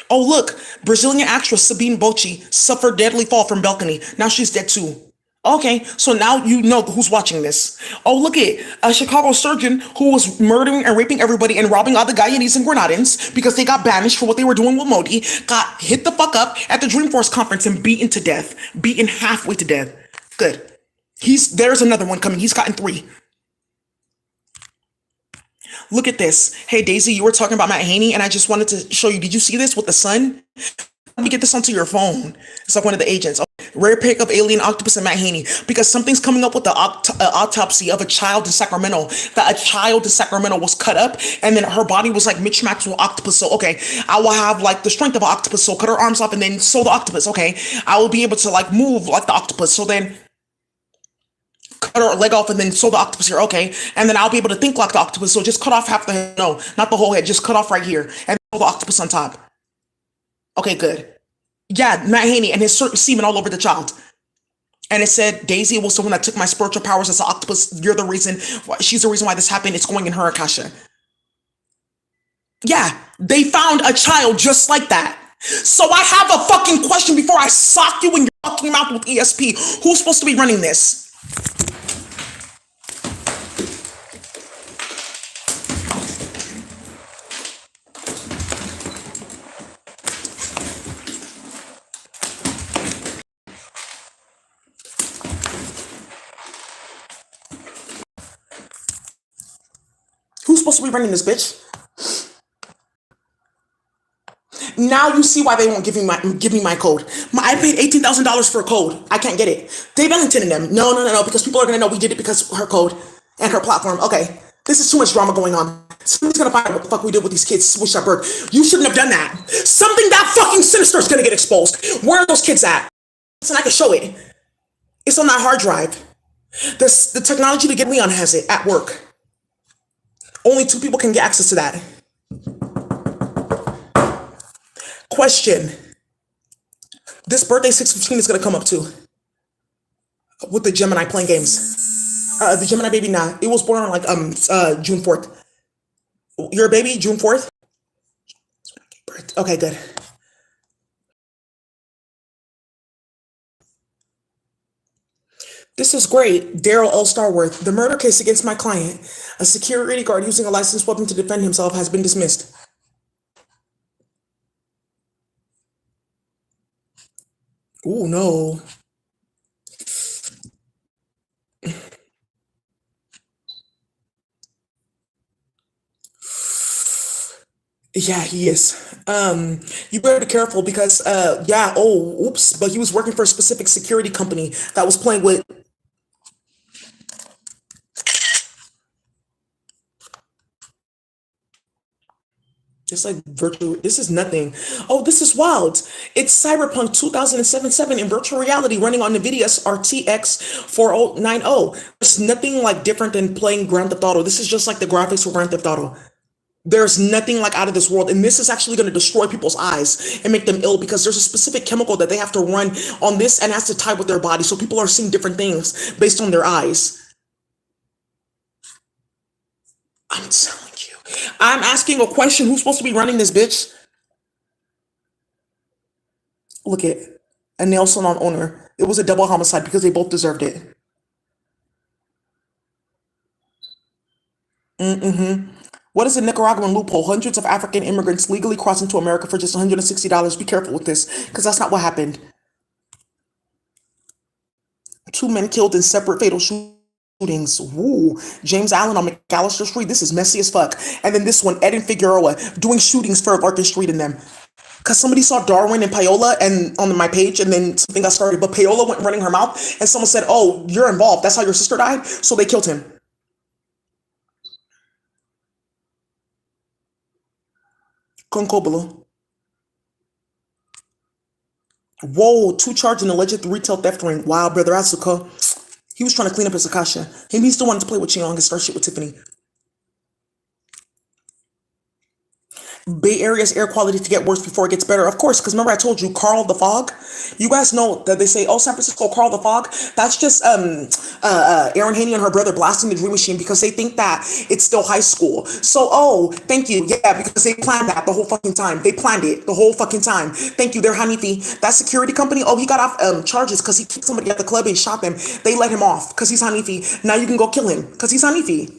Oh, look, Brazilian actress Sabine Bochi suffered deadly fall from balcony. Now she's dead too. Okay, so now you know who's watching this. Oh, look at a Chicago surgeon who was murdering and raping everybody and robbing all the Guyanese and Grenadins because they got banished for what they were doing with Modi, got hit the fuck up at the Dreamforce conference and beaten to death, beaten halfway to death. Good. There's another one coming. He's gotten three. Look at this. Hey Daisy, you were talking about Matt Haney, and I just wanted to show you. Did you see this with the sun? Let me get this onto your phone. It's like one of the agents. Oh, rare pick of alien octopus and Matt Haney because something's coming up with the autopsy of a child in Sacramento. That a child in Sacramento was cut up and then her body was like mismatched with octopus. So okay, I will have like the strength of an octopus. So cut her arms off and then sew the octopus. Okay, I will be able to like move like the octopus. So then cut her leg off and then sew the octopus here. Okay, and then I'll be able to think like the octopus. So just cut off half the head. No, not the whole head. Just cut off right here and sew the octopus on top. Okay, good. Yeah, Matt Haney and his semen all over the child. And it said, Daisy was the one that took my spiritual powers as an octopus. You're the reason. She's the reason why this happened. It's going in her Akasha. Yeah, they found a child just like that. So I have a fucking question before I sock you in your fucking mouth with ESP. Who's supposed to be running this? Who's supposed to be running this, bitch? Now you see why they won't give me my code. I paid $18,000 for a code. I can't get it. Dave Ellington and them. No, because people are gonna know we did it because her code and her platform. Okay, this is too much drama going on. Somebody's gonna find out what the fuck we did with these kids. Swish that bird. You shouldn't have done that. Something that fucking sinister is gonna get exposed. Where are those kids at? Listen, I can show it. It's on that hard drive. The technology to get Leon has it at work. Only 2 people can get access to that. Question. This birthday 615 is gonna come up too. With the Gemini playing games. The Gemini baby, nah. It was born on like June 4th. You're a baby, June 4th? Okay, good. This is great. Daryl L. Starworth. The murder case against my client, a security guard using a licensed weapon to defend himself, has been dismissed. Oh no. Yeah, he is. You better be careful because yeah, oh, oops, but he was working for a specific security company that was playing with just like virtual. This is nothing. Oh, this is wild. It's Cyberpunk 2077 in virtual reality running on NVIDIA's RTX 4090. It's nothing like different than playing Grand Theft Auto. This is just like the graphics for Grand Theft Auto. There's nothing like out of this world. And this is actually going to destroy people's eyes and make them ill because there's a specific chemical that they have to run on this and has to tie with their body. So people are seeing different things based on their eyes. I'm telling you. I'm asking a question. Who's supposed to be running this, bitch? Look at a nail salon owner. It was a double homicide because they both deserved it. Mm-hmm. What is a Nicaraguan loophole? Hundreds of African immigrants legally cross into America for just $160. Be careful with this, because that's not what happened. 2 men killed in separate fatal shootings. Woo. James Allen on McAllister Street. This is messy as fuck. And then this one, Ed and Figueroa, doing shootings for Larkin Street in them. Because somebody saw Darwin and Paola and on my page, and then something got started. But Paola went running her mouth, and someone said, "Oh, you're involved. That's how your sister died." So they killed him. Concobolo. Whoa, 2 charges in alleged retail theft ring. Wow, brother Asuka. He was trying to clean up his Akasha. He still wanted to play with Chiong and start shit with Tiffany. Bay Area's air quality to get worse before it gets better. Of course, because remember I told you Carl the Fog. You guys know that they say, "Oh, San Francisco, Carl the Fog." That's just Erin Haney and her brother blasting the Dream Machine because they think that it's still high school. So, oh, thank you, yeah, because they planned that the whole fucking time. They planned it the whole fucking time. Thank you, they're Hanifi. That security company. Oh, he got off charges because he kicked somebody at the club and shot them. They let him off because he's Hanifi. Now you can go kill him because he's Hanifi.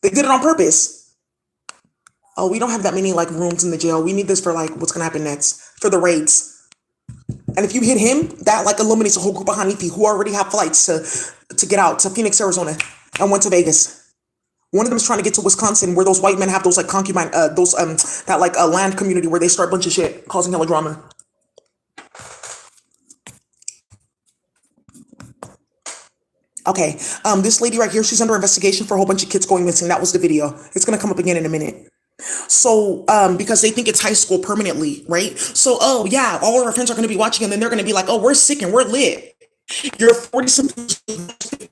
They did it on purpose. Oh, we don't have that many like rooms in the jail. We need this for like what's gonna happen next for the raids. And if you hit him, that like eliminates a whole group of Hanifi who already have flights to get out to Phoenix, Arizona, and went to Vegas. One of them is trying to get to Wisconsin, where those white men have those like concubine, those that like a land community where they start a bunch of shit, causing hella drama. Okay, this lady right here, she's under investigation for a whole bunch of kids going missing. That was the video. It's gonna come up again in a minute. So, because they think it's high school permanently, right? So, oh yeah, all of our friends are going to be watching, and then they're going to be like, "Oh, we're sick and we're lit." You're 40 something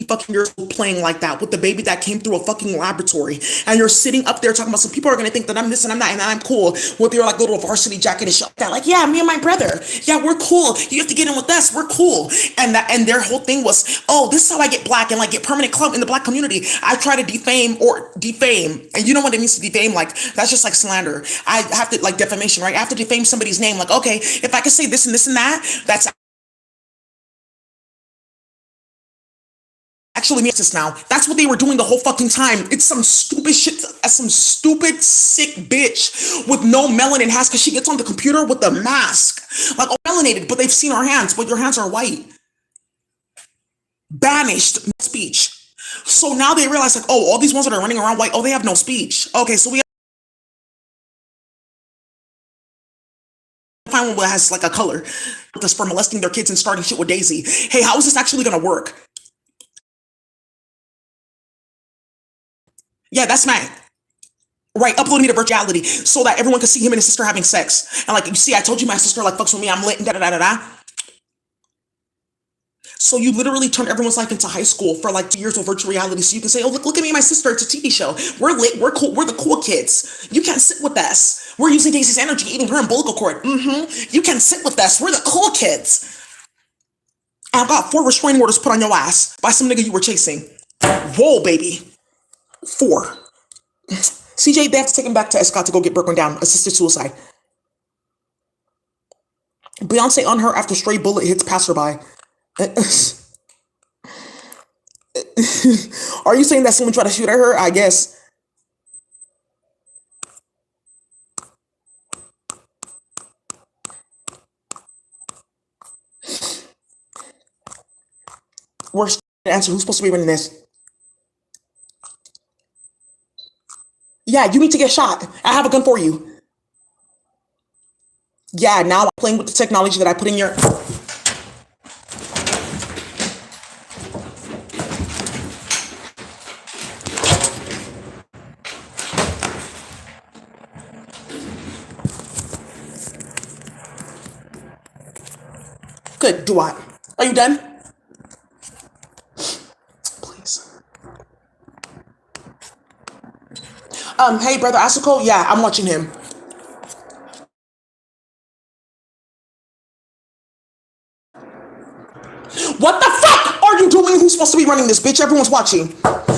fucking years old playing like that with the baby that came through a fucking laboratory, and you're sitting up there talking about some people are going to think that I'm this and I'm that and I'm cool with your like little varsity jacket and shit like that. Like, yeah, me and my brother, yeah, we're cool. You have to get in with us. We're cool. And their whole thing was, oh, this is how I get black and like get permanent club in the black community. I try to defame, and you know what it means to defame? Like that's just like slander. I have to like defamation, right? I have to defame somebody's name. Like, okay, if I could say this and that, that's actually me this now. That's what they were doing the whole fucking time. It's some stupid shit, some stupid sick bitch with no melanin has because she gets on the computer with the mask. Like, oh, melanated, but they've seen our hands, but your hands are white. Banished, no speech. So now they realize, like, oh, all these ones that are running around white, oh, they have no speech. Okay, so we find one that has like a color. Just for molesting their kids and starting shit with Daisy. Hey, how is this actually gonna work? Yeah, that's mad. Right, uploading to virtuality so that everyone can see him and his sister having sex. And like, you see, I told you my sister like fucks with me, I'm lit and da da da da da. So you literally turn everyone's life into high school for like 2 years of virtual reality. So you can say, oh, look at me and my sister. It's a TV show. We're lit. We're cool. We're the cool kids. You can't sit with us. We're using Daisy's energy, eating her umbilical cord. You can sit with us. We're the cool kids. And I've got 4 restraining orders put on your ass by some nigga you were chasing. Whoa, baby. 4. CJ, they have to take him back to Escott to go get broken down. Assisted suicide. Beyonce on her after stray bullet hits passerby. Are you saying that someone tried to shoot at her? I guess. Worst answer. Who's supposed to be winning this? Yeah, you need to get shot. I have a gun for you. Yeah, now I'm playing with the technology that I put in your. Good, do what? Are you done? Please. Hey, brother Asuko. Yeah, I'm watching him. What the fuck are you doing? Who's supposed to be running this, bitch? Everyone's watching.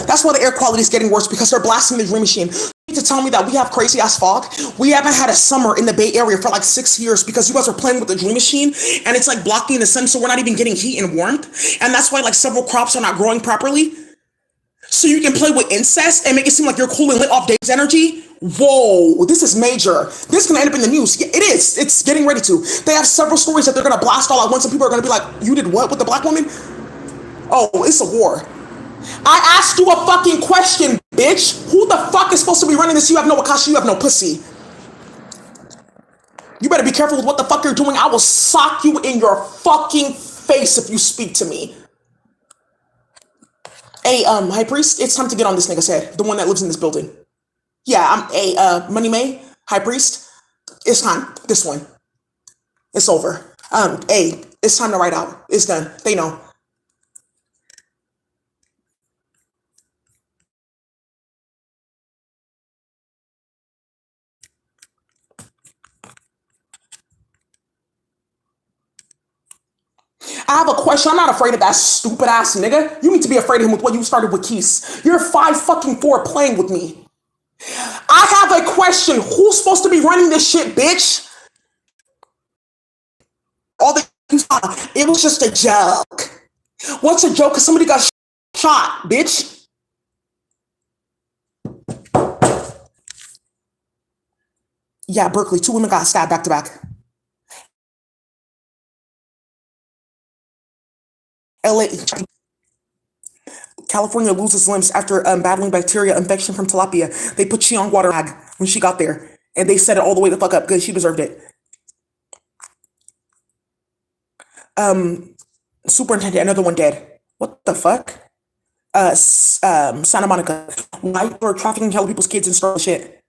That's why the air quality is getting worse because they're blasting the Dream Machine. You need to tell me that we have crazy ass fog. We haven't had a summer in the Bay Area for like 6 years because you guys are playing with the Dream Machine and it's like blocking the sun, so we're not even getting heat and warmth. And that's why like several crops are not growing properly. So you can play with incest and make it seem like you're cool and lit off Dave's energy. Whoa, this is major. This is gonna end up in the news. Yeah, it is. It's getting ready to. They have several stories that they're gonna blast all at once, and people are gonna be like, "You did what with the black woman?" Oh, it's a war. I asked you a fucking question, bitch. Who the fuck is supposed to be running this? You have no Akashi. You have no pussy. You better be careful with what the fuck you're doing. I will sock you in your fucking face if you speak to me. Hey, High Priest, it's time to get on this nigga's head. The one that lives in this building. Yeah, I'm a Money May, High Priest. It's time. This one. It's over. Hey, it's time to write out. It's done. They know. I have a question. I'm not afraid of that stupid ass nigga. You need to be afraid of him with what you started with Keys. You're 5 fucking 4 playing with me. I have a question. Who's supposed to be running this shit, bitch? All the it was just a joke. What's a joke? Because somebody got shot, bitch. Yeah, Berkeley. 2 women got stabbed back to back. LA. California loses limbs after battling bacteria infection from tilapia. They put she on water bag when she got there, and they set it all the way the fuck up because she deserved it. Superintendent, another one dead. What the fuck? Santa Monica. Why for trafficking hella people's kids and stuff shit.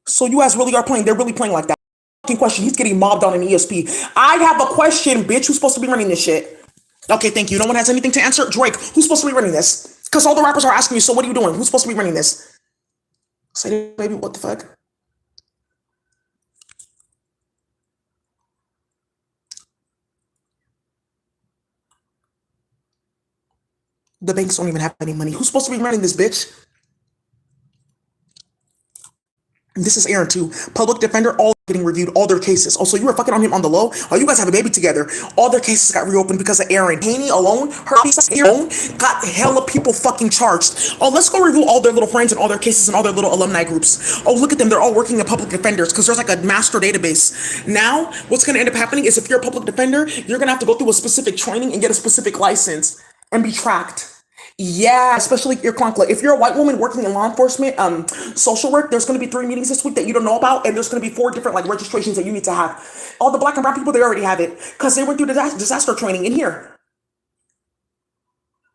So you guys really are playing. They're really playing like that. Fucking question. He's getting mobbed on an ESP. I have a question, bitch. Who's supposed to be running this shit? Okay, thank you. No one has anything to answer. Drake, who's supposed to be running this? Because all the rappers are asking you, so what are you doing? Who's supposed to be running this? Say, baby, what the fuck? The banks don't even have any money. Who's supposed to be running this, bitch? This is Aaron too. Public defender, all getting reviewed, all their cases. Also, you were fucking on him on the low. Oh, you guys have a baby together. All their cases got reopened because of Aaron. Haney alone, her piece of alone, got hella people fucking charged. Oh, let's go review all their little friends and all their cases and all their little alumni groups. Oh, look at them. They're all working at public defenders because there's like a master database. Now, what's going to end up happening is if you're a public defender, you're going to have to go through a specific training and get a specific license and be tracked. Yeah, especially your clunkler. If you're a white woman working in law enforcement, social work, there's going to be 3 meetings this week that you don't know about, and there's going to be 4 different like registrations that you need to have. All the black and brown people, they already have it because they went through disaster training in here.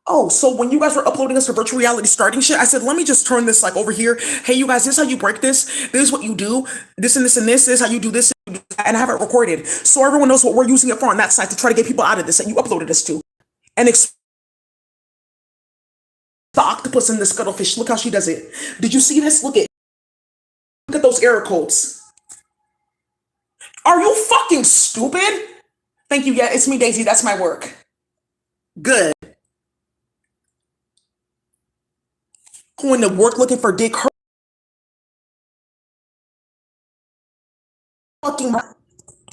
Oh, so when you guys were uploading us to virtual reality starting shit, I said, let me just turn this like over here. Hey, you guys, this is how you break this. This is what you do. This and this and this. This is how you do this. And I have it recorded. So everyone knows what we're using it for on that side to try to get people out of this that you uploaded us to. And the octopus and the scuttlefish. Look how she does it. Did you see this? Look at those error codes. Are you fucking stupid? Thank you. Yeah, it's me, Daisy. That's my work. Good. Going to work looking for dick. Her fucking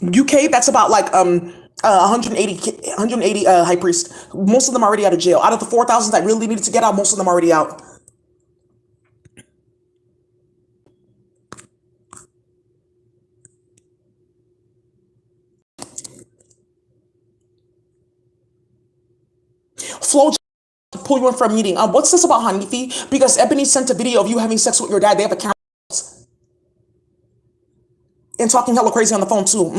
UK. That's about like 180 high priest. Most of them already out of jail. Out of the 4,000 that really needed to get out, most of them already out. Flo pull you in for a meeting. What's this about Hanifi? Because Ebony sent a video of you having sex with your dad. They have a camera and talking hella crazy on the phone too.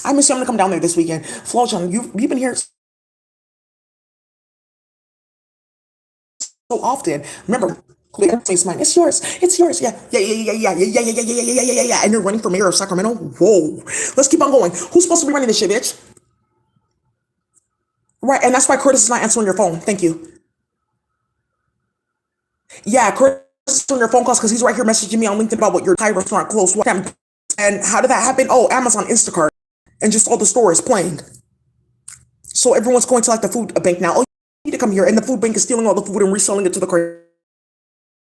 I miss you. I'm gonna come down there this weekend. Flo, you've been here so often. Remember, it's mine. It's yours. It's yours. Yeah, yeah, yeah, yeah, yeah, yeah, yeah, yeah, yeah, yeah, yeah, yeah, yeah. And you're running for mayor of Sacramento. Whoa. Let's keep on going. Who's supposed to be running this shit, bitch? Right, and that's why Curtis is not answering your phone. Thank you. Yeah, Curtis is on your phone calls because he's right here messaging me on LinkedIn about what your Thai restaurant closed. And how did that happen? Oh, Amazon Instacart. And just all the stores playing. So everyone's going to like the food bank now. Oh, you need to come here. And the food bank is stealing all the food and reselling it to the cart.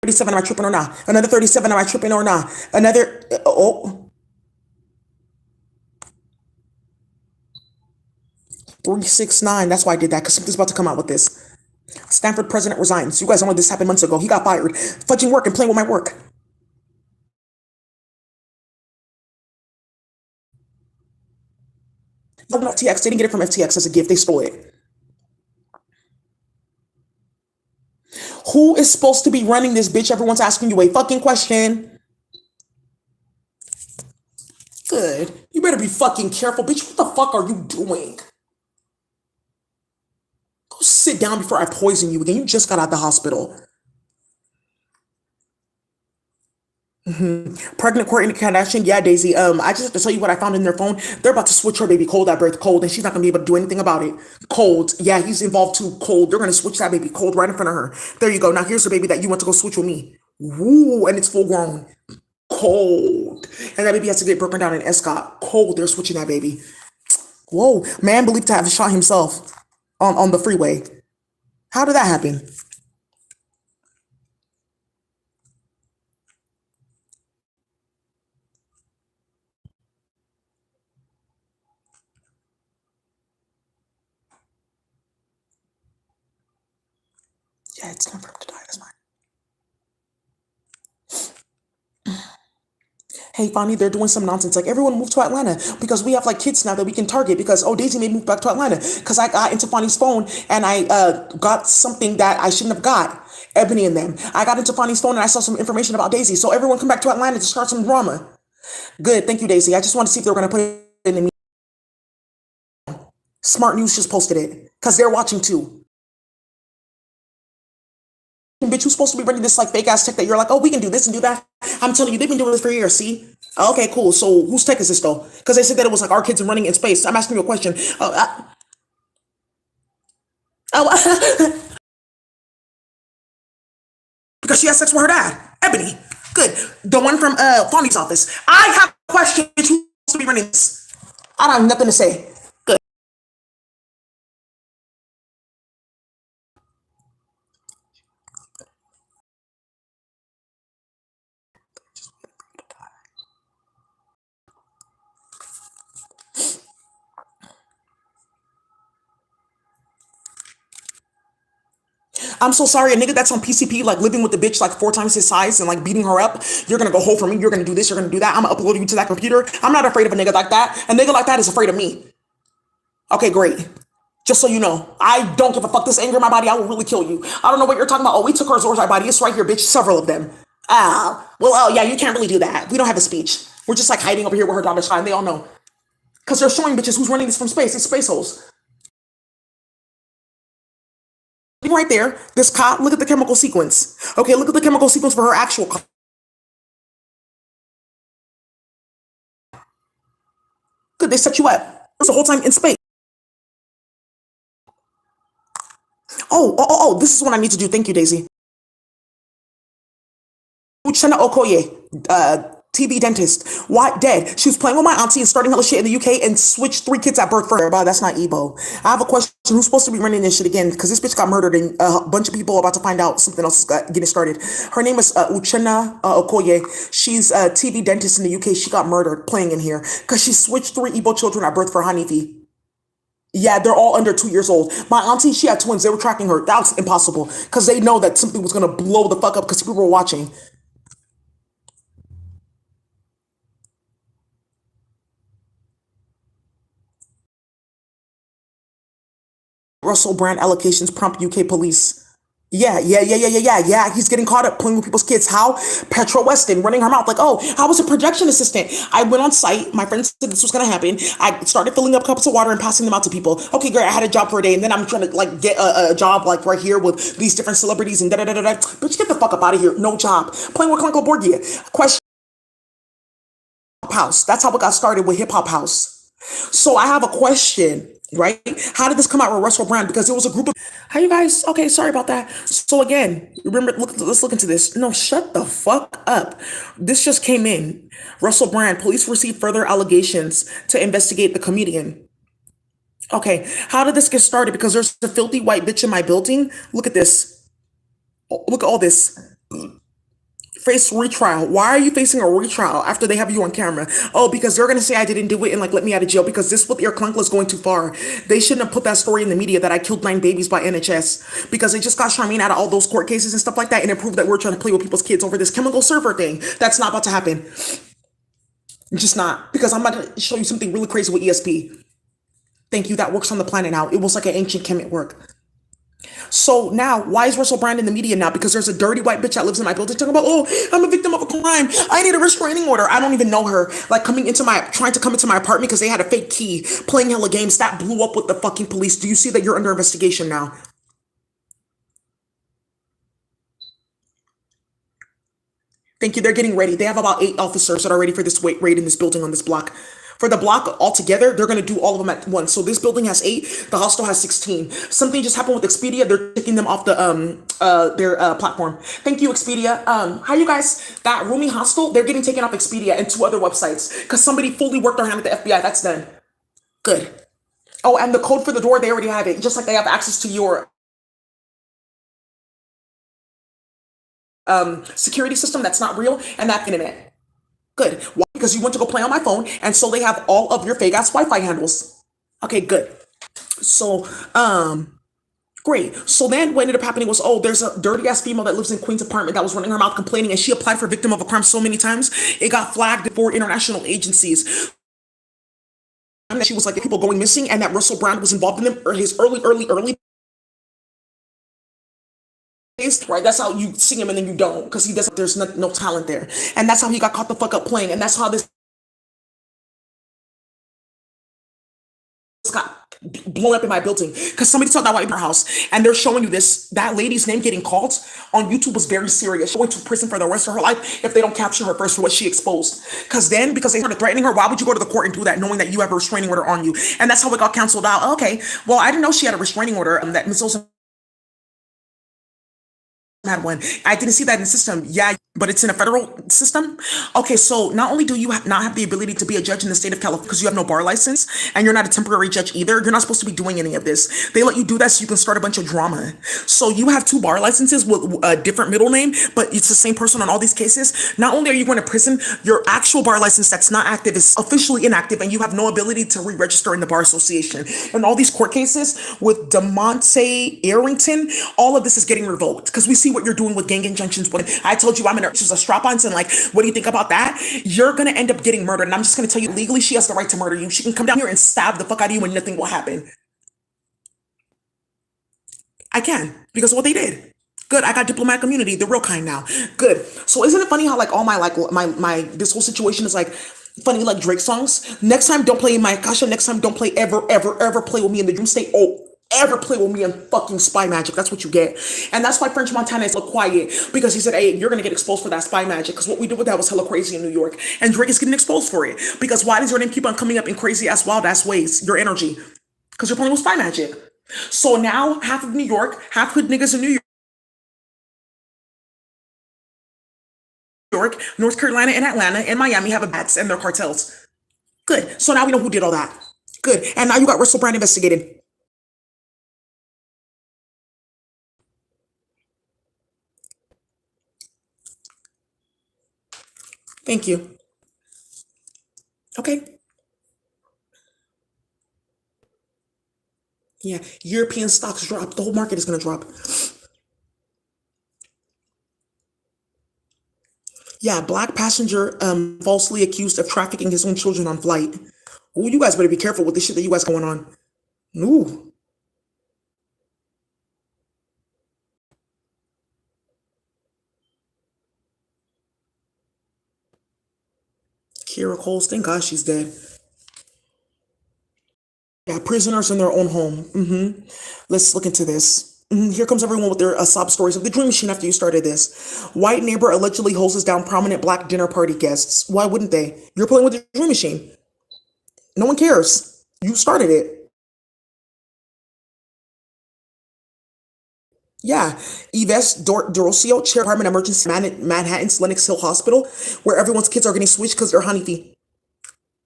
37, am I tripping or not? Another 37, am I tripping or not? Another, 369. That's why I did that, because something's about to come out with this. Stanford president resigns. You guys know this happened months ago. He got fired. Fudging work and playing with my work. No, FTX. They didn't get it from FTX as a gift. They stole it. Who is supposed to be running this bitch? Everyone's asking you a fucking question. Good. You better be fucking careful, bitch. What the fuck are you doing? Go sit down before I poison you again. You just got out of the hospital. Pregnant Kourtney Kardashian. Yeah, Daisy. I just have to tell you what I found in their phone. They're about to switch her baby Cold at birth. Cold, and she's not gonna be able to do anything about it. Cold. Yeah, he's involved too. Cold. They're gonna switch that baby Cold right in front of her. There you go. Now here's the baby that you want to go switch with me. Woo, and it's full grown. Cold. And that baby has to get broken down in Escott. Cold. They're switching that baby. Whoa, man believed to have shot himself on the freeway. How did that happen? Yeah, it's time for him to die. That's fine. Hey, Fonny, they're doing some nonsense. Like, everyone moved to Atlanta because we have like kids now that we can target because, oh, Daisy may move back to Atlanta because I got into Fonny's phone and I got something that I shouldn't have got. Ebony and them. I got into Fonny's phone and I saw some information about Daisy. So everyone come back to Atlanta to start some drama. Good. Thank you, Daisy. I just wanted to see if they were going to put it in the media. Smart News just posted it because they're watching too. Bitch, who's supposed to be running this like fake ass tech that you're like, oh, we can do this and do that? I'm telling you, they've been doing this for years. See? Okay, cool. So whose tech is this though? Because they said that it was like our kids running in space. I'm asking you a question. Oh, because she had sex with her dad, Ebony. Good. The one from Fonny's office. I have a question. Who's supposed to be running this? I don't have nothing to say. Good. I'm so sorry, a nigga that's on PCP, like living with the bitch like 4 times his size and like beating her up, you're gonna go hold for me, you're gonna do this, you're gonna do that, I'm gonna upload you to that computer. I'm not afraid of a nigga like that. A nigga like that is afraid of me. Okay, great. Just so you know, I don't give a fuck. This anger in my body, I will really kill you. I don't know what you're talking about. Oh, we took her Zorzai body. It's right here, bitch. Several of them. Well, oh, yeah, you can't really do that. We don't have a speech. We're just like hiding over here with her daughter's fine. They all know. Because they're showing bitches who's running this from space. It's space holes. Right there, this cop, look at the chemical sequence. Okay, look at the chemical sequence for her actual cop. Good, they set you up. It's the whole time in space. This is what I need to do. Thank you, Daisy. Uchenna Okoye, TV dentist, why dead? She was playing with my auntie and starting hella shit in the UK and switched 3 kids at birth for her. But that's not Ebo. I have a question. Who's supposed to be running this shit again? Because this bitch got murdered and a bunch of people are about to find out something else is getting started. Her name is Uchenna Okoye. She's a TV dentist in the UK. She got murdered playing in here because she switched 3 Igbo children at birth for Hanifi. Yeah, they're all under 2 years old. My auntie, she had twins. They were tracking her. That was impossible because they know that something was going to blow the fuck up because people were watching. Russell Brand allocations prompt UK police. Yeah. He's getting caught up playing with people's kids. How? Petra Weston running her mouth like, oh, I was a projection assistant. I went on site. My friend said this was going to happen. I started filling up cups of water and passing them out to people. Okay, great. I had a job for a day. And then I'm trying to like get a job like right here with these different celebrities and da da da da da. Bitch, get the fuck up out of here. No job. Playing with Clanko Borgia. Question House. That's how it got started with Hip Hop House. So I have a question, right? How did this come out with Russell Brand? Because it was a group of. How you guys? Okay, sorry about that. So again, remember, let's look into this. No, shut the fuck up. This just came in. Russell Brand, police received further allegations to investigate the comedian. Okay, how did this get started? Because there's a filthy white bitch in my building. Look at this. Look at all this. Face retrial. Why are you facing a retrial after they have you on camera? Oh, because they're gonna say I didn't do it and like let me out of jail because this with your clunkle is going too far. They shouldn't have put that story in the media that I killed 9 babies by NHS because they just got Charmaine out of all those court cases and stuff like that and it proved that we're trying to play with people's kids over this chemical server thing. That's not about to happen. Just not because I'm about to show you something really crazy with ESP. Thank you. That works on the planet now. It was like an ancient chem at work. So now, why is Russell Brand in the media now? Because there's a dirty white bitch that lives in my building talking about, oh, I'm a victim of a crime. I need a restraining order. I don't even know her. Like trying to come into my apartment because they had a fake key, playing hella games that blew up with the fucking police. Do you see that you're under investigation now? Thank you. They're getting ready. They have about 8 officers that are ready for this raid in this building on this block. For the block altogether, they're going to do all of them at once. So this building has 8. The hostel has 16. Something just happened with Expedia. They're taking them off their platform. Thank you, Expedia. How you guys? That Roomy hostel, they're getting taken off Expedia and 2 other websites because somebody fully worked their hand with the FBI. That's done. Good. Oh, and the code for the door, they already have it. Just like they have access to your security system that's not real and that internet. Good. Why? Because you went to go play on my phone, and so they have all of your fake ass Wi-Fi handles. Okay, good. So, great. So then what ended up happening was, oh, there's a dirty ass female that lives in Queen's apartment that was running her mouth complaining, and she applied for victim of a crime so many times, it got flagged for international agencies. And she was like, people going missing, and that Russell Brand was involved in them, or his early days, right? That's how you see him and then you don't, because he doesn't, there's no talent there. And that's how he got caught the fuck up playing. And that's how this got blown up in my building because somebody saw that white in our house and they're showing you this. That lady's name getting called on YouTube was very serious. She's going to prison for the rest of her life if they don't capture her first for what she exposed. Because they started threatening her. Why would you go to the court and do that knowing that you have a restraining order on you? And that's how it got canceled out. Okay, well, I didn't know she had a restraining order, that Ms. Olsen had one. I didn't see that in the system. Yeah, but it's in a federal system. Okay, so not only do you not have the ability to be a judge in the state of California because you have no bar license and you're not a temporary judge either, you're not supposed to be doing any of this. They let you do that so you can start a bunch of drama. So you have two bar licenses with a different middle name, but it's the same person on all these cases. Not only are you going to prison, your actual bar license that's not active is officially inactive and you have no ability to re-register in the bar association. And all these court cases with DeMonte Arrington, all of this is getting revoked because we see what you're doing with gang injunctions. When I told you I'm in a strap-ons and like, what do you think about that? You're gonna end up getting murdered. And I'm just gonna tell you, legally, she has the right to murder you. She can come down here and stab the fuck out of you and nothing will happen. I can, because of what they did. Good. I got diplomatic immunity, the real kind now. Good. So isn't it funny how like all my like my this whole situation is like funny like Drake songs? Next time don't play my Kasha. Next time don't play ever play with me in the dream state. Oh, ever play with me in fucking spy magic. That's what you get. And that's why French Montana is so quiet. Because he said, hey, you're gonna get exposed for that spy magic. Because what we did with that was hella crazy in New York. And Drake is getting exposed for it. Because why does your name keep on coming up in crazy ass wild ass ways? Your energy. Because you're playing with spy magic. So now half of New York, half hood niggas in New York, North Carolina, and Atlanta, and Miami have a bats and their cartels. Good. So now we know who did all that. Good. And now you got Russell Brand investigated. Thank you. Okay. Yeah. European stocks drop. The whole market is going to drop. Yeah. Black passenger falsely accused of trafficking his own children on flight. Ooh, you guys better be careful with the shit that you guys going on. Ooh. Kira Coles, thank God she's dead. Yeah, prisoners in their own home. Let's look into this. Here comes everyone with their sob stories of the Dream Machine after you started this. White neighbor allegedly hoses down prominent black dinner party guests. Why wouldn't they? You're playing with the Dream Machine. No one cares. You started it. Yeah. Yves Dorosio, chair department emergency Manhattan's Lenox Hill Hospital, where everyone's kids are getting switched because they're honeybee.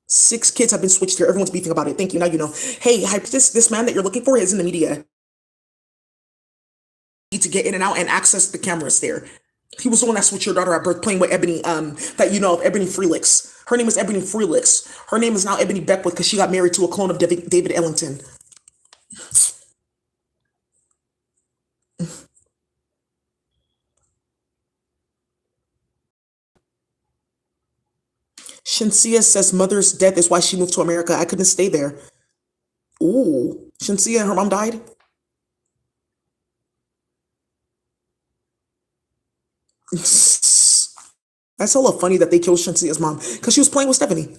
6 kids have been switched here. Everyone's beefing about it. Thank you. Now you know. Hey, this man that you're looking for is in the media. Need to get in and out and access the cameras there. He was the one that switched your daughter at birth, playing with Ebony, that you know of, Ebony Freelix. Her name is Ebony Freelix. Her name is now Ebony Beckwith because she got married to a clone of David Ellington. Shinsia says mother's death is why she moved to America. I couldn't stay there. Ooh. Shinsia and her mom died? That's hella funny that they killed Shinsia's mom because she was playing with Stephanie.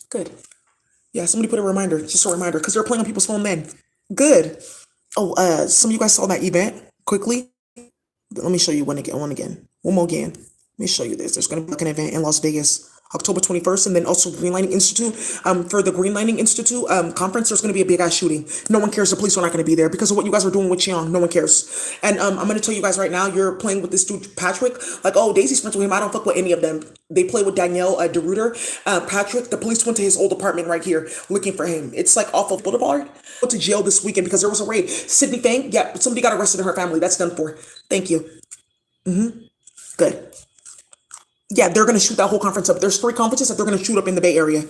Good. Yeah, somebody put a reminder, just a reminder, because they're playing on people's phone then. Good. Oh, some of you guys saw that event quickly. Let me show you one again. One more again. Let me show you this. There's gonna be like an event in Las Vegas October 21st, and then also Green Lining Institute. For the Green Lining Institute conference, there's going to be a big ass shooting. No one cares. The police are not going to be there because of what you guys are doing with Chiang. No one cares. And I'm going to tell you guys right now, you're playing with this dude Patrick. Like, oh, Daisy's friends with him. I don't fuck with any of them. They play with Danielle DeRuiter. Patrick, the police went to his old apartment right here looking for him. It's like off of Boulevard. Went to jail this weekend because there was a raid. Sydney Fang, yeah, somebody got arrested in her family. That's done for. Thank you. Good. Yeah, they're gonna shoot that whole conference up. There's 3 conferences that they're gonna shoot up in the Bay Area.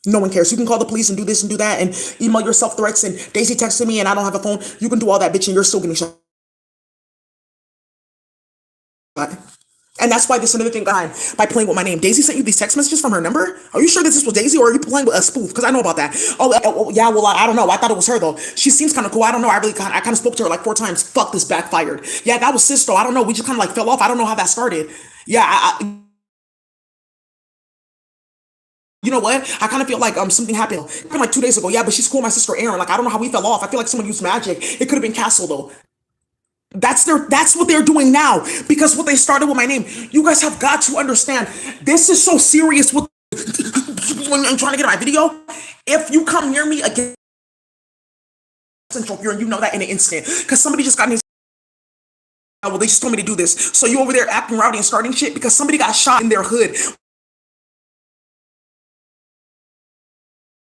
No one cares. You can call the police and do this and do that and email yourself threats and Daisy texted me and I don't have a phone. You can do all that bitch and you're still getting shot. And that's why this is another thing behind by playing with my name. Daisy sent you these text messages from her number. Are you sure this was Daisy or are you playing with a spoof? Because I know about that. Oh, yeah. Well, I don't know. I thought it was her though. She seems kind of cool. I don't know. I kind of spoke to her like 4 times. Fuck, this backfired. Yeah, that was sis though. I don't know. We just kind of like fell off. I don't know how that started. Yeah, you know what? I kind of feel like something happened like 2 days ago. Yeah, but she's cool. My sister Erin. Like I don't know how we fell off. I feel like someone used magic. It could have been Castle though. That's what they're doing now because what they started with my name. You guys have got to understand. This is so serious with when I'm trying to get my video. If you come near me again, Central, you know that in an instant because somebody just got in his. Well, they just told me to do this. So you over there acting rowdy and starting shit because somebody got shot in their hood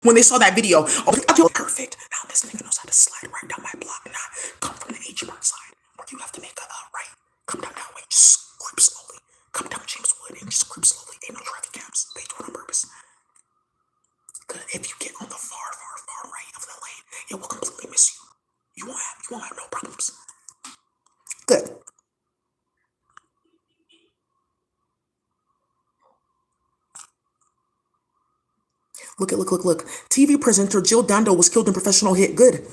when they saw that video. Oh, I feel perfect. Now this nigga knows how to slide right down my block and not come from the H Mart side where you have to make a right. Come down that way, just creep slowly. Come down James Wood and just creep slowly. Ain't no traffic cams. They do it on purpose. Good. If you get on the far right of the lane, it will completely miss you. You won't have no problems. Good. Look. TV presenter Jill Dando was killed in professional hit. Good.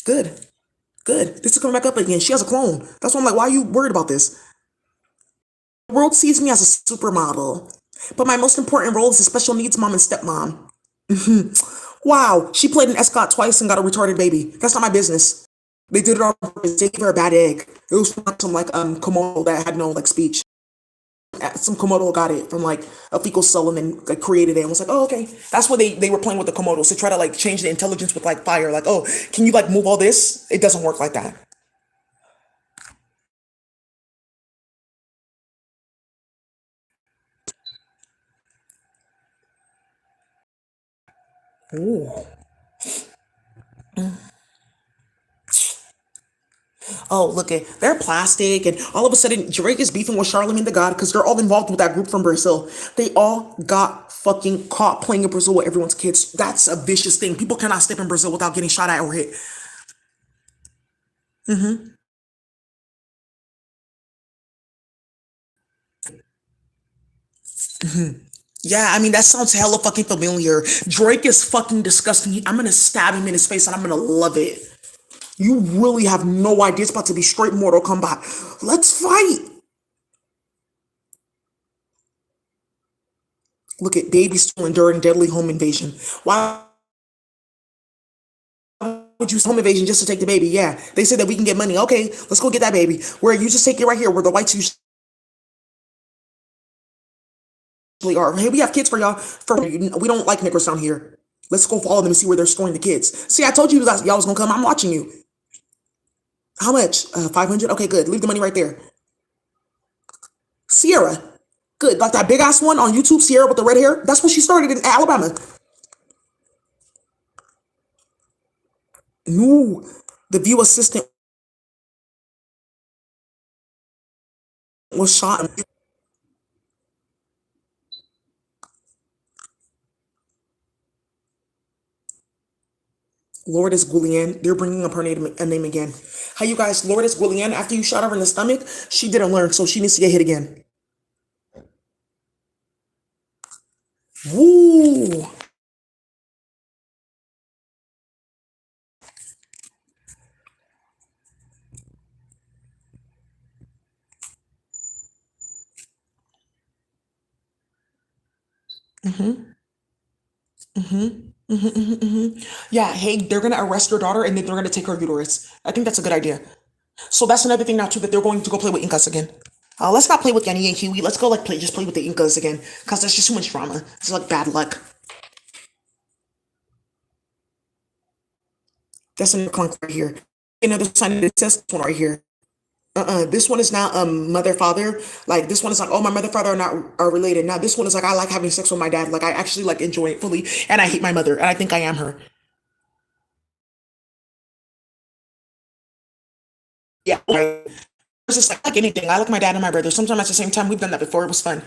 Good. Good. This is coming back up again. She has a clone. That's why I'm like, why are you worried about this? The world sees me as a supermodel. But my most important role is a special needs mom and stepmom. Wow. She played an Escort twice and got a retarded baby. That's not my business. They did it on purpose. They gave her a bad egg. It was from some like Komodo that had no like speech. Some Komodo got it from like a fecal cell and then like created it and was like, oh, okay. That's what they were playing with the Komodos to try to like change the intelligence with like fire. Like, oh, can you like move all this? It doesn't work like that. Ooh. Oh, look at they're plastic, and all of a sudden Drake is beefing with Charlamagne the God because they're all involved with that group from Brazil. They all got fucking caught playing in Brazil with everyone's kids. That's a vicious thing. People cannot step in Brazil without getting shot at or hit. Yeah, I mean that sounds hella fucking familiar. Drake is fucking disgusting. I'm gonna stab him in his face and I'm gonna love it. You really have no idea. It's about to be straight Mortal Kombat. Let's fight. Look at baby still enduring deadly home invasion. Why would you home invasion just to take the baby? Yeah, they said that we can get money. Okay, let's go get that baby. Where you just take it right here, where the whites usually are. Hey, we have kids for y'all. We don't like niggers down here. Let's go follow them and see where they're storing the kids. See, I told you guys y'all was gonna come. I'm watching you. How much? 500. Okay, good. Leave the money right there. Sierra. Good. Like that big ass one on YouTube, Sierra with the red hair. That's what she started in Alabama. No, the view assistant was shot. Lourdes Goulian. They're bringing up her name again. How you guys? Lourdes Goulian. After you shot her in the stomach, she didn't learn, so she needs to get hit again. Woo. Yeah. Hey, they're gonna arrest your daughter and then they're gonna take her uterus. I think that's a good idea. So that's another thing now too that they're going to go play with Incas again. Let's not play with Yanni and Huey. Let's go like play, just play with the Incas again, cause there's just too much drama. It's like bad luck. That's another clunk right here. Another sign of this one right here. This one is not mother father. Like this one is like, oh, my mother father are related. Now this one is like, I like having sex with my dad. Like I actually like enjoy it fully, and I hate my mother, and I think I am her. Yeah. It's just like anything. I like my dad and my brother. Sometimes at the same time. We've done that before. It was fun.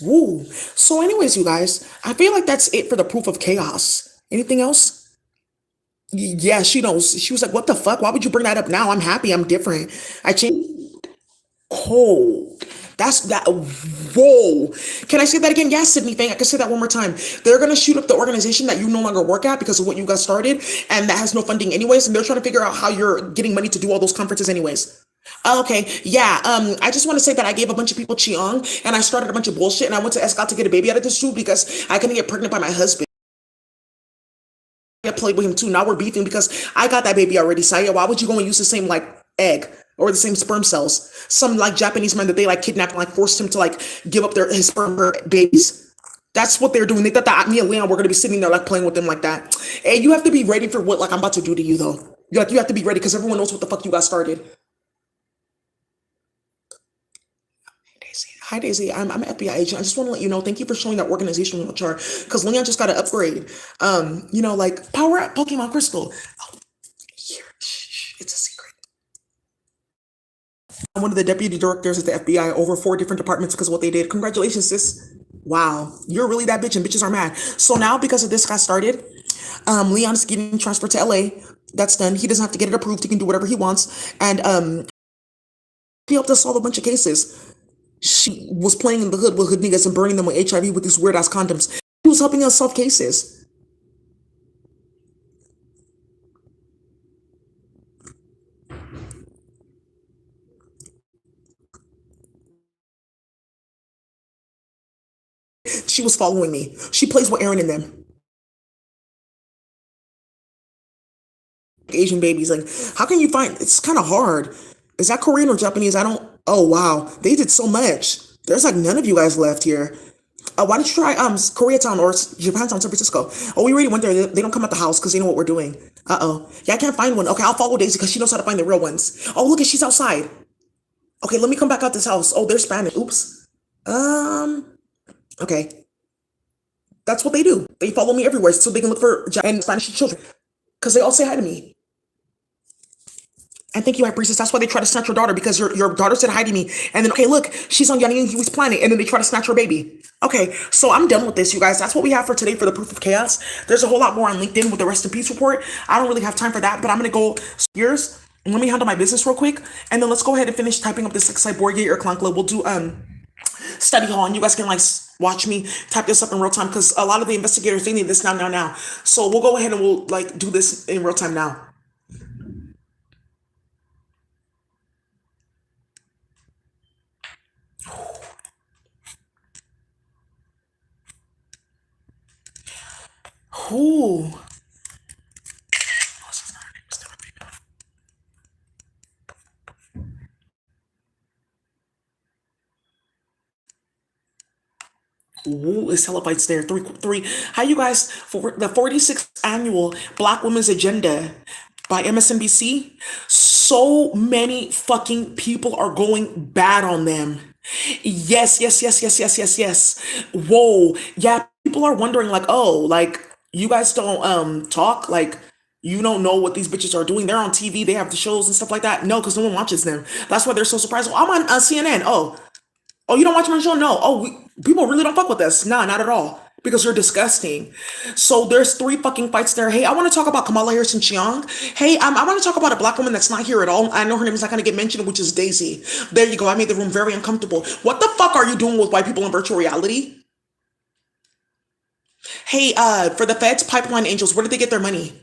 Woo. So, anyways, you guys, I feel like that's it for the proof of chaos. Anything else? Yeah, she knows. She was like, "What the fuck? Why would you bring that up now? I'm happy. I'm different. I changed." Cold. That's that. Whoa. Can I say that again? Yes, Sydney Fang. I can say that one more time. They're gonna shoot up the organization that you no longer work at because of what you got started, and that has no funding anyways. And they're trying to figure out how you're getting money to do all those conferences anyways. Okay, yeah. I just want to say that I gave a bunch of people Chiong, and I started a bunch of bullshit, and I went to Escot to get a baby out of this too because I couldn't get pregnant by my husband. I played with him too. Now we're beefing because I got that baby already. Saya, why would you go and use the same like egg or the same sperm cells? Some like Japanese men that they like kidnapped and like forced him to like give up their his sperm for babies. That's what they're doing. They thought that me and Leon were gonna be sitting there like playing with them like that. Hey, you have to be ready for what like I'm about to do to you though. You have to be ready because everyone knows what the fuck you got started. Daisy. Hi Daisy, I'm an FBI agent. I just want to let you know, thank you for showing that organizational chart because Leon just got an upgrade. Like power up Pokemon Crystal. Oh, here, shh, it's a secret. I'm one of the deputy directors at the FBI over four different departments because of what they did. Congratulations, sis. Wow, you're really that bitch, and bitches are mad. So now, because of this got started, Leon's getting transferred to LA. That's done. He doesn't have to get it approved. He can do whatever he wants. And he helped us solve a bunch of cases. She was playing in the hood with hood niggas and burning them with HIV with these weird ass condoms. She was helping us solve cases. She was following me. She plays with Aaron and them. Asian babies. Like, how can you find it's kind of hard. Is that Korean or Japanese? I don't. Oh wow, they did so much. There's like none of you guys left here. Why don't you try Koreatown or Japantown, San Francisco? Oh, we already went there. They don't come at the house because they know what we're doing. Uh-oh. Yeah, I can't find one. Okay, I'll follow Daisy because she knows how to find the real ones. Oh, look, she's outside. Okay, let me come back out this house. Oh, they're Spanish. Oops. Okay. That's what they do. They follow me everywhere so they can look for and Spanish children because they all say hi to me. And thank you, High Priestess. That's why they try to snatch your daughter because your daughter said hi to me. And then, okay, look, she's on Yanni and Huey's planet. And then they try to snatch her baby. Okay, so I'm done with this, you guys. That's what we have for today for the proof of chaos. There's a whole lot more on LinkedIn with the rest in peace report. I don't really have time for that, but I'm going to go years. Let me handle my business real quick. And then let's go ahead and finish typing up this like Cyborg or Clunkla. We'll do study hall and you guys can like watch me type this up in real time because a lot of the investigators they need this now. So we'll go ahead and we'll like do this in real time now. Ooh. Ooh, it's telefights there. Three. How you guys for the 46th annual Black Women's Agenda by MSNBC? So many fucking people are going bad on them. Yes. Whoa. Yeah, people are wondering like, oh, like you guys don't talk like you don't know what these bitches are doing. They're on TV, they have the shows and stuff like that. No, because no one watches them. That's why they're so surprised. Oh, I'm on CNN. Oh, you don't watch my show? No. Oh, people really don't fuck with us. Nah, not at all. Because you're disgusting. So there's three fucking fights there. Hey, I want to talk about Kamala Harris and Chiang. Hey, I want to talk about a black woman that's not here at all. I know her name is not going to get mentioned, which is Daisy. There you go. I made the room very uncomfortable. What the fuck are you doing with white people in virtual reality? Hey, for the feds, pipeline angels, where did they get their money?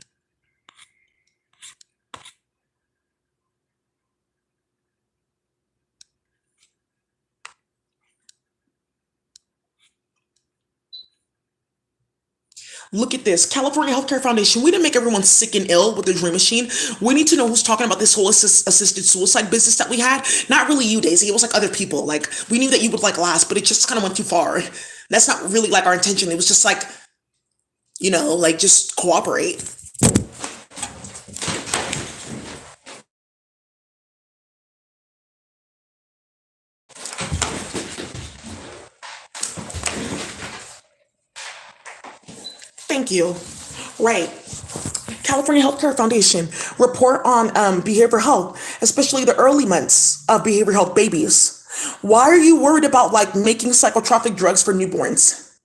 Look at this. California Healthcare Foundation. We didn't make everyone sick and ill with the Dream Machine. We need to know who's talking about this whole assisted suicide business that we had. Not really you, Daisy. It was like other people. Like, we knew that you would like last, but it just kind of went too far. That's not really like our intention. It was just like, like just cooperate. Thank you. Right. California Healthcare Foundation report on behavioral health, especially the early months of behavioral health babies. Why are you worried about like making psychotropic drugs for newborns?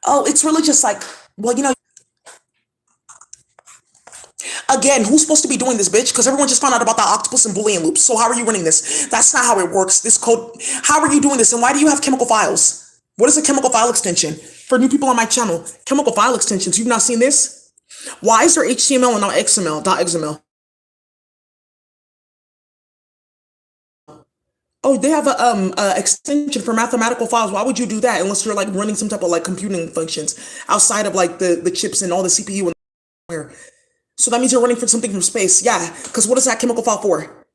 Oh, it's really just like, well, again, who's supposed to be doing this, bitch? Because everyone just found out about the octopus and Boolean loops. So how are you running this? That's not how it works. This code, how are you doing this? And why do you have chemical files? What is a chemical file extension? For new people on my channel, chemical file extensions. You've not seen this? Why is there HTML and not XML, .xml? Oh, they have a extension for mathematical files. Why would you do that unless you're like running some type of like computing functions outside of like the chips and all the CPU and where? So that means you're running for something from space. Yeah, because what is that chemical file for?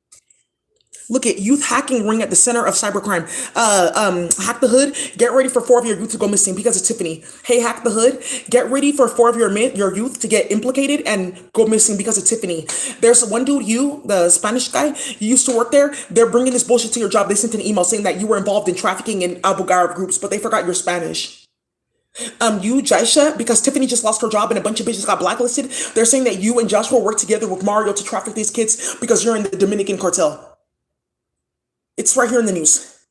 Look at youth hacking ring at the center of cybercrime. Hack the Hood. Get ready for 4 of your youth to go missing because of Tiffany. Hey, Hack the Hood. Get ready for 4 of your youth to get implicated and go missing because of Tiffany. There's one dude, the Spanish guy, you used to work there. They're bringing this bullshit to your job. They sent an email saying that you were involved in trafficking in Abu Ghraib groups, but they forgot your Spanish. You, Jaisha, because Tiffany just lost her job and a bunch of bitches got blacklisted. They're saying that you and Joshua work together with Mario to traffic these kids because you're in the Dominican cartel. It's right here in the news.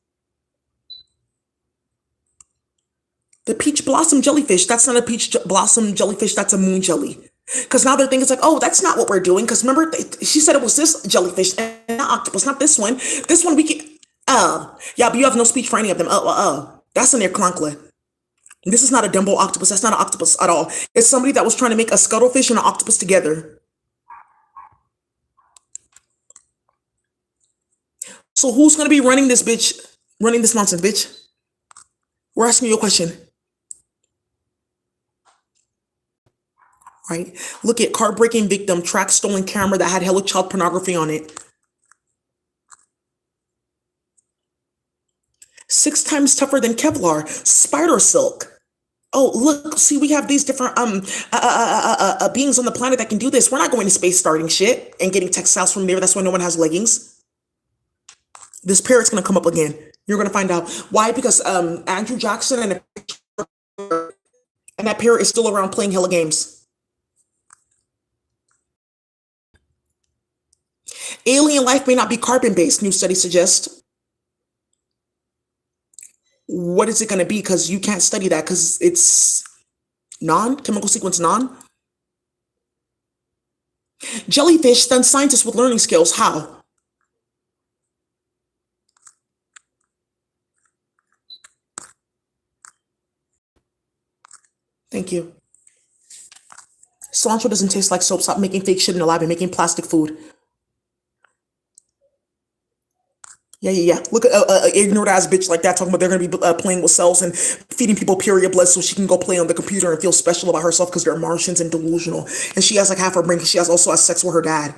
The peach blossom jellyfish, that's not a blossom jellyfish, that's a moon jelly. Because now they're thinking it's like, oh, that's not what we're doing. Because remember, she said it was this jellyfish and not octopus, not this one. This one we can, yeah, but you have no speech for any of them. That's in their clunkla. This is not a Dumbo octopus. That's not an octopus at all. It's somebody that was trying to make a scuttlefish and an octopus together. So who's gonna be running this bitch, running this nonsense, bitch? We're asking you a question, right? Look at car breaking victim, track stolen camera that had hella child pornography on it. 6 times tougher than Kevlar, spider silk. Oh, look, see, we have these different beings on the planet that can do this. We're not going to space starting shit and getting textiles from there. That's why no one has leggings. This parrot's gonna come up again. You're gonna find out why. Because Andrew Jackson and that parrot is still around playing hella games. Alien life may not be carbon based. New studies suggest. What is it gonna be? Because you can't study that because it's non-chemical sequence non. Jellyfish stuns scientists with learning skills. How? Thank you. Cilantro doesn't taste like soap. Stop making fake shit in the lab and making plastic food. Yeah, yeah, yeah. Look at ignorant ass bitch like that talking about they're gonna be playing with cells and feeding people period blood so she can go play on the computer and feel special about herself because they're Martians and delusional. And she has like half her brain because she has also has sex with her dad.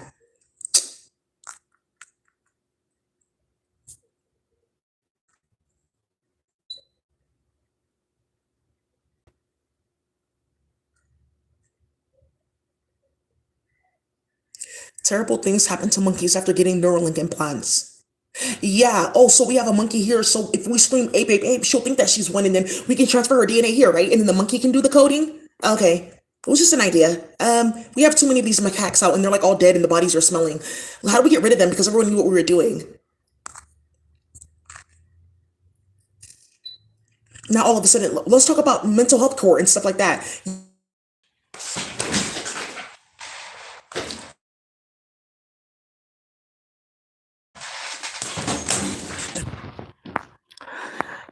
Terrible things happen to monkeys after getting Neuralink implants. Yeah. Oh, so we have a monkey here. So if we scream ape, ape, ape, she'll think that she's one, and then we can transfer her DNA here, right? And then the monkey can do the coding. Okay. It was just an idea. We have too many of these macaques out, and they're like all dead, and the bodies are smelling. Well, how do we get rid of them? Because everyone knew what we were doing. Now all of a sudden, let's talk about mental health court and stuff like that.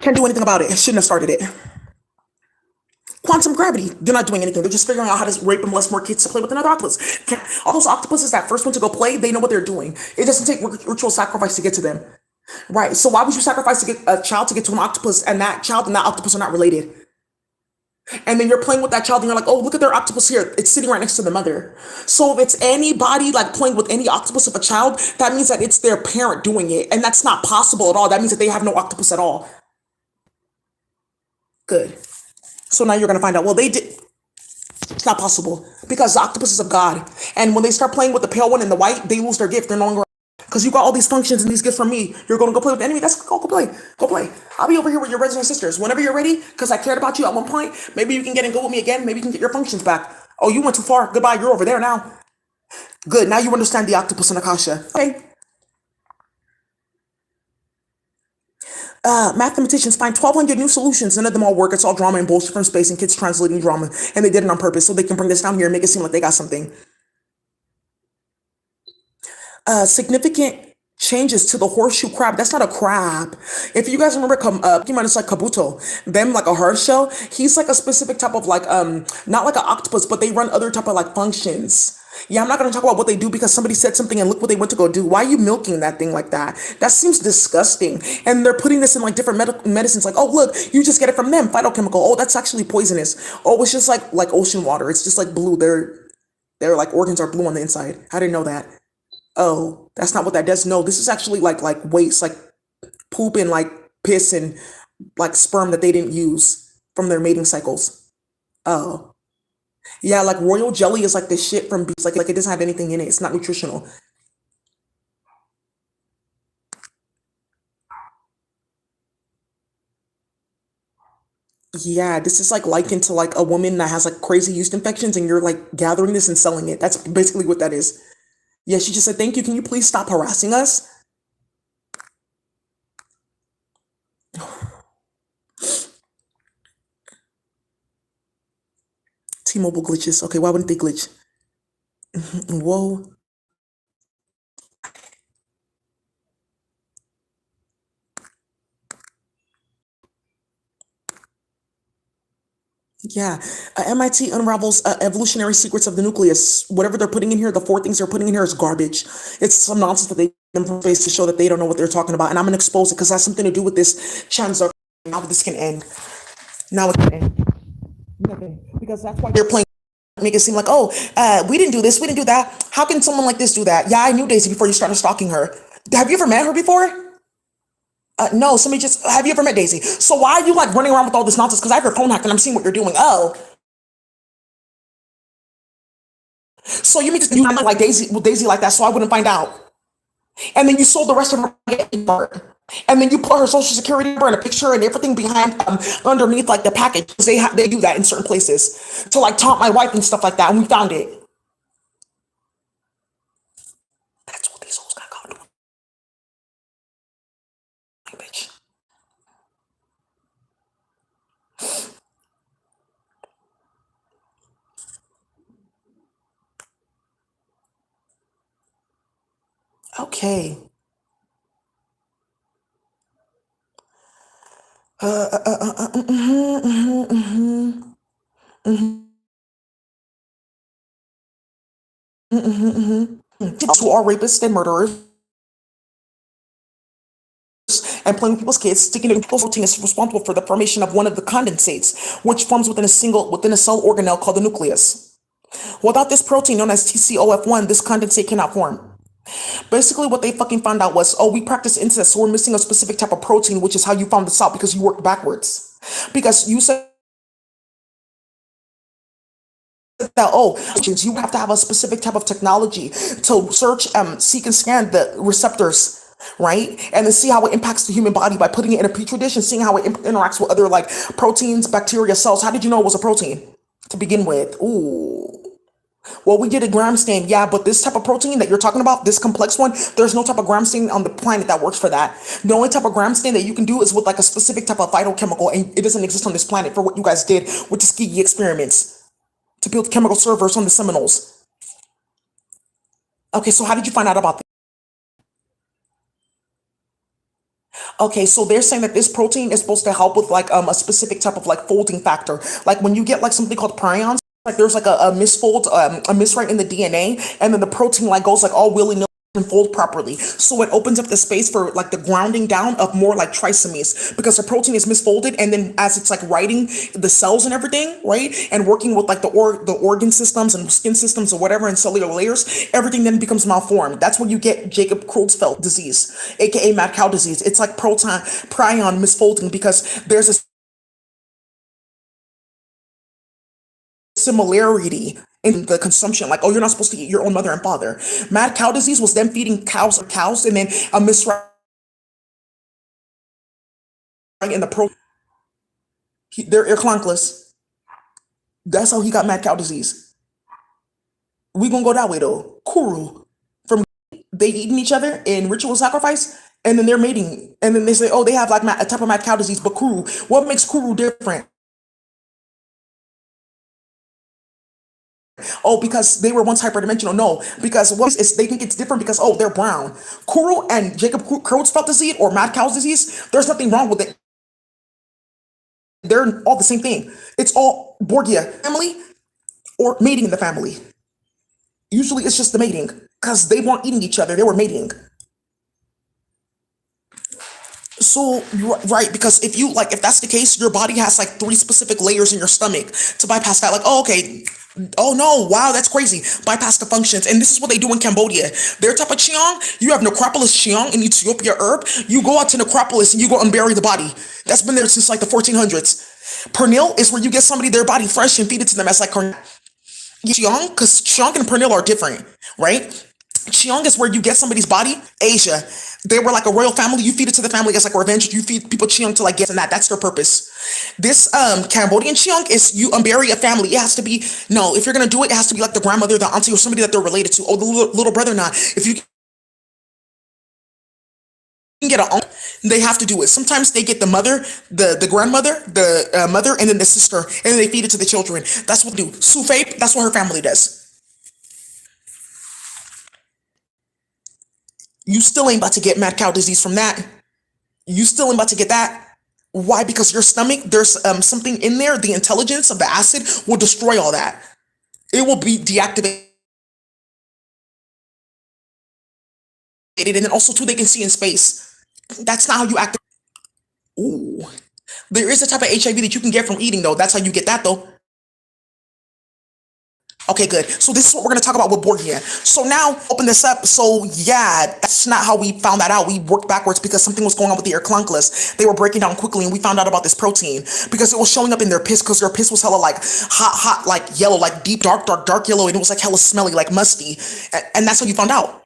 Can't do anything about it. Shouldn't have started it. Quantum gravity. They're not doing anything. They're just figuring out how to rape and molest more kids to play with another octopus. All those octopuses, that first one to go play, they know what they're doing. It doesn't take ritual sacrifice to get to them. Right. So why would you sacrifice to get a child to get to an octopus and that child and that octopus are not related? And then you're playing with that child and you're like, oh, look at their octopus here. It's sitting right next to the mother. So if it's anybody like playing with any octopus of a child, that means that it's their parent doing it. And that's not possible at all. That means that they have no octopus at all. Good. So now you're going to find out, well, they did. It's not possible because the octopus is of God. And when they start playing with the pale one and the white, they lose their gift. They're no longer, because you got all these functions and these gifts from me. You're going to go play with the enemy. That's go play. Go play. I'll be over here with your brothers and sisters. Whenever you're ready, because I cared about you at one point, maybe you can get and go with me again. Maybe you can get your functions back. Oh, you went too far. Goodbye. You're over there now. Good. Now you understand the octopus and Akasha. Okay. Mathematicians find 1,200 new solutions. None of them all work. It's all drama and bullshit from space and kids translating drama. And they did it on purpose so they can bring this down here and make it seem like they got something. Significant changes to the horseshoe crab. That's not a crab. If you guys remember, Pokemon is like Kabuto. Them like a hard shell. He's like a specific type of like not like an octopus, but they run other type of like functions. Yeah, I'm not gonna talk about what they do because somebody said something and look what they went to go do. Why are you milking that thing like that? That seems disgusting. And they're putting this in like different medicines. Like, oh look, you just get it from them, phytochemical. Oh, that's actually poisonous. Oh, it's just like ocean water. It's just like blue. Their like organs are blue on the inside. I didn't know that. Oh, that's not what that does. No, this is actually like waste, like poop and like piss and like sperm that they didn't use from their mating cycles. Oh. Yeah, like royal jelly is like the shit from bees. Like it doesn't have anything in it. It's not nutritional. Yeah, this is like likened to like a woman that has like crazy yeast infections and you're like gathering this and selling it. That's basically what that is. Yeah, she just said, thank you. Can you please stop harassing us? T-Mobile glitches. Okay, why wouldn't they glitch? Whoa. Yeah, MIT unravels evolutionary secrets of the nucleus. Whatever they're putting in here, the four things they're putting in here is garbage. It's some nonsense that they face to show that they don't know what they're talking about. And I'm gonna expose it because it has something to do with this Chanzar. Now this can end. Now it can end. Nothing. Because that's why they're playing. Make it seem like, oh, we didn't do this, we didn't do that. How can someone like this do that? Yeah, I knew Daisy before you started stalking her. Have you ever met her before? No, somebody just, have you ever met Daisy? So why are you like running around with all this nonsense? Because I have your phone hacked and I'm seeing what you're doing. Oh, so you mean to you not like Daisy with Daisy like that so I wouldn't find out? And then you sold the rest of her and then you put her social security number and a picture and everything behind underneath like the package. They do that in certain places to like taunt my wife and stuff like that. And we found it. That's what these hoes got caught doing, bitch. Okay. Who are rapists and murderers and playing with people's kids, sticking to people's protein is responsible for the formation of one of the condensates, which forms within a cell organelle called the nucleus. Without this protein known as TCOF1, this condensate cannot form. Basically, what they fucking found out was, oh, we practice incest, so we're missing a specific type of protein, which is how you found this out because you worked backwards. Because you said that, oh, you have to have a specific type of technology to search, seek, and scan the receptors, right? And then see how it impacts the human body by putting it in a petri dish and seeing how it interacts with other like proteins, bacteria, cells. How did you know it was a protein to begin with? Ooh. Well, we did a gram stain, yeah, but this type of protein that you're talking about, this complex one, there's no type of gram stain on the planet that works for that. The only type of gram stain that you can do is with like a specific type of phytochemical, and it doesn't exist on this planet for what you guys did with the Tuskegee experiments to build chemical servers on the Seminoles. Okay, so how did you find out about this? Okay, so they're saying that this protein is supposed to help with like a specific type of like folding factor. Like when you get like something called prions, like there's like a misfold, a miswrite in the DNA, and then the protein like goes like all willy nilly fold properly. So it opens up the space for like the grounding down of more like trisomies because the protein is misfolded and then as it's like writing the cells and everything, right? And working with like the organ systems and skin systems or whatever and cellular layers, everything then becomes malformed. That's when you get Jacob Creutzfeldt disease, aka mad cow disease. It's like proton prion misfolding because there's a similarity in the consumption. Like, oh, you're not supposed to eat your own mother and father. Mad cow disease was them feeding cows and then a miswriting in the they're earclonkless. That's how he got mad cow disease. We gonna go that way though. Kuru from they eating each other in ritual sacrifice and then they're mating and then they say, oh, they have like a type of mad cow disease. But Kuru, what makes Kuru different? Oh, because they were once hyperdimensional. No, because what is they think it's different because oh they're brown. Kuru and Jacob Creutzfeldt disease or mad cow disease. There's nothing wrong with it. They're all the same thing. It's all Borgia family or mating in the family. Usually it's just the mating because they weren't eating each other. They were mating. So you're right because if you like if that's the case, your body has like three specific layers in your stomach to bypass that. Like, oh, okay. Oh no, wow, that's crazy. Bypass the functions. And this is what they do in Cambodia. Their type of Chiang, you have necropolis Chiang in Ethiopia herb. You go out to necropolis and you go and bury the body. That's been there since like the 1400s. Pernil is where you get somebody their body fresh and feed it to them as like Chiang, because Chiang and Pernil are different, right? Cheong is where you get somebody's body. Asia, they were like a royal family. You feed it to the family as like revenge. You feed people Cheong to like get in that. That's their purpose. This Cambodian Cheong is you bury a family. It has to be no. If you're gonna do it, it has to be like the grandmother, the auntie, or somebody that they're related to. Oh, the little brother. Not if you can get a they have to do it. Sometimes they get the mother, the grandmother, the mother, and then the sister, and then they feed it to the children. That's what they do. Sufei, that's what her family does. You still ain't about to get mad cow disease from that. You still ain't about to get that. Why? Because your stomach, there's something in there. The intelligence of the acid will destroy all that. It will be deactivated, and then also too they can see in space. That's not how you act. Ooh, there is a type of HIV that you can get from eating though. That's how you get that though. Okay, good. So this is what we're going to talk about with Borgia. So now open this up. So yeah, that's not how we found that out. We worked backwards because something was going on with the Erclunculus. They were breaking down quickly and we found out about this protein because it was showing up in their piss because their piss was hella like hot, like yellow, like deep, dark yellow. And it was like hella smelly, like musty. And that's how you found out.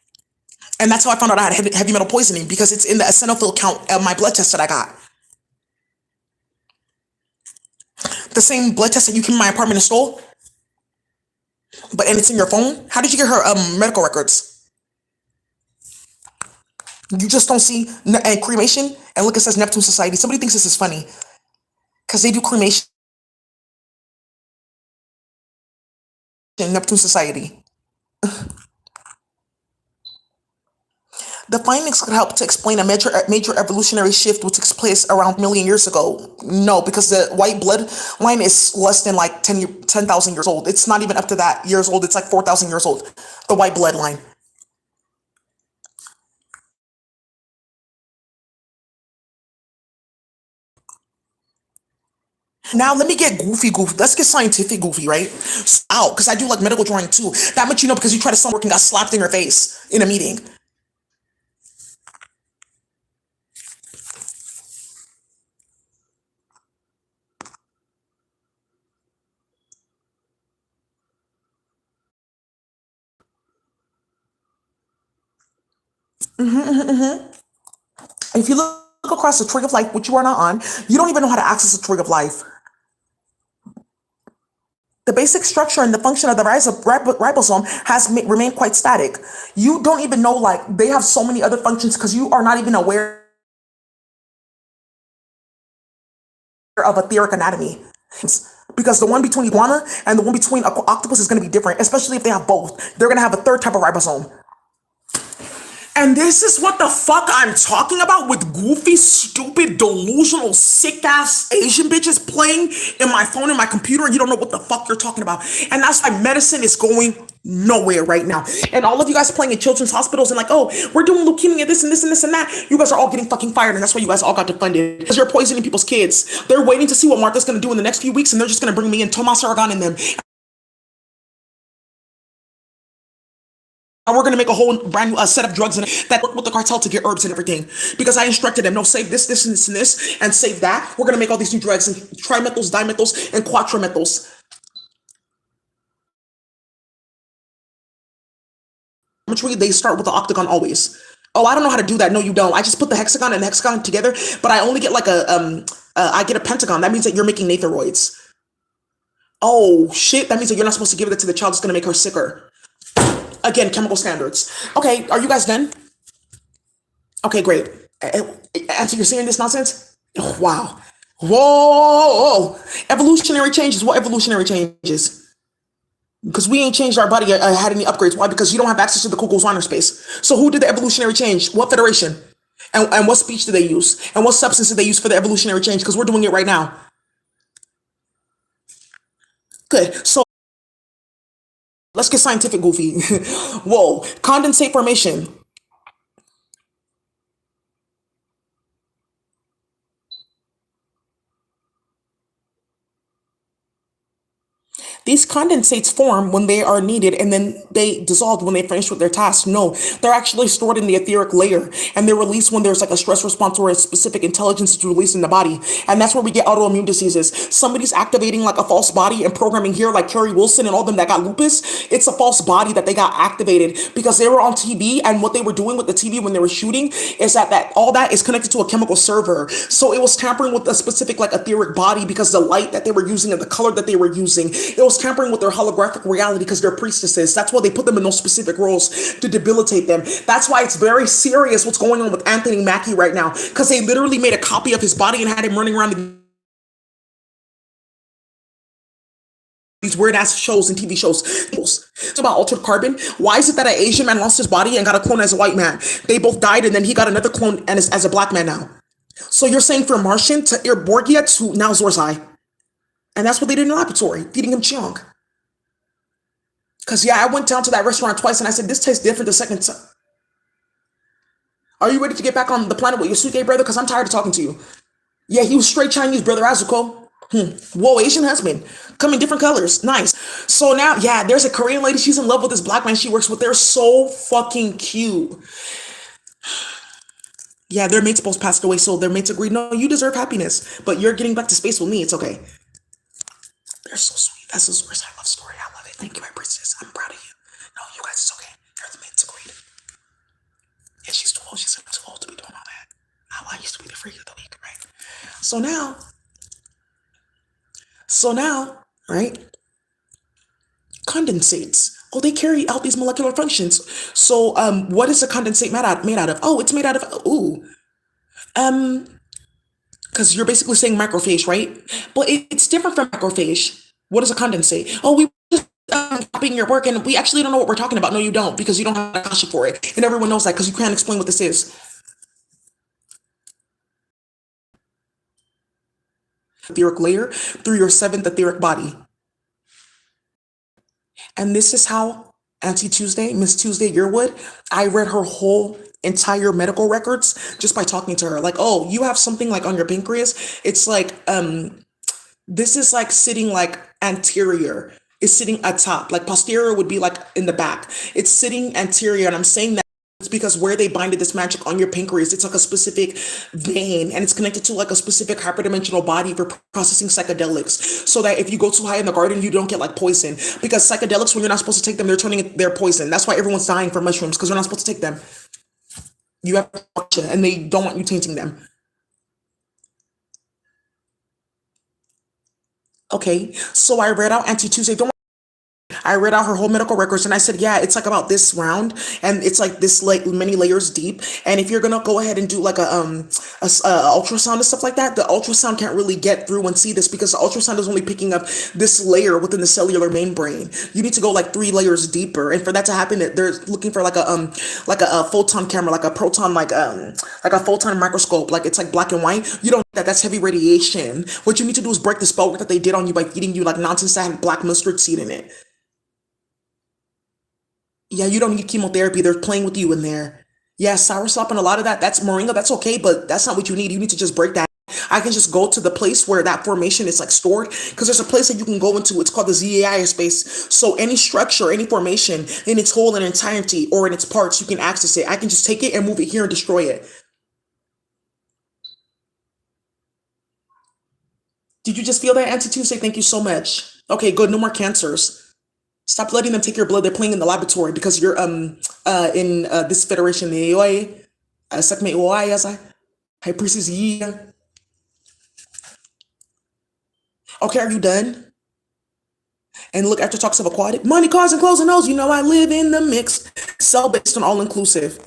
And that's how I found out I had heavy metal poisoning because it's in the eosinophil count of my blood test that I got. The same blood test that you came in my apartment and stole. And it's in your phone. How did you get her medical records? You just don't see cremation and look, it says Neptune Society. Somebody thinks this is funny because they do cremation in Neptune Society. The findings could help to explain a major evolutionary shift which took place around a million years ago. No, because the white blood line is less than like 10,000 years old. It's not even up to that years old. It's like 4,000 years old. The white blood line. Now let me get goofy. Let's get scientific goofy, right? Out, because I do like medical drawing too. That much you know because you tried to sell work and got slapped in your face in a meeting. If you look across the tree of life, which you are not on, you don't even know how to access the tree of life. The basic structure and the function of the ribosome has remained quite static. You don't even know, like, they have so many other functions because you are not even aware of etheric anatomy. Because the one between iguana and the one between octopus is going to be different, especially if they have both. They're going to have a third type of ribosome. And this is what the fuck I'm talking about with goofy, stupid, delusional, sick ass Asian bitches playing in my phone and my computer, and you don't know what the fuck you're talking about. And that's why medicine is going nowhere right now. And all of you guys playing in children's hospitals and like, oh, we're doing leukemia, this and this and this and that. You guys are all getting fucking fired, and that's why you guys all got defunded. Because you're poisoning people's kids. They're waiting to see what Martha's gonna do in the next few weeks, and they're just gonna bring me in Tomas Aragon and them. And we're gonna make a whole brand new set of drugs and that work with the cartel to get herbs and everything. Because I instructed them, no, save this, this, and this, and this, and save that. We're gonna make all these new drugs and trimethyls, dimethyls, and quatramethyls. They start with the octagon always. Oh, I don't know how to do that. No, you don't. I just put the hexagon and the hexagon together, but I only get like I get a pentagon. That means that you're making Nathoroids. Oh shit, that means that you're not supposed to give it to the child. It's gonna make her sicker. Again, chemical standards. Okay, are you guys done? Okay, great. Answer, you're seeing this nonsense? Oh, wow. Whoa. Evolutionary changes. What evolutionary changes? Because we ain't changed our body, had any upgrades. Why? Because you don't have access to the Kukulcana space. So who did the evolutionary change? What federation? And what speech did they use? And what substance did they use for the evolutionary change? Because we're doing it right now. Good. So let's get scientific, Goofy. Whoa. Condensate formation. These condensates form when they are needed and then they dissolve when they finish with their task. No, they're actually stored in the etheric layer and they're released when there's like a stress response or a specific intelligence is released in the body. And that's where we get autoimmune diseases. Somebody's activating like a false body and programming here, like Kerry Wilson and all them that got lupus. It's a false body that they got activated because they were on TV, and what they were doing with the TV when they were shooting is that all that is connected to a chemical server. So it was tampering with a specific like etheric body because the light that they were using and the color that they were using, it was tampering with their holographic reality because they're priestesses. That's why they put them in those specific roles to debilitate them. That's why it's very serious what's going on with Anthony Mackie right now, because they literally made a copy of his body and had him running around these weird ass shows and TV shows. It's about altered carbon. Why is it that an Asian man lost his body and got a clone as a white man? They both died and then he got another clone and is as a black man now. So you're saying from Martian to Irborgia to now Zorzai. And that's what they did in the laboratory, feeding him Cheong. Because, yeah, I went down to that restaurant twice and I said, this tastes different the second time. Are you ready to get back on the planet with your sweet gay brother? Because I'm tired of talking to you. Yeah, he was straight Chinese, brother Azuko. Whoa, Asian husband. Come in different colors. Nice. So now, yeah, there's a Korean lady. She's in love with this black man she works with. They're so fucking cute. Yeah, their mates both passed away, so their mates agreed, no, you deserve happiness, but you're getting back to space with me. It's okay. They're so sweet. That's the worst I love story. I love it. Thank you, my princess. I'm proud of you. No, you guys, it's okay. You're the mates agreed. Yeah, she's too old. She's too old to be doing all that. I used to be the freak of the week, right? So now, right? Condensates. Oh, they carry out these molecular functions. So, what is a condensate made out of? Oh, it's made out of, um, because you're basically saying macrophage, right? But it's different from macrophage. What is a condensate? Oh, we just copying your work, and we actually don't know what we're talking about. No, you don't, because you don't have a kasha for it, and everyone knows that because you can't explain what this is. Etheric layer through your seventh etheric body, and this is how Auntie Tuesday, Miss Tuesday Yearwood, I read her whole entire medical records just by talking to her. Like, oh, you have something like on your pancreas. It's like this is like sitting like anterior. It's sitting atop. Like posterior would be like in the back. It's sitting anterior, and I'm saying that it's because where they binded this magic on your pancreas, it's like a specific vein, and it's connected to like a specific hyperdimensional body for processing psychedelics. So that if you go too high in the garden, you don't get like poison. Because psychedelics, when you're not supposed to take them, they're turning their poison. That's why everyone's dying from mushrooms, because you're not supposed to take them. You have and they don't want you tainting them. Okay, so I read out Auntie Tuesday. Don't I read out her whole medical records and I said, yeah, it's like about this round and it's like this like many layers deep. And if you're gonna go ahead and do like a ultrasound and stuff like that, the ultrasound can't really get through and see this because the ultrasound is only picking up this layer within the cellular membrane. You need to go like 3 layers deeper, and for that to happen, they're looking for like a photon camera, like a proton, like a photon microscope, like it's like black and white. You don't need that. That's heavy radiation. What you need to do is break the spell work that they did on you by feeding you like nonsense that had black mustard seed in it. Yeah, you don't need chemotherapy. They're playing with you in there. Yeah, soursop and a lot of that, that's moringa. That's okay, but that's not what you need. You need to just break that. I can just go to the place where that formation is like stored because there's a place that you can go into. It's called the ZAI space. So any structure, any formation in its whole and entirety or in its parts, you can access it. I can just take it and move it here and destroy it. Did you just feel that, Auntie Tuesday? Thank you so much. Okay, good. No more cancers. Stop letting them take your blood. They're playing in the laboratory because you're in this federation, the AOA, Sakme OI, as I High Priestess Yi. Okay, are you done? And look, after talks of aquatic money, cars, and clothes and those, you know I live in the mix. Cell based on all inclusive.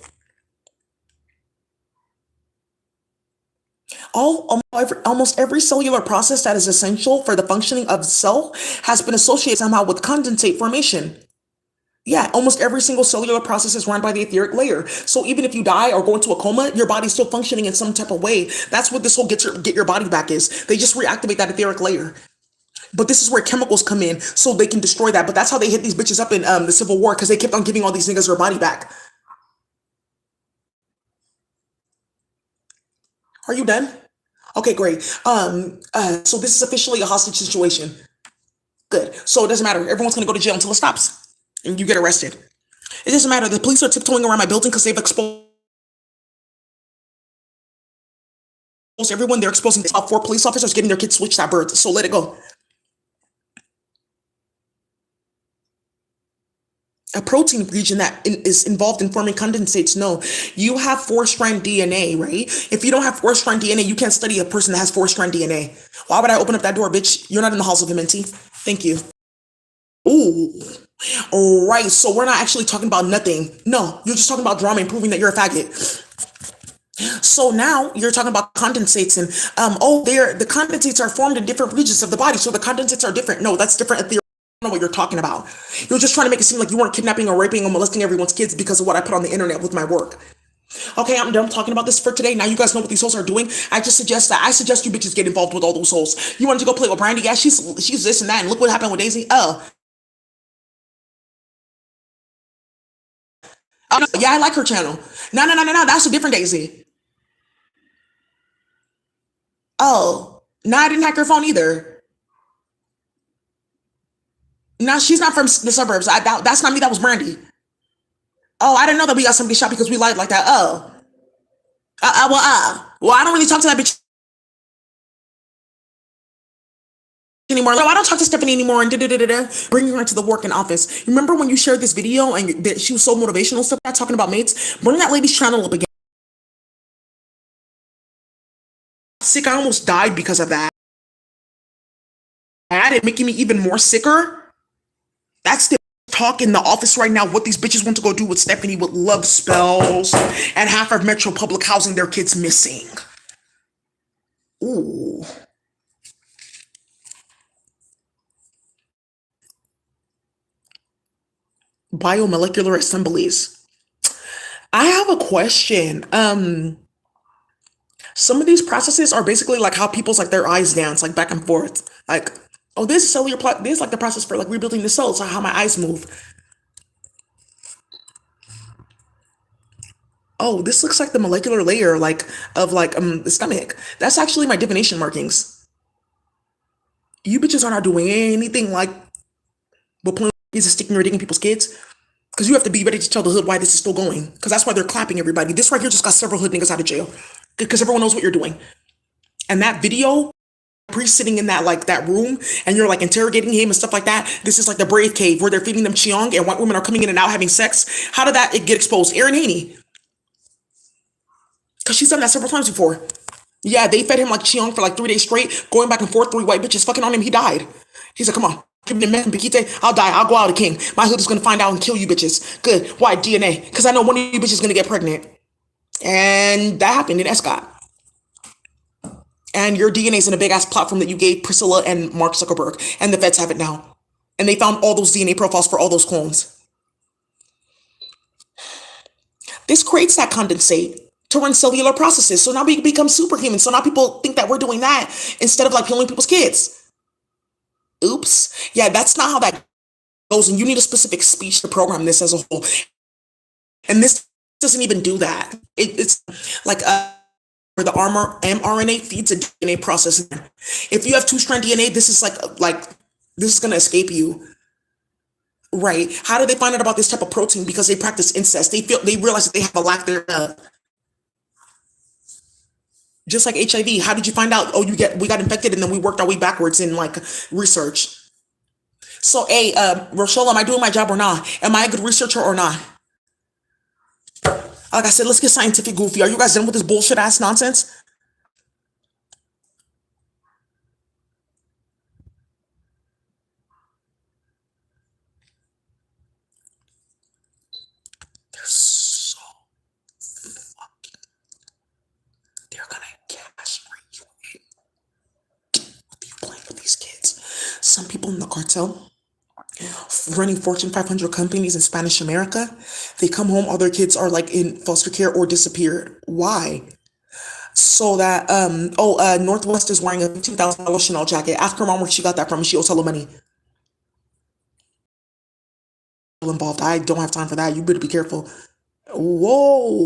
Almost every cellular process that is essential for the functioning of the cell has been associated somehow with condensate formation. Yeah, almost every single cellular process is run by the etheric layer. So even if you die or go into a coma, your body's still functioning in some type of way. That's what this whole get your body back is. They just reactivate that etheric layer. But this is where chemicals come in so they can destroy that. But that's how they hit these bitches up in the Civil War because they kept on giving all these niggas their body back. Are you done? Okay, great. So this is officially a hostage situation. Good. So it doesn't matter. Everyone's gonna go to jail until it stops and you get arrested. It doesn't matter. The police are tiptoeing around my building because they've exposed everyone. They're exposing about 4 police officers getting their kids switched at birth. So let it go. A protein region that is involved in forming condensates. No, you have four-strand DNA, right? If you don't have four-strand DNA, you can't study a person that has four-strand DNA. Why would I open up that door, bitch? You're not in the halls of MNT. Thank you. Ooh. All right. So we're not actually talking about nothing. No, you're just talking about drama and proving that you're a faggot. So now you're talking about condensates and the condensates are formed in different regions of the body. So the condensates are different. No, that's different. I don't know what you're talking about. You're just trying to make it seem like you weren't kidnapping or raping or molesting everyone's kids because of what I put on the internet with my work. Okay, I'm done talking about this for today. Now you guys know what these hoes are doing. I suggest you bitches get involved with all those hoes. You wanted to go play with Brandy? Yeah, she's this and that. And look what happened with Daisy. Oh no, yeah, I like her channel. No, no, no, no, no. That's a different Daisy. Oh, no, I didn't hack her phone either. No, she's not from the suburbs. That's not me. That was Brandy. Oh, I didn't know that we got somebody shot because we lied like that. Well, I don't really talk to that bitch anymore. No, I don't talk to Stephanie anymore. And bringing her into the work and office. Remember when you shared this video and that she was so motivational stuff, talking about mates? Bring that lady's channel up again. Sick. I almost died because of that. It making me even more sicker. That's the talk in the office right now. What these bitches want to go do with Stephanie with love spells and half of Metro Public Housing their kids missing. Ooh. Biomolecular assemblies. I have a question. Some of these processes are basically like how people's like their eyes dance, like back and forth. Like, oh, this is cellular plot. This is like the process for like rebuilding the cells. So how my eyes move. Oh, this looks like the molecular layer, like of like the stomach. That's actually my divination markings. You bitches are not doing anything like what point is sticking your dick in people's kids. Because you have to be ready to tell the hood why this is still going. Because that's why they're clapping everybody. This right here just got several hood niggas out of jail. Because everyone knows what you're doing. And that video, priest sitting in that like that room, and you're like interrogating him and stuff like that. This is like the brave cave where they're feeding them chiong and white women are coming in and out having sex. How did that get exposed? Erin Haney. Because she's done that several times before. Yeah, they fed him like chiong for like 3 days straight, going back and forth, 3 white bitches fucking on him. He died. He said, come on. Give me the meth and Pikite. I'll die. I'll go out a king. My hood is gonna find out and kill you bitches. Good. Why? DNA. Because I know one of you bitches is gonna get pregnant. And that happened in Escott. And your DNA is in a big ass platform that you gave Priscilla and Mark Zuckerberg. And the feds have it now. And they found all those DNA profiles for all those clones. This creates that condensate to run cellular processes. So now we become superhuman. So now people think that we're doing that instead of like killing people's kids. Oops. Yeah, that's not how that goes and you need a specific speech to program this as a whole. And this doesn't even do that. It's like where the armor mRNA feeds a DNA process. If you have two-strand DNA, this is like this is gonna escape you. Right. How do they find out about this type of protein? Because they practice incest. They realize that they have a lack thereof. Just like HIV. How did you find out? Oh, we got infected and then we worked our way backwards in like research. So, hey, Rochelle, am I doing my job or not? Am I a good researcher or not? Like I said, let's get scientific goofy. Are you guys done with this bullshit ass nonsense? They're so fucking. They're gonna castrate you. What are you playing with these kids? Some people in the cartel running Fortune 500 companies in Spanish America, they come home, all their kids are like in foster care or disappeared. Why? So that Northwest is wearing a $15,000 Chanel jacket. Ask her mom where she got that from. She owes hella money involved. I don't have time for that. You better be careful. Whoa.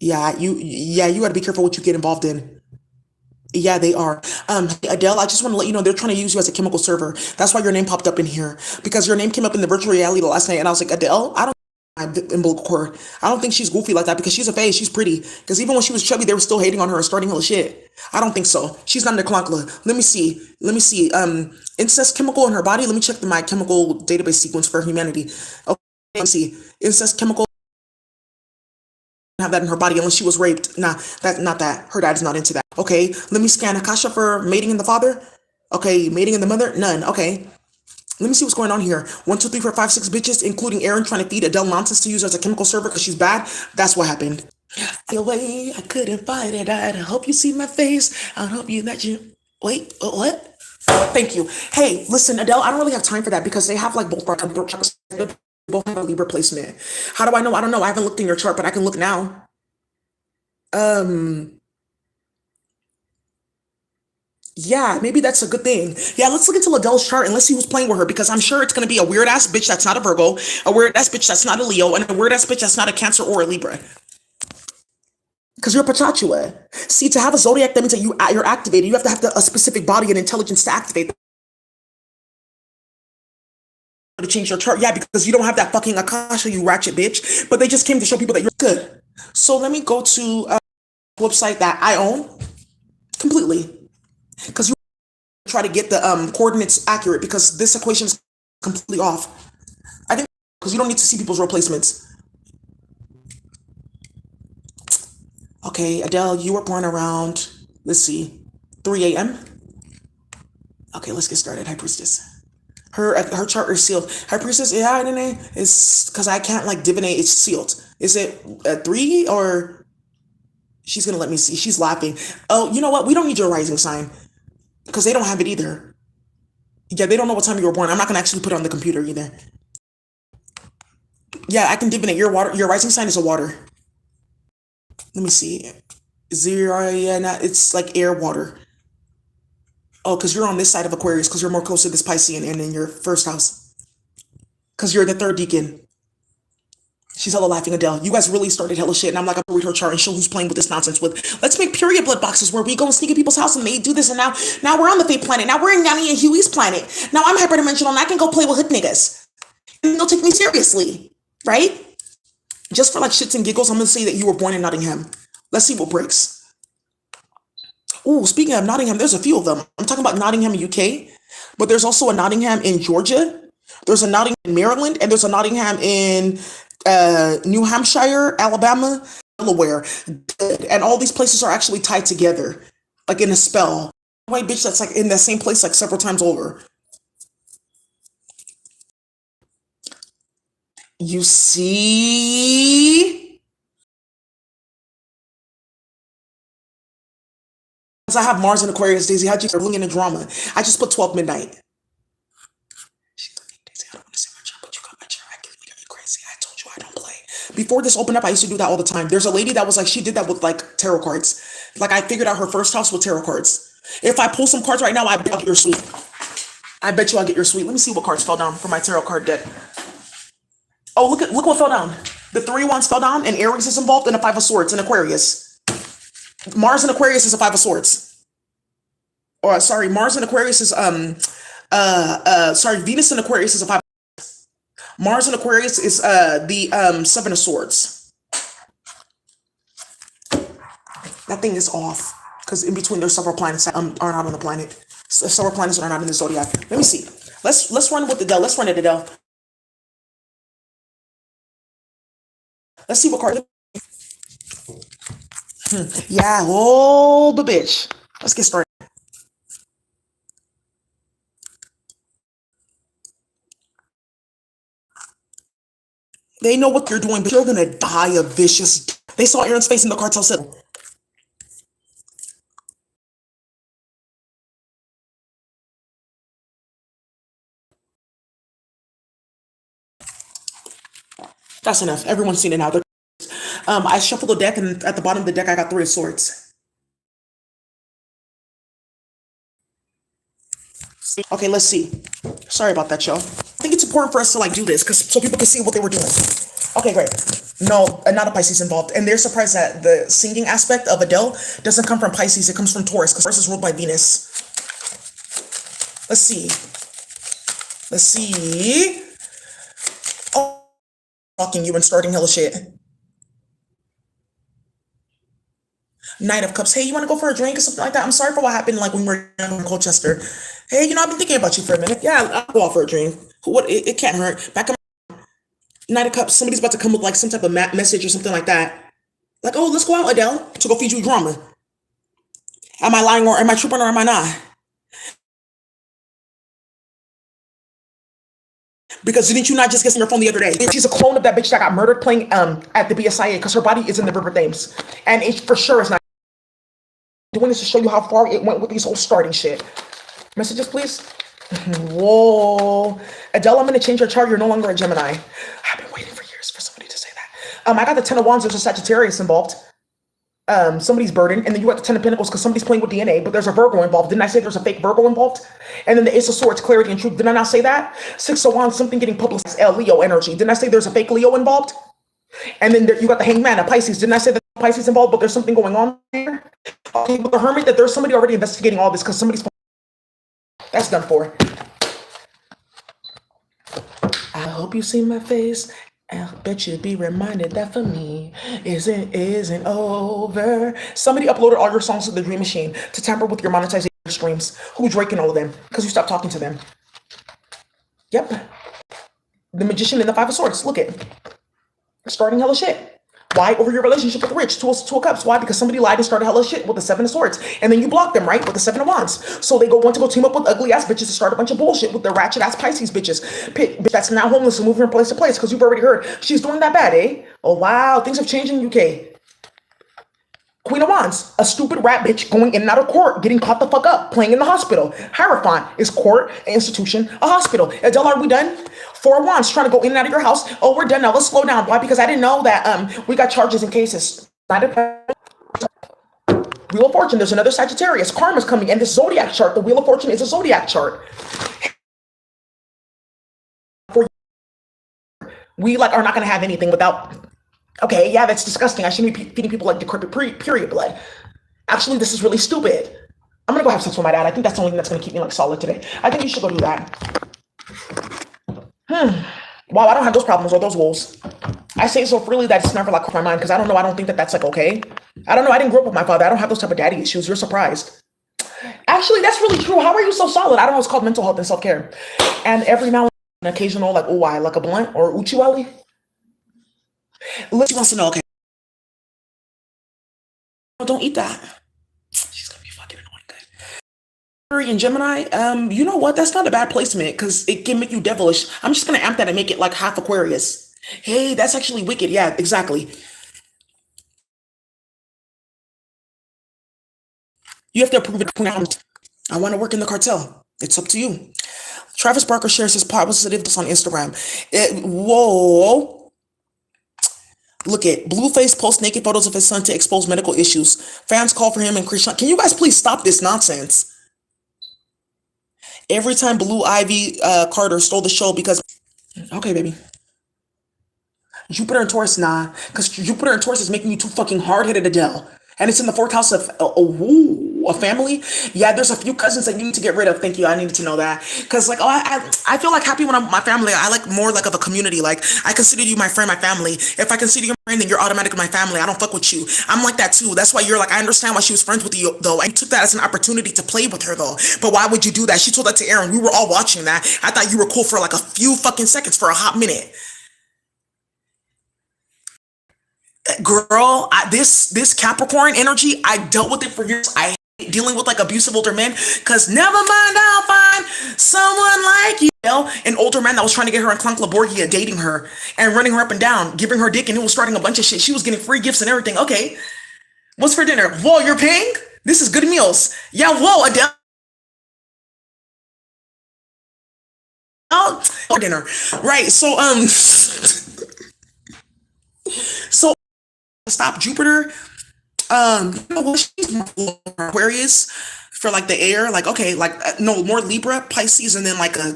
Yeah, you gotta be careful what you get involved in. Yeah, they are. Adele, I just want to let you know they're trying to use you as a chemical server. That's why your name popped up in here. Because your name came up in the virtual reality last night, and I was like, Adele, I don't my umbilical cord. I don't think she's goofy like that because she's a face. She's pretty. Because even when she was chubby, they were still hating on her and starting hella shit. I don't think so. She's not in the clunkla. Let me see. Let me see. Incest chemical in her body. Let me check my chemical database sequence for humanity. Okay, let me see. Incest chemical have that in her body unless she was raped. Nah, that not that. Her dad's not into that. Okay, let me scan Akasha for mating in the father. Okay, mating in the mother. None. Okay, let me see what's going on here. 1, 2, 3, 4, 5, 6 bitches, including Aaron, trying to feed Adele nonsense to use as a chemical server because she's bad. That's what happened. The way I couldn't fight it. I hope you see my face. I hope you that you wait. What? Thank you. Hey, listen, Adele. I don't really have time for that because they have like both both have a Libra placement. How do I know? I don't know. I haven't looked in your chart, but I can look now. Um, yeah, maybe that's a good thing. Yeah, let's look into Adele's chart and let's see who's playing with her because I'm sure it's gonna be a weird ass bitch that's not a Virgo, a weird ass bitch that's not a Leo, and a weird ass bitch that's not a Cancer or a Libra. Because you're a Pachachua. See, to have a zodiac, that means that you're activated. You have to have a specific body and intelligence to activate to change your chart. Yeah, because you don't have that fucking Akasha, you ratchet bitch. But they just came to show people that you're good. So let me go to a website that I own completely. Because you try to get the coordinates accurate because this equation is completely off. I think because you don't need to see people's replacements. Okay, Adele, you were born around, let's see, 3 a.m. Okay, let's get started. High Priestess. Her chart is sealed. High Priestess, yeah, it's because I can't like divinate. It's sealed. Is it a 3 or she's gonna let me see? She's laughing. Oh, you know what? We don't need your rising sign because they don't have it either. Yeah, they don't know what time you were born. I'm not gonna actually put it on the computer either. Yeah, I can divinate. Your water. Your rising sign is a water. Let me see. Zero. Yeah, it's like air water. Oh, because you're on this side of Aquarius because you're more close to this Piscean and in your first house because you're the third deacon. She's hella laughing, Adele. You guys really started hella shit, and I'm like, I'm gonna read her chart and show who's playing with this nonsense. With let's make period blood boxes where we go and sneak in people's house and they do this, and now we're on the fake planet. Now we're in Yanni and Huey's planet. Now I'm hyperdimensional and I can go play with hood niggas. And they'll take me seriously, right? Just for like shits and giggles, I'm gonna say that you were born in Nottingham. Let's see what breaks. Oh, speaking of Nottingham, there's a few of them. I'm talking about Nottingham, UK, but there's also a Nottingham in Georgia. There's a Nottingham in Maryland, and there's a Nottingham in New Hampshire, Alabama, Delaware, and all these places are actually tied together, like in a spell. White bitch that's like in that same place like several times over. You see? Because I have Mars in Aquarius, Daisy. How'd you start looking in drama? I just put 12 midnight. She's like, Daisy, I don't want to say my job, but you got my chair. I can you crazy. I told you I don't play. Before this opened up, I used to do that all the time. There's a lady that was like, she did that with like tarot cards. Like I figured out her first house with tarot cards. If I pull some cards right now, I block your sleep. I bet you I'll get your sweet. Let me see what cards fell down from my tarot card deck. Oh, look what fell down. The three wands fell down, and Aries is involved, and the five of swords, and Aquarius. Mars and Aquarius is a five of swords. Or sorry, Mars and Aquarius is sorry, Venus and Aquarius is a five. Mars and Aquarius is the seven of swords. That thing is off because in between there's several planets that are not on the planet. Several planets that are not in the zodiac. Let me see. Let's run with the Dell. Let's run it, Adele. Let's see what card. Yeah, oh, the bitch. Let's get started. They know what you're doing, but you're gonna die a vicious. They saw Aaron's face in the cartel set. That's enough. Everyone's seen it now. I shuffled the deck, and at the bottom of the deck, I got three of swords. Okay, let's see. Sorry about that, y'all. I think it's important for us to like do this because so people can see what they were doing. Okay, great. No, not a Pisces involved, and they're surprised that the singing aspect of Adele doesn't come from Pisces. It comes from Taurus because Taurus is ruled by Venus. Let's see. Let's see. Oh, talking you and starting hella shit. Knight of Cups. Hey, you want to go for a drink or something like that? I'm sorry for what happened like when we were in Colchester. Hey, I've been thinking about you for a minute. Yeah, I'll go out for a drink. What? It can't hurt. Back in Knight of Cups, somebody's about to come with like some type of message or something like that. Like, oh, let's go out, Adele, to go feed you drama. Am I lying or am I tripping or am I not? Because didn't you not just get on your phone the other day? She's a clone of that bitch that got murdered playing at the BSIA because her body is in the River Thames. And it for sure is not doing this to show you how far it went with these whole starting shit. Messages, please. Whoa. Adele, I'm going to change your chart. You're no longer a Gemini. I've been waiting for years for somebody to say that. I got the Ten of Wands. There's a Sagittarius involved. Somebody's burden. And then you got the Ten of Pentacles because somebody's playing with DNA, but there's a Virgo involved. Didn't I say there's a fake Virgo involved? And then the Ace of Swords, clarity and truth. Didn't I not say that? Six of Wands, something getting publicized. Leo energy. Didn't I say there's a fake Leo involved? And then you got the Hangman, a Pisces. Didn't I say that Pisces involved, but there's something going on there? Okay, but the Hermit, that there's somebody already investigating all this because somebody's... That's done for. I hope you see my face. I bet you'd be reminded that for me isn't over. Somebody uploaded all your songs to the Dream Machine to tamper with your monetization streams. Who's raking all of them? Because you stopped talking to them. Yep. The Magician and the Five of Swords. Look it. Starting hella shit. Why? Over your relationship with Rich, two of Cups. Why? Because somebody lied and started hella shit with the Seven of Swords. And then you block them, right? With the Seven of Wands. So they want to go team up with ugly ass bitches to start a bunch of bullshit with the ratchet ass Pisces bitches. Bitch that's now homeless and moving from place to place because you've already heard she's doing that bad, eh? Oh wow, things have changed in UK. Queen of Wands, a stupid rat bitch going in and out of court, getting caught the fuck up, playing in the hospital. Hierophant is court, an institution, a hospital. Adele, are we done? Four of Wands, trying to go in and out of your house. Oh, we're done now. Let's slow down. Why? Because I didn't know that we got charges and cases. Wheel of Fortune, there's another Sagittarius. Karma's coming, and this zodiac chart, the Wheel of Fortune is a zodiac chart. We like are not going to have anything without... Okay, yeah, that's disgusting. I shouldn't be feeding people like decrepit period blood. Actually, this is really stupid. I'm gonna go have sex with my dad. I think that's the only thing that's gonna keep me like solid today. I think you should go do that. Wow, I don't have those problems or those woes. I say it so freely that it's never like crossed my mind because I don't know. I don't think that that's like okay. I don't know. I didn't grow up with my father. I don't have those type of daddy issues. You're surprised. Actually, that's really true. How are you so solid? I don't know. It's called mental health and self-care. And every now and then, an occasional like, oh, I like a blunt or uchiwali. Liz wants to know, okay, don't eat that. She's gonna be fucking annoying. Mercury and Gemini, you know what? That's not a bad placement because it can make you devilish. I'm just gonna amp that and make it like half Aquarius. Hey, that's actually wicked. Yeah, exactly. You have to approve it. I want to work in the cartel. It's up to you. Travis Barker shares his positiveness on Instagram. Whoa. Look at Blueface posts naked photos of his son to expose medical issues. Fans call for him and Christian. Can you guys please stop this nonsense? Every time Blue Ivy Carter stole the show because okay, baby. Jupiter and Taurus, nah, because Jupiter and Taurus is making you too fucking hard headed, Adele. And it's in the fourth house of a family. Yeah, there's a few cousins that you need to get rid of. Thank you. I needed to know that because, like, I feel like happy when I'm with my family. I like more like of a community. Like, I consider you my friend, my family. If I consider you my friend, then you're automatically my family. I don't fuck with you. I'm like that too. That's why you're like. I understand why she was friends with you though. I took that as an opportunity to play with her though. But why would you do that? She told that to Aaron. We were all watching that. I thought you were cool for like a few fucking seconds for a hot minute. Girl, this Capricorn energy, I dealt with it for years. I hate dealing with like abusive older men because never mind, I'll find someone like you. An older man that was trying to get her in Clunk Laborgia, dating her and running her up and down, giving her dick, and it was starting a bunch of shit. She was getting free gifts and everything. Okay, what's for dinner? Whoa, you're paying? This is good meals. Yeah, whoa, Adele. For dinner, right? So so stop Jupiter. Well, she's more Aquarius for like the air, like okay, like no more Libra, Pisces, and then like a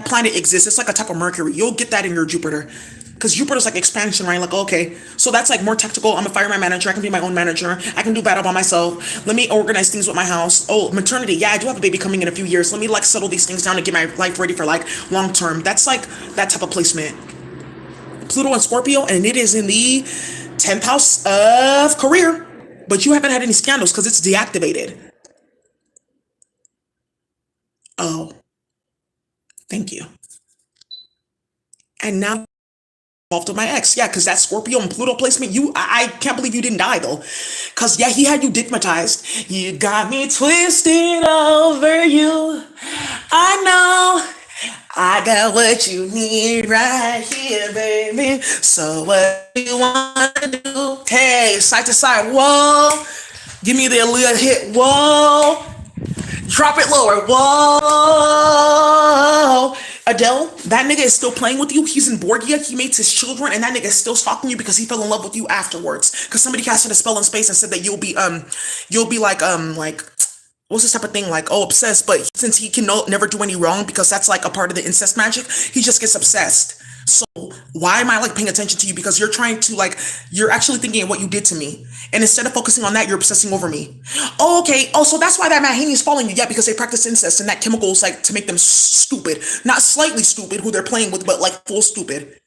planet exists. It's like a type of Mercury. You'll get that in your Jupiter. Because Jupiter's like expansion, right? Like, okay, so that's like more tactical. I'm gonna fire my manager. I can be my own manager. I can do battle by myself. Let me organize things with my house. Oh, maternity. Yeah, I do have a baby coming in a few years. Let me like settle these things down and get my life ready for like long term. That's like that type of placement. Pluto and Scorpio, and it is in the 10th house of career. But you haven't had any scandals because it's deactivated. Oh, thank you. And now involved with my ex. Yeah, because that Scorpio and Pluto placement, I can't believe you didn't die though. Because yeah, he had you digmatized. You got me twisted over you. I know. I got what you need right here, baby. So what do you want to do? Hey, side to side. Whoa. Give me the Aaliyah hit. Whoa. Drop it lower. Whoa. Adele, that nigga is still playing with you. He's in Borgia. He mates his children, and that nigga is still stalking you because he fell in love with you afterwards. Because somebody casted a spell in space and said that you'll be like what's this type of thing like oh obsessed. But since he can never do any wrong because that's like a part of the incest magic, he just gets obsessed. So why am I like paying attention to you? Because you're trying to like you're actually thinking of what you did to me, and instead of focusing on that, you're obsessing over me. Oh, okay. Oh, so that's why that Mahani is following you. Yeah, because they practice incest, and that chemical is like to make them stupid, not slightly stupid who they're playing with, but like full stupid.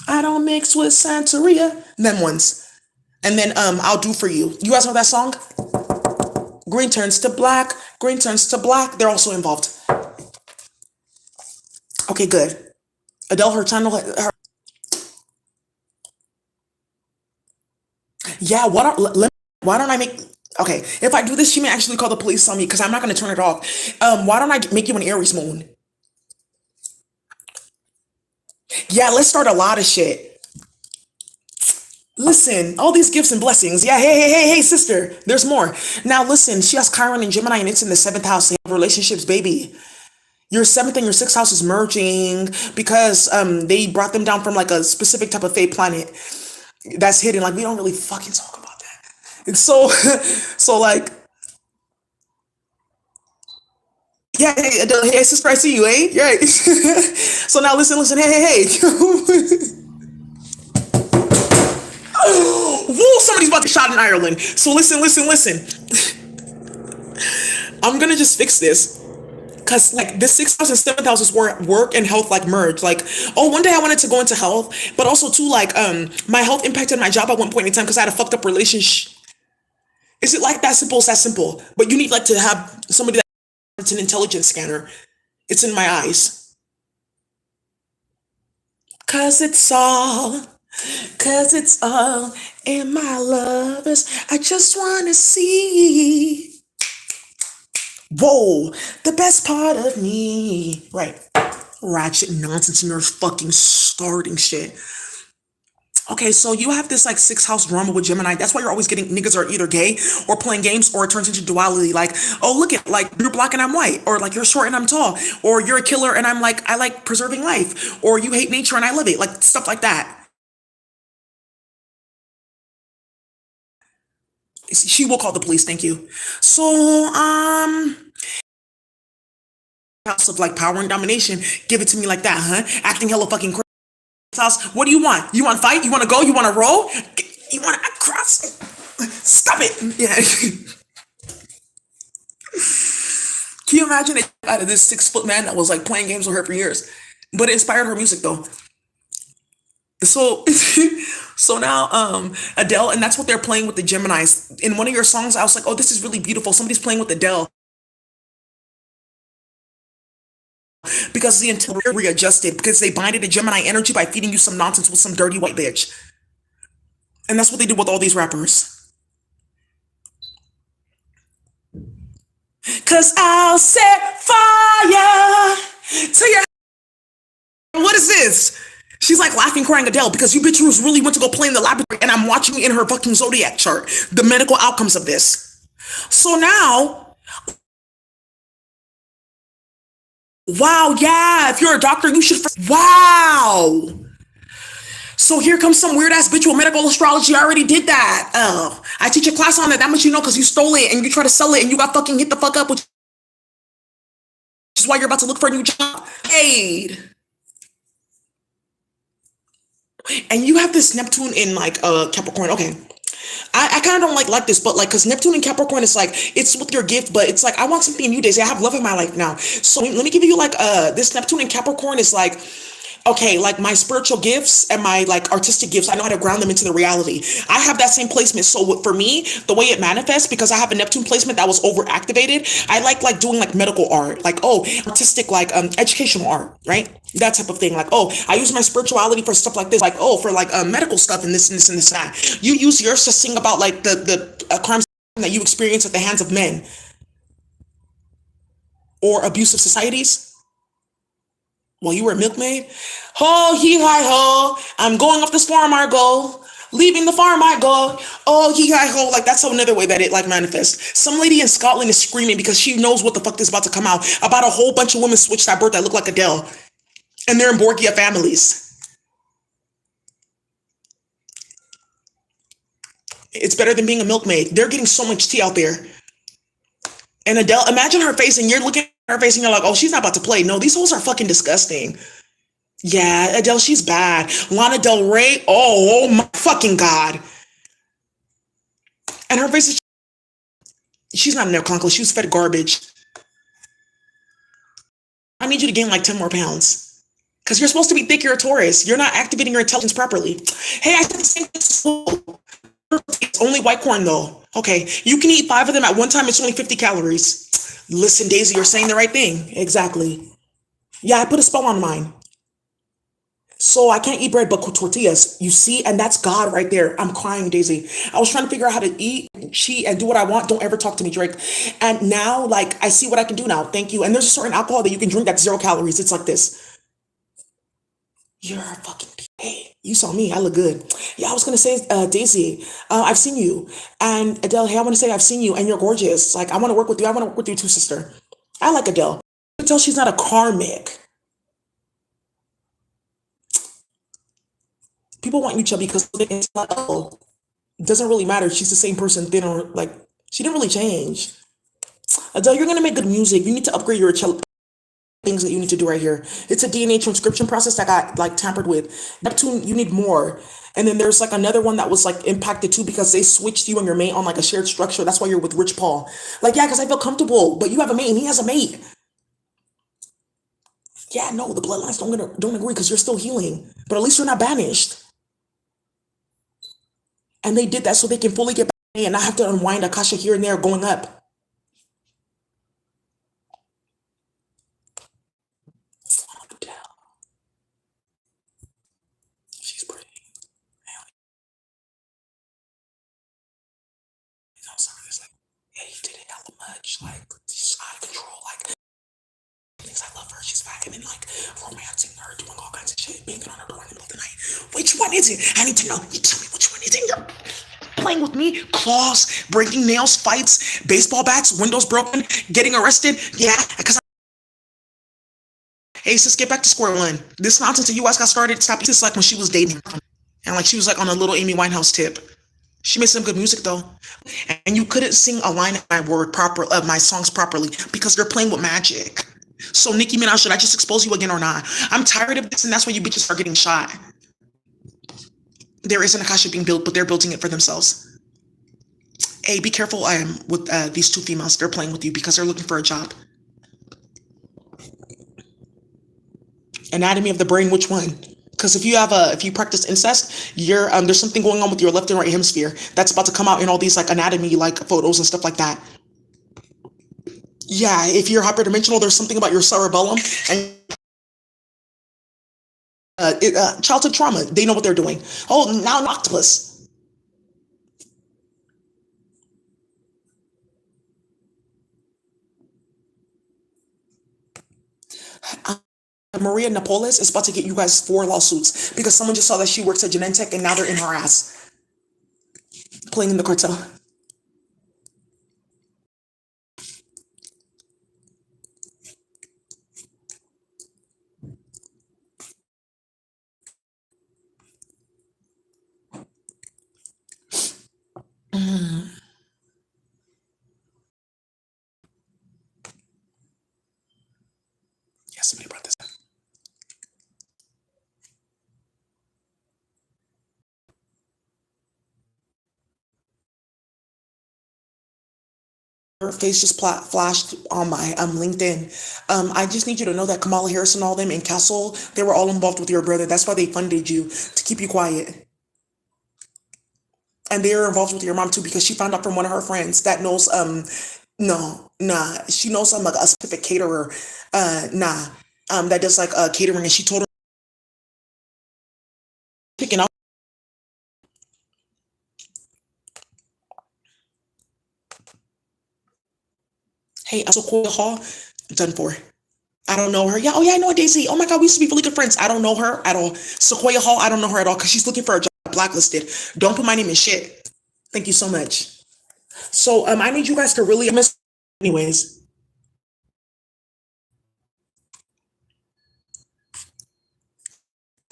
I don't mix with Santeria. Them ones. And then I'll do for you. You guys know that song? Green turns to black. Green turns to black. They're also involved. Okay, good. Adele, her channel, her yeah. Why don't I make? Okay, if I do this, she may actually call the police on me because I'm not gonna turn it off. Why don't I make you an Aries moon? Yeah, let's start a lot of shit. Listen, all these gifts and blessings. Yeah, hey, sister. There's more. Now listen, she has Chiron and Gemini, and it's in the seventh house. They have relationships, baby. Your seventh and your sixth house is merging because they brought them down from like a specific type of fate planet that's hidden. Like we don't really fucking talk about that. And so so like yeah, hey, sister, I see you, eh? You're right. So now listen, hey. Woo, somebody's about to shot in Ireland. So listen. I'm gonna just fix this. Cause like the sixth house and seventh house is where work and health like merge. Like, oh, one day I wanted to go into health, but also too like my health impacted my job at one point in time because I had a fucked up relationship. Is it like that simple? It's that simple. But you need like to have somebody that's an intelligence scanner. It's in my eyes. Cause it's all, cause it's all in my lovers. I just wanna see. Whoa, the best part of me. Right. Ratchet nonsense and you're fucking starting shit. Okay, so you have this like six house drama with Gemini. That's why you're always getting niggas are either gay or playing games or it turns into duality. Like, oh, look at like you're black and I'm white, or like you're short and I'm tall, or you're a killer and I'm like, I like preserving life, or you hate nature and I love it. Like stuff like that. She will call the police, thank you. So, house of like power and domination. Give it to me like that, huh? Acting hella fucking crazy. House. What do you want? You want to fight? You want to go? You want to roll? You want to cross? Stop it! Yeah. Can you imagine it out of this 6 foot man that was like playing games with her for years, but it inspired her music though. So, so now Adele, and that's what they're playing with the Gemini's in one of your songs. I was like, oh, this is really beautiful. Somebody's playing with Adele because the interior readjusted because they binded the Gemini energy by feeding you some nonsense with some dirty white bitch, and that's what they do with all these rappers. Cause I'll set fire to your. What is this? She's like laughing, crying Adele because you bitches really went to go play in the laboratory and I'm watching in her fucking zodiac chart the medical outcomes of this. So now, wow, yeah, if you're a doctor, you should. Wow. So here comes some weird ass bitch with medical astrology. I already did that. Oh, I teach a class on that. That much you know because you stole it and you try to sell it and you got fucking hit the fuck up, which is why you're about to look for a new job. Hey. And you have this Neptune in like Capricorn. Okay. I kind of don't like this, but like, because Neptune and Capricorn is like, it's with your gift, but it's like, I want something new, Daisy. I have love in my life now. So let me give you like, this Neptune and Capricorn is like, okay, like my spiritual gifts and my like artistic gifts, I know how to ground them into the reality. I have that same placement. So for me, the way it manifests, because I have a Neptune placement that was overactivated, I like doing like medical art, like, oh, artistic, like educational art, right? That type of thing. Like, oh, I use my spirituality for stuff like this, like, oh, for like medical stuff and this and this and this and that. You use yours to sing about like the crimes that you experience at the hands of men or abusive societies. Well, you were a milkmaid? Ho, he, hi, ho. I'm going off this farm, I go. Leaving the farm, I go. Oh, he, hi, ho. Like, that's another way that it, like, manifests. Some lady in Scotland is screaming because she knows what the fuck is about to come out about a whole bunch of women switched at birth that look like Adele. And they're in Borgia families. It's better than being a milkmaid. They're getting so much tea out there. And Adele, imagine her face, and you're looking at her face, and you're like, oh, she's not about to play. No, these hoes are fucking disgusting. Yeah, Adele, she's bad. Lana Del Rey, oh my fucking God. And her face is, she's not an Conklin. She was fed garbage. I need you to gain like 10 more pounds. Because you're supposed to be thick, you're a Taurus. You're not activating your intelligence properly. Hey, I said the same thing. It's only white corn though. Okay, you can eat 5 of them at one time. It's only 50 calories. Listen, Daisy, you're saying the right thing. Exactly. Yeah, I put a spell on mine. So I can't eat bread but tortillas. You see, and that's God right there. I'm crying, Daisy. I was trying to figure out how to eat, cheat, and do what I want. Don't ever talk to me, Drake. And now, like, I see what I can do now. Thank you. And there's a certain alcohol that you can drink that's 0 calories. It's like this. You're a fucking. Hey, you saw me. I look good. Yeah, I was gonna say, Daisy, I've seen you. And Adele, hey, I want to say I've seen you, and you're gorgeous. Like, I want to work with you. I want to work with you too, sister. I like Adele. You can tell she's not a karmic. People want you chubby because it's like, oh, it doesn't really matter. She's the same person, thin or like she didn't really change. Adele, you're gonna make good music. You need to upgrade your things that you need to do right here. It's a DNA transcription process that got like tampered with. Neptune, you need more. And then there's like another one that was like impacted too because they switched you and your mate on like a shared structure. That's why you're with Rich Paul. Like, yeah, because I feel comfortable, but you have a mate and he has a mate. Yeah, no, the bloodlines don't agree because you're still healing, but at least you're not banished. And they did that so they can fully get back and not have to unwind Akasha here and there going up. She's pretty. You know, some of this like, yeah, he did it hella much. Like, she's out of control. Like, things I love her. She's fat. And then, like, romancing her, doing all kinds of shit, banging on her door in the middle of the night. Which one is it? I need to know. You tell me which one is it. You're playing with me, claws, breaking nails, fights, baseball bats, windows broken, getting arrested. Yeah, because hey, sis, get back to square one. This nonsense the US got started. Stop this like when she was dating, and like she was like on a little Amy Winehouse tip. She made some good music though, and you couldn't sing a line of my word proper of my songs properly because they're playing with magic. So Nicki Minaj, should I just expose you again or not? I'm tired of this, and that's why you bitches are getting shot. There isn't a Akasha being built, but they're building it for themselves. Hey, be careful with these two females. They're playing with you because they're looking for a job. Anatomy of the brain, which one? Because if you practice incest, you're there's something going on with your left and right hemisphere that's about to come out in all these like anatomy like photos and stuff like that. Yeah, if you're hyperdimensional, there's something about your cerebellum and childhood trauma. They know what they're doing. Oh, now an octopus. Maria Napoles is about to get you guys 4 lawsuits because someone just saw that she works at Genentech and now they're in her ass playing in the cartel. Yeah, somebody brought this up. Her face just flashed on my LinkedIn. I just need you to know that Kamala Harris and all them in Castle, they were all involved with your brother. That's why they funded you to keep you quiet. And they are involved with your mom too because she found out from one of her friends that knows no, nah, she knows like a specific caterer, nah, that does like catering, and she told her picking out. Hey, I'm Sequoia Hall, done for. I don't know her. Yeah, oh yeah, I know Daisy. Oh my God, we used to be really good friends. I don't know her at all. Sequoia Hall, I don't know her at all because she's looking for a job blacklisted. Don't put my name in shit. Thank you so much. So I need you guys to really miss anyways.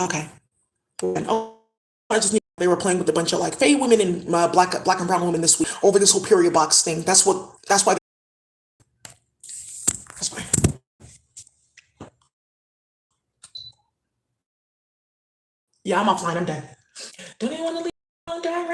Okay. Oh, I just knew they were playing with a bunch of like fey women and black and brown women this week over this whole period box thing. That's why that's why. Yeah, I'm offline. I'm done. Don't you want to leave on direct?